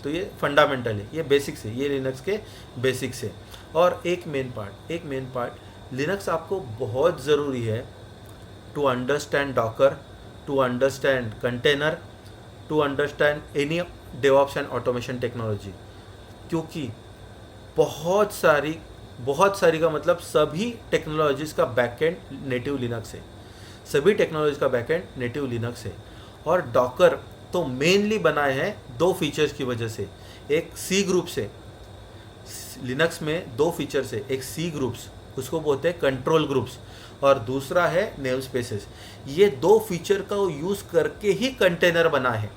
तो ये fundamental है, ये बेसिक्स है, ये लिनक्स के बेसिक्स है। और एक मेन पार्ट लिनक्स आपको बहुत ज़रूरी है to understand Docker, to understand container, to understand any DevOps and automation technology, क्योंकि बहुत सारी का मतलब सभी टेक्नोलॉजीज़ का बैकएंड नेटिव लिनक्स है। और डॉकर तो मेनली बनाए हैं 2 फीचर्स की वजह से। एक सी ग्रुप से, लिनक्स में 2 फीचर्स है, एक सी ग्रुप्स, उसको बोलते हैं कंट्रोल ग्रुप्स, और दूसरा है नेम स्पेसेस। ये 2 फीचर का यूज़ करके ही कंटेनर बना है।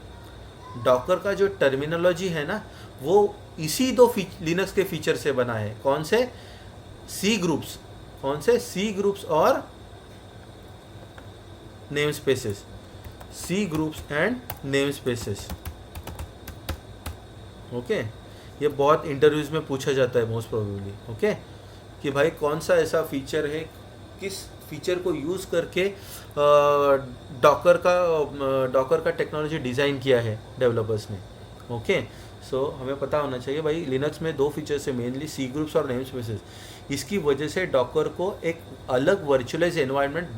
डॉकर का जो टर्मिनोलॉजी है ना, वो इसी 2 लिनक्स के फीचर से बना है। कौन से? सी ग्रुप्स और namespaces, C groups and namespaces. Okay, ये बहुत इंटरव्यूज में पूछा जाता है मोस्ट प्रोबेबली। ओके, कि भाई कौन सा ऐसा फीचर है, किस फीचर को यूज़ करके डॉकर का टेक्नोलॉजी डिज़ाइन किया है डेवलपर्स ने। ओके, सो हमें पता होना चाहिए भाई लिनक्स में 2 फीचर्स है मेनली, सी ग्रुप्स और नेम स्पेसेस। इसकी वजह से डॉकर को एक अलग वर्चुअलाइज एनवायरनमेंट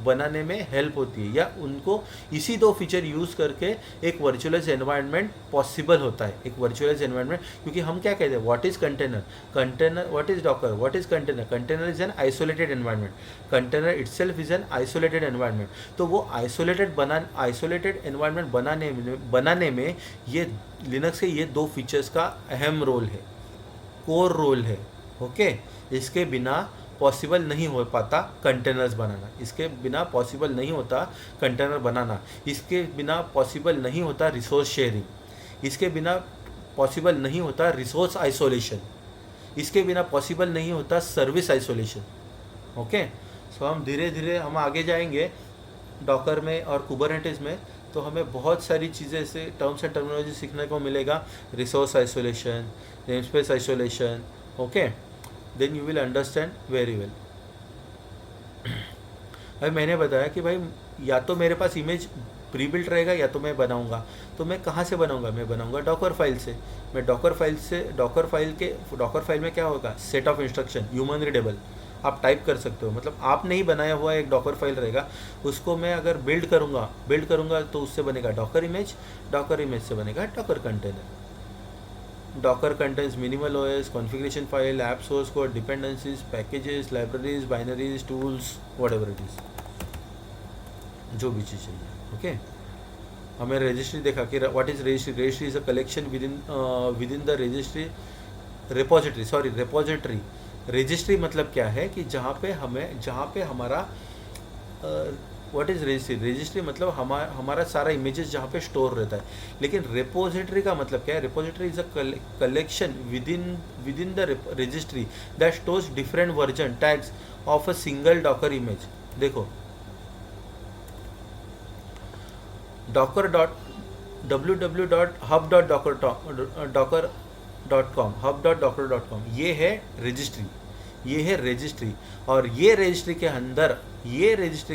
बनाने में हेल्प होती है, या उनको इसी 2 फीचर यूज़ करके एक वर्चुअलाइज एनवायरनमेंट पॉसिबल होता है। एक वर्चुअलाइज एनवायरनमेंट, क्योंकि हम क्या कहते हैं, what is container, what is Docker, what is container is an isolated environment, container itself is an isolated environment. तो वो आइसोलेटेड एनवायरनमेंट बनाने में ये लिनक्स के ये 2 फीचर्स का अहम रोल है, कोर रोल है। ओके, इसके बिना पॉसिबल नहीं हो पाता कंटेनर्स बनाना, इसके बिना पॉसिबल नहीं होता कंटेनर बनाना, इसके बिना पॉसिबल नहीं होता रिसोर्स शेयरिंग, इसके बिना पॉसिबल नहीं होता रिसोर्स आइसोलेशन, इसके बिना पॉसिबल नहीं होता सर्विस आइसोलेशन। ओके, सो हम धीरे धीरे हम आगे जाएंगे डॉकर में और कुबरनेटिस में, तो हमें बहुत सारी चीज़ें से टर्म्स एंड टर्मिनोलॉजी सीखने को मिलेगा, resource isolation, namespace isolation, okay, then you will understand very well. अभी मैंने बताया कि भाई या तो मेरे पास इमेज प्री बिल्ट रहेगा या तो मैं बनाऊंगा, तो मैं कहाँ से बनाऊंगा, मैं बनाऊंगा डॉकर फाइल से। मैं डॉकर फाइल में क्या होगा, set of instruction human readable, आप टाइप कर सकते हो, मतलब आप नहीं बनाया हुआ एक डॉकर फाइल रहेगा, उसको मैं अगर बिल्ड करूँगा तो उससे बनेगा डॉकर इमेज से बनेगा Docker container. Docker contains minimal OS, configuration file, app source code, dependencies, packages, libraries, binaries, tools, whatever it is, जो भी चीज़ चाहिए, ओके। हमें रजिस्ट्री देखा कि what is registry is a collection with in the repository. Registry मतलब क्या है कि जहाँ पे हमारा व्हाट इज रजिस्ट्री मतलब हमारा सारा इमेजेस जहाँ पे स्टोर रहता है। लेकिन रिपोजिटरी का मतलब क्या है, repository is a collection with in the registry that stores different version tags of a single Docker image. देखो hub.docker.com ये है रजिस्ट्री, और ये रजिस्ट्री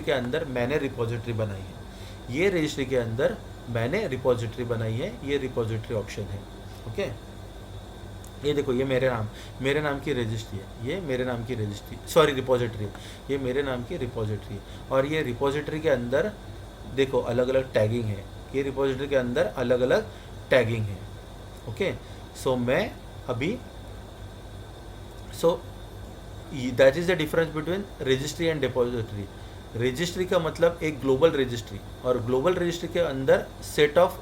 के अंदर मैंने रिपोजिटरी बनाई है, ये रिपोजिटरी ऑप्शन है, ओके। ये देखो, ये मेरे नाम की रजिस्ट्री है, ये मेरे नाम की रिपोजिटरी, ये मेरे नाम की रिपोजिटरी, और ये रिपोजिटरी के अंदर देखो अलग अलग टैगिंग है, ये रिपोजिटरी के अंदर अलग अलग टैगिंग है, ओके। सो मैं अभी that is the difference between registry and depository. Registry का मतलब एक ग्लोबल रजिस्ट्री, और ग्लोबल रजिस्ट्री के अंदर सेट ऑफ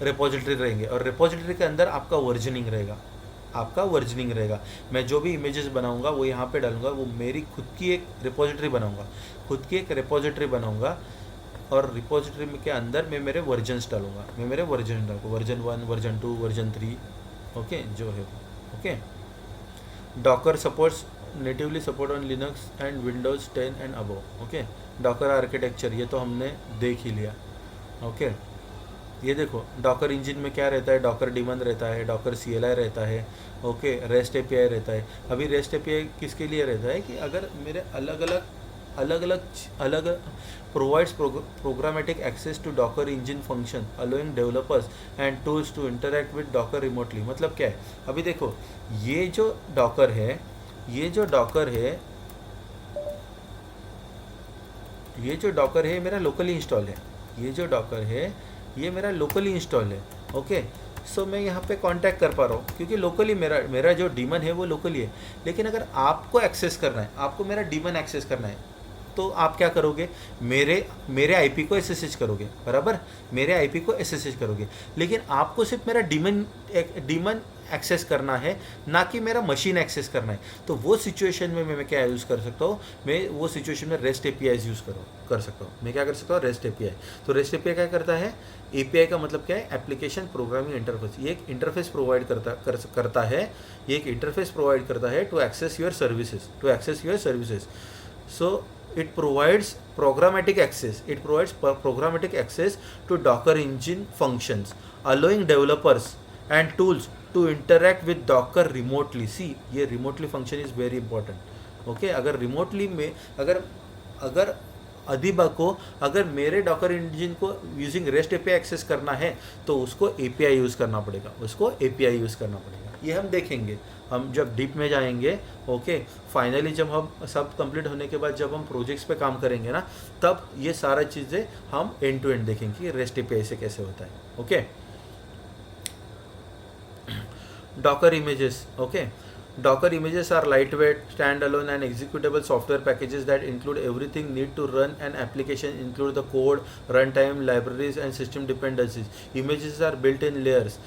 रिपोजिटरी रहेंगे, और रिपोजिटरी के अंदर आपका वर्जनिंग रहेगा। मैं जो भी इमेजेस बनाऊंगा वो यहाँ पे डालूंगा, वो मेरी खुद की एक रिपोजिटरी बनाऊंगा, और रिपोजिटरी के अंदर मैं मेरे वर्जन्स डालूंगा, वर्जन 1, वर्जन 2, वर्जन 3, ओके, जो है, okay. Docker supports natively support on Linux and Windows 10 and above, okay. Docker architecture ये तो हमने देख ही लिया, ओके। ये देखो डॉकर इंजन में क्या रहता है, डॉकर डिमन रहता है, डॉकर CLI रहता है, ओके, रेस्ट API रहता है। अभी रेस्ट API किसके लिए रहता है कि अगर मेरे अलग provides programmatic access to Docker engine function allowing developers and tools to interact with Docker remotely। मतलब क्या है, अभी देखो ये जो डॉकर है मेरा लोकली इंस्टॉल है, ओके। सो मैं यहाँ पे कांटेक्ट कर पा रहा हूँ क्योंकि लोकली मेरा जो डीमन है वो लोकली है। लेकिन अगर आपको एक्सेस करना है, आपको मेरा डीमन एक्सेस करना है, तो आप क्या करोगे, मेरे आईपी को SSH करोगे, बराबर, मेरे आईपी को SSH करोगे। लेकिन आपको सिर्फ मेरा डीमन एक्सेस करना है, ना कि मेरा मशीन एक्सेस करना है। तो वो सिचुएशन में मैं क्या यूज़ कर सकता हूँ, मैं वो सिचुएशन में रेस्ट API यूज़ कर सकता हूँ। मैं क्या कर सकता हूँ, रेस्ट API। तो रेस्ट API क्या करता है, API का मतलब क्या है, एप्लीकेशन प्रोग्रामिंग इंटरफेस। ये एक इंटरफेस प्रोवाइड करता है to access your services. So it provides programmatic access to Docker engine functions, allowing developers and tools to interact with Docker remotely। See, ये remotely function is very important, okay। अगर remotely में अगर अधिबा को अगर मेरे Docker engine को using rest API access करना है तो उसको API यूज़ करना पड़ेगा, ये हम देखेंगे, हम जब डीप में जाएंगे, ओके। फाइनली जब हम सब कंप्लीट होने के बाद जब हम प्रोजेक्ट्स पे काम करेंगे ना, तब ये सारा चीज़ें हम एंड टू एंड देखेंगे कि रेस्ट API से कैसे होता है, okay. Docker images, okay. Docker images are lightweight, standalone and executable software packages that include everything need to run an application, include the code, runtime, libraries and system dependencies. Images are built in layers.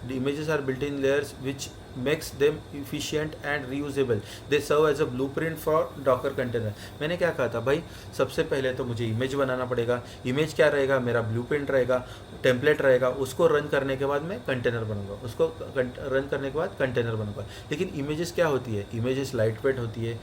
The images are built in layers which makes them efficient and reusable. They serve as a blueprint for Docker container। मैंने क्या कहा था भाई, सबसे पहले तो मुझे image बनाना पड़ेगा। इमेज क्या रहेगा, मेरा ब्लूप्रिंट रहेगा, टेम्पलेट रहेगा, उसको रन करने के बाद मैं कंटेनर बनूंगा, लेकिन इमेजेस क्या होती है, इमेजेस लाइट वेट होती है,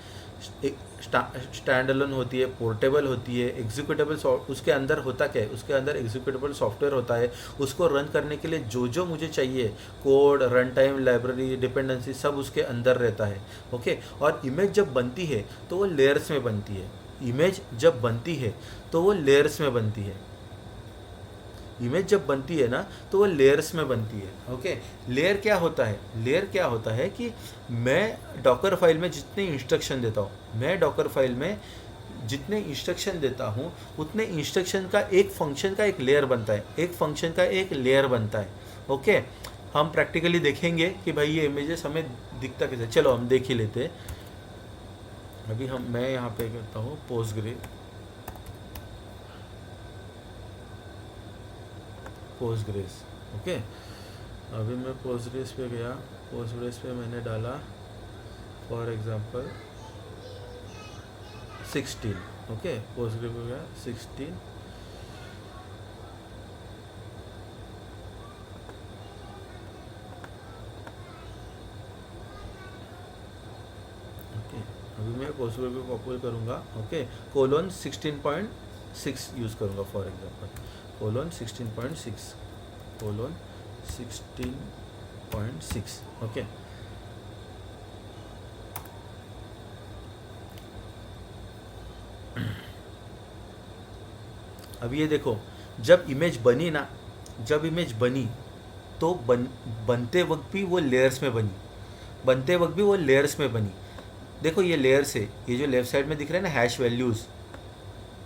एक स्टैंड अलोन होती है, पोर्टेबल होती है, एग्जीक्यूटेबल उसके अंदर होता क्या है, उसके अंदर एग्जीक्यूटेबल सॉफ्टवेयर होता है, उसको रन करने के लिए जो जो मुझे चाहिए, code, run time, library, dependency, सब उसके अंदर रहता है। ओके, और इमेज जब बनती है तो वो लेयर्स में बनती है। इमेज जब बनती है तो वो लेयर्स में बनती है। इमेज जब बनती है ना तो वो लेयर्स में बनती है। ओके, लेयर क्या होता है? लेयर क्या होता है कि मैं डॉकर फाइल में जितने इंस्ट्रक्शन देता हूँ, मैं डॉकर फाइल में जितने इंस्ट्रक्शन देता हूँ उतने इंस्ट्रक्शन का एक फंक्शन का एक लेयर बनता है, एक फंक्शन का एक लेयर बनता है। ओके, हम प्रैक्टिकली देखेंगे कि भाई ये इमेजेस हमें दिखता कैसे। चलो हम देख ही लेते हैं। अभी मैं यहाँ पे करता हूँ पोस्टग्रेस। ओके, अभी मैं पोस्टग्रेस पे गया, पोस्टग्रेस पे मैंने डाला फॉर एग्जांपल 16। ओके, पोस्टग्रेस पे गया 16। ओके, अभी मैं पोस्टग्रेस पे कॉपी करूँगा। ओके, कोलोन 16.6 यूज़ करूँगा for example, colon 16.6, colon 16.6। Okay, अब ये देखो, जब इमेज बनी ना, जब इमेज बनी तो बनते वक्त भी वो लेयर्स में बनी, बनते वक्त भी वो लेयर्स में बनी। देखो ये लेयर्स है, ये जो लेफ्ट साइड में दिख रहा है ना हैश वैल्यूज़,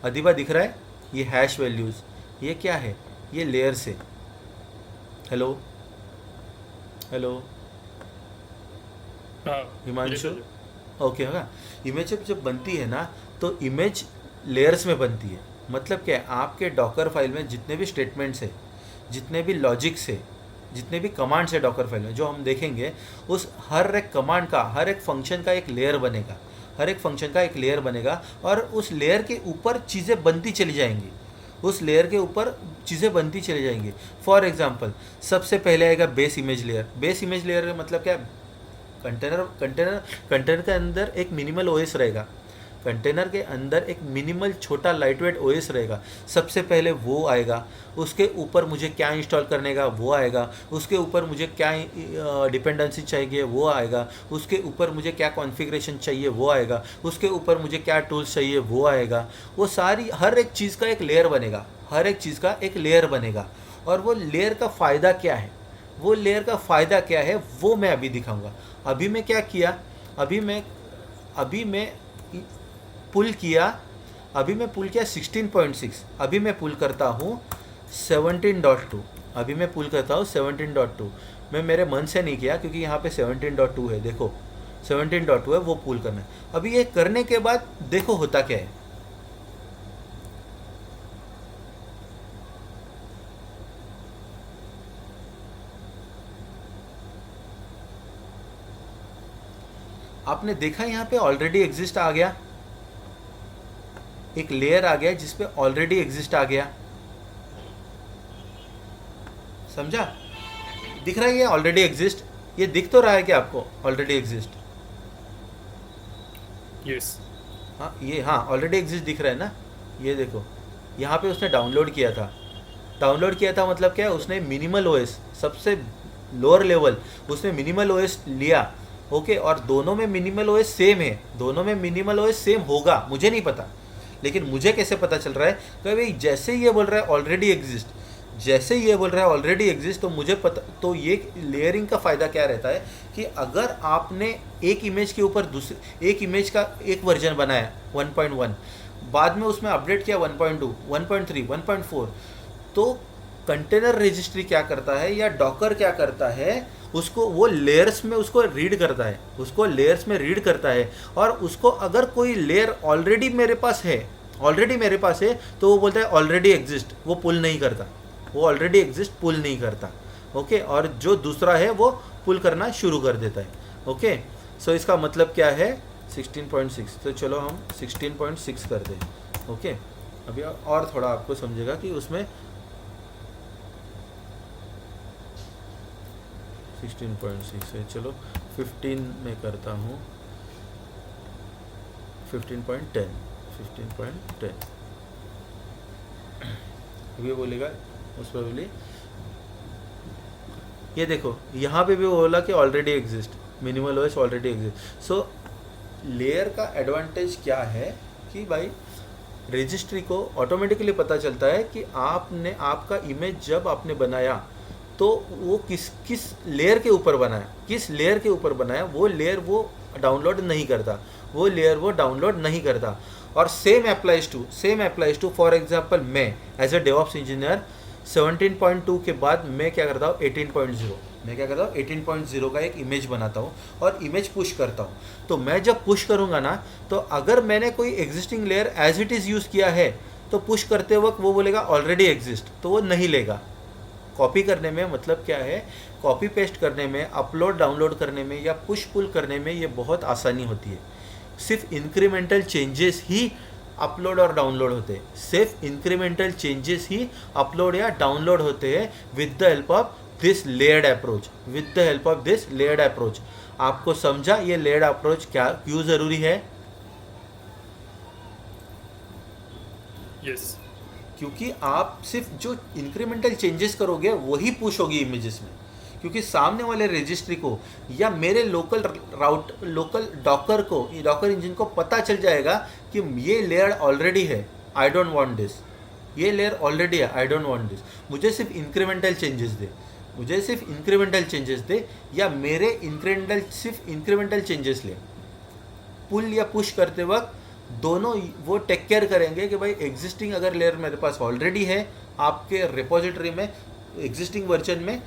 अधिबा दिख रहा है, ये हैश वैल्यूज़, ये क्या है? ये लेयर्स है। हेलो हेलो हाँ हिमांशु, ओके हाँ। इमेज जब बनती है ना तो इमेज लेयर्स में बनती है। मतलब क्या है, आपके डॉकर फाइल में जितने भी स्टेटमेंट्स है, जितने भी लॉजिक्स है, जितने भी कमांड्स है डॉकर फाइल में जो हम देखेंगे, उस हर एक कमांड का, हर एक फंक्शन का एक लेयर बनेगा, हर एक फंक्शन का एक लेयर बनेगा और उस लेयर के ऊपर चीज़ें बनती चली जाएंगी, उस लेयर के ऊपर चीज़ें बनती चली जाएंगी। फॉर एग्जांपल सबसे पहले आएगा base image layer. Base image layer का मतलब क्या है? कंटेनर के अंदर एक मिनिमल ओएस रहेगा, कंटेनर के अंदर एक मिनिमल छोटा लाइटवेट ओएस रहेगा। सबसे पहले वो आएगा, उसके ऊपर मुझे क्या इंस्टॉल करने का वो आएगा, उसके ऊपर मुझे क्या डिपेंडेंसी चाहिए वो आएगा, उसके ऊपर मुझे क्या कॉन्फ़िगरेशन चाहिए वो आएगा, उसके ऊपर मुझे क्या टूल्स चाहिए वो आएगा। वो सारी हर एक चीज़ का एक लेयर बनेगा, हर एक चीज़ का एक लेयर बनेगा। और वो लेयर का फ़ायदा क्या है, वो लेयर का फ़ायदा क्या है वो मैं अभी दिखाऊंगा। अभी मैं क्या किया, अभी मैं पुल किया, अभी मैं पुल किया 16.6, अभी मैं पुल करता हूँ 17.2, अभी मैं पुल करता हूँ 17.2। मैं मेरे मन से नहीं किया क्योंकि यहाँ पे 17.2 है, देखो 17.2 है, वो पुल करना है। अभी ये करने के बाद देखो होता क्या है। आपने देखा यहाँ पे ऑलरेडी एग्जिस्ट आ गया, एक लेयर आ गया जिसपे ऑलरेडी एग्जिस्ट आ गया, समझा? दिख रहा है ये ऑलरेडी एग्जिस्ट, ये दिख तो रहा है कि आपको ऑलरेडी एग्जिस्ट? यस हाँ ये, हाँ ऑलरेडी एग्जिस्ट दिख रहा है ना। ये देखो यहाँ पे उसने डाउनलोड किया था, डाउनलोड किया था मतलब क्या है, उसने मिनिमल ओएस, सबसे लोअर लेवल उसने मिनिमल ओएस लिया। ओके, और दोनों में मिनिमल ओएस सेम है, दोनों में मिनिमल ओएस सेम होगा, मुझे नहीं पता, लेकिन मुझे कैसे पता चल रहा है कि भाई जैसे ही ये बोल रहा है ऑलरेडी एग्जिस्ट, जैसे ही ये बोल रहा है ऑलरेडी एग्जिस्ट, तो मुझे पता, तो ये लेयरिंग का फ़ायदा क्या रहता है कि अगर आपने एक इमेज के ऊपर दूसरे एक इमेज का एक वर्जन बनाया 1.1, बाद में उसमें अपडेट किया 1.2, 1.3, 1.4, तो कंटेनर रजिस्ट्री क्या करता है या डॉकर क्या करता है, उसको वो लेयर्स में उसको रीड करता है, उसको लेयर्स में रीड करता है। और उसको अगर कोई लेयर ऑलरेडी मेरे पास है, ऑलरेडी मेरे पास है, तो वो बोलता है ऑलरेडी एग्जिस्ट, वो पुल नहीं करता, वो ऑलरेडी एग्जिस्ट पुल नहीं करता। ओके, और जो दूसरा है वो पुल करना शुरू कर देता है। ओके, सो इसका मतलब क्या है 16.6, तो चलो हम 16.6 कर दें। ओके, अभी और थोड़ा आपको समझेगा कि उसमें 16.6 है, चलो 15 में करता हूँ। 15.10 ये बोलेगा उस पर बोली ये देखो यहाँ पे भी वो बोला कि already exist, minimal OS already exist. So layer का एडवांटेज क्या है कि भाई रजिस्ट्री को ऑटोमेटिकली पता चलता है कि आपने आपका इमेज जब आपने बनाया तो वो किस लेयर के ऊपर बनाया, किस लेयर के ऊपर बनाया, वो लेयर वो डाउनलोड नहीं करता, वो लेयर वो डाउनलोड नहीं करता। और same applies to for example मैं एज अ डेवऑप्स इंजीनियर 17.2 के बाद मैं क्या करता हूँ 18.0 का एक इमेज बनाता हूँ और इमेज पुश करता हूँ। तो मैं जब पुश करूँगा ना, तो अगर मैंने कोई existing layer as it is use किया है तो पुश करते वक्त वो बोलेगा ऑलरेडी एग्जिस्ट, तो वो नहीं लेगा। कॉपी करने में मतलब क्या है, कॉपी पेस्ट करने में, अपलोड डाउनलोड करने में या पुश पुल करने में ये बहुत आसानी होती है। सिर्फ इंक्रीमेंटल चेंजेस ही अपलोड और डाउनलोड होते हैं, सिर्फ इंक्रीमेंटल चेंजेस ही अपलोड या डाउनलोड होते हैं with the help of this layered approach. आपको समझा ये लेयर्ड अप्रोच क्या क्यों ज़रूरी है? यस क्योंकि आप सिर्फ जो इंक्रीमेंटल चेंजेस करोगे वही पुश होगी इमेजेस में, क्योंकि सामने वाले रजिस्ट्री को या मेरे लोकल डॉकर इंजन को पता चल जाएगा कि ये लेयर ऑलरेडी है, आई डोंट वांट दिस, ये लेयर ऑलरेडी है, आई डोंट वांट दिस, मुझे सिर्फ इंक्रीमेंटल चेंजेस दे, या मेरे सिर्फ इंक्रीमेंटल चेंजेस ले। पुल या पुश करते वक्त दोनों वो टेक केयर करेंगे कि भाई एग्जिस्टिंग अगर लेयर मेरे पास ऑलरेडी है आपके रिपोजिटरी में, एग्जिस्टिंग वर्जन में,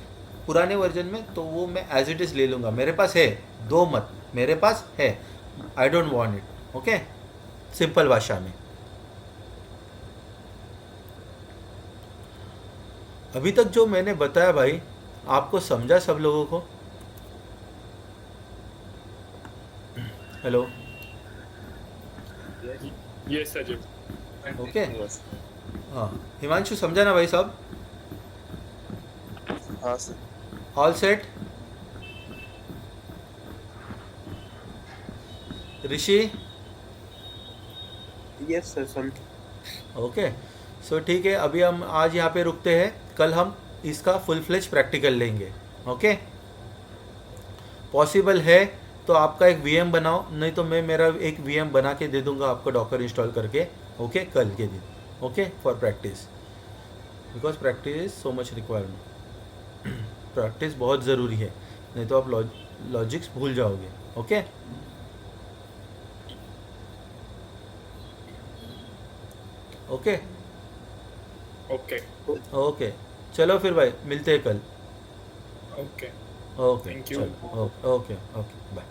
पुराने वर्जन में, तो वो मैं एज इट इज़ ले लूँगा। मेरे पास है, दो मत, मेरे पास है, I don't want it. Okay, simple भाषा में। अभी तक जो मैंने बताया भाई आपको समझा सब लोगों को? Hello, yes Ajay. ओके, हाँ हिमांशु समझा ना भाई साहब? हाँ sir. All set? Rishi? Yes sir समझ। ओके, सो ठीक है, अभी हम आज यहाँ पे रुकते हैं, कल हम इसका फुल फ्लेज प्रैक्टिकल लेंगे। ओके, पॉसिबल है तो आपका एक वीएम बनाओ, नहीं तो मैं मेरा एक वीएम बना के दे दूंगा आपको डॉकर इंस्टॉल करके। ओके, कल के दिन। Okay, for practice, because practice is so much requirement. Practice बहुत ज़रूरी है, नहीं तो आप लॉजिक्स भूल जाओगे। ओके, ओके, ओके ओके, चलो फिर भाई मिलते हैं कल। Okay okay, Thank you. चलो, ओके, ओके, ओके, बाय।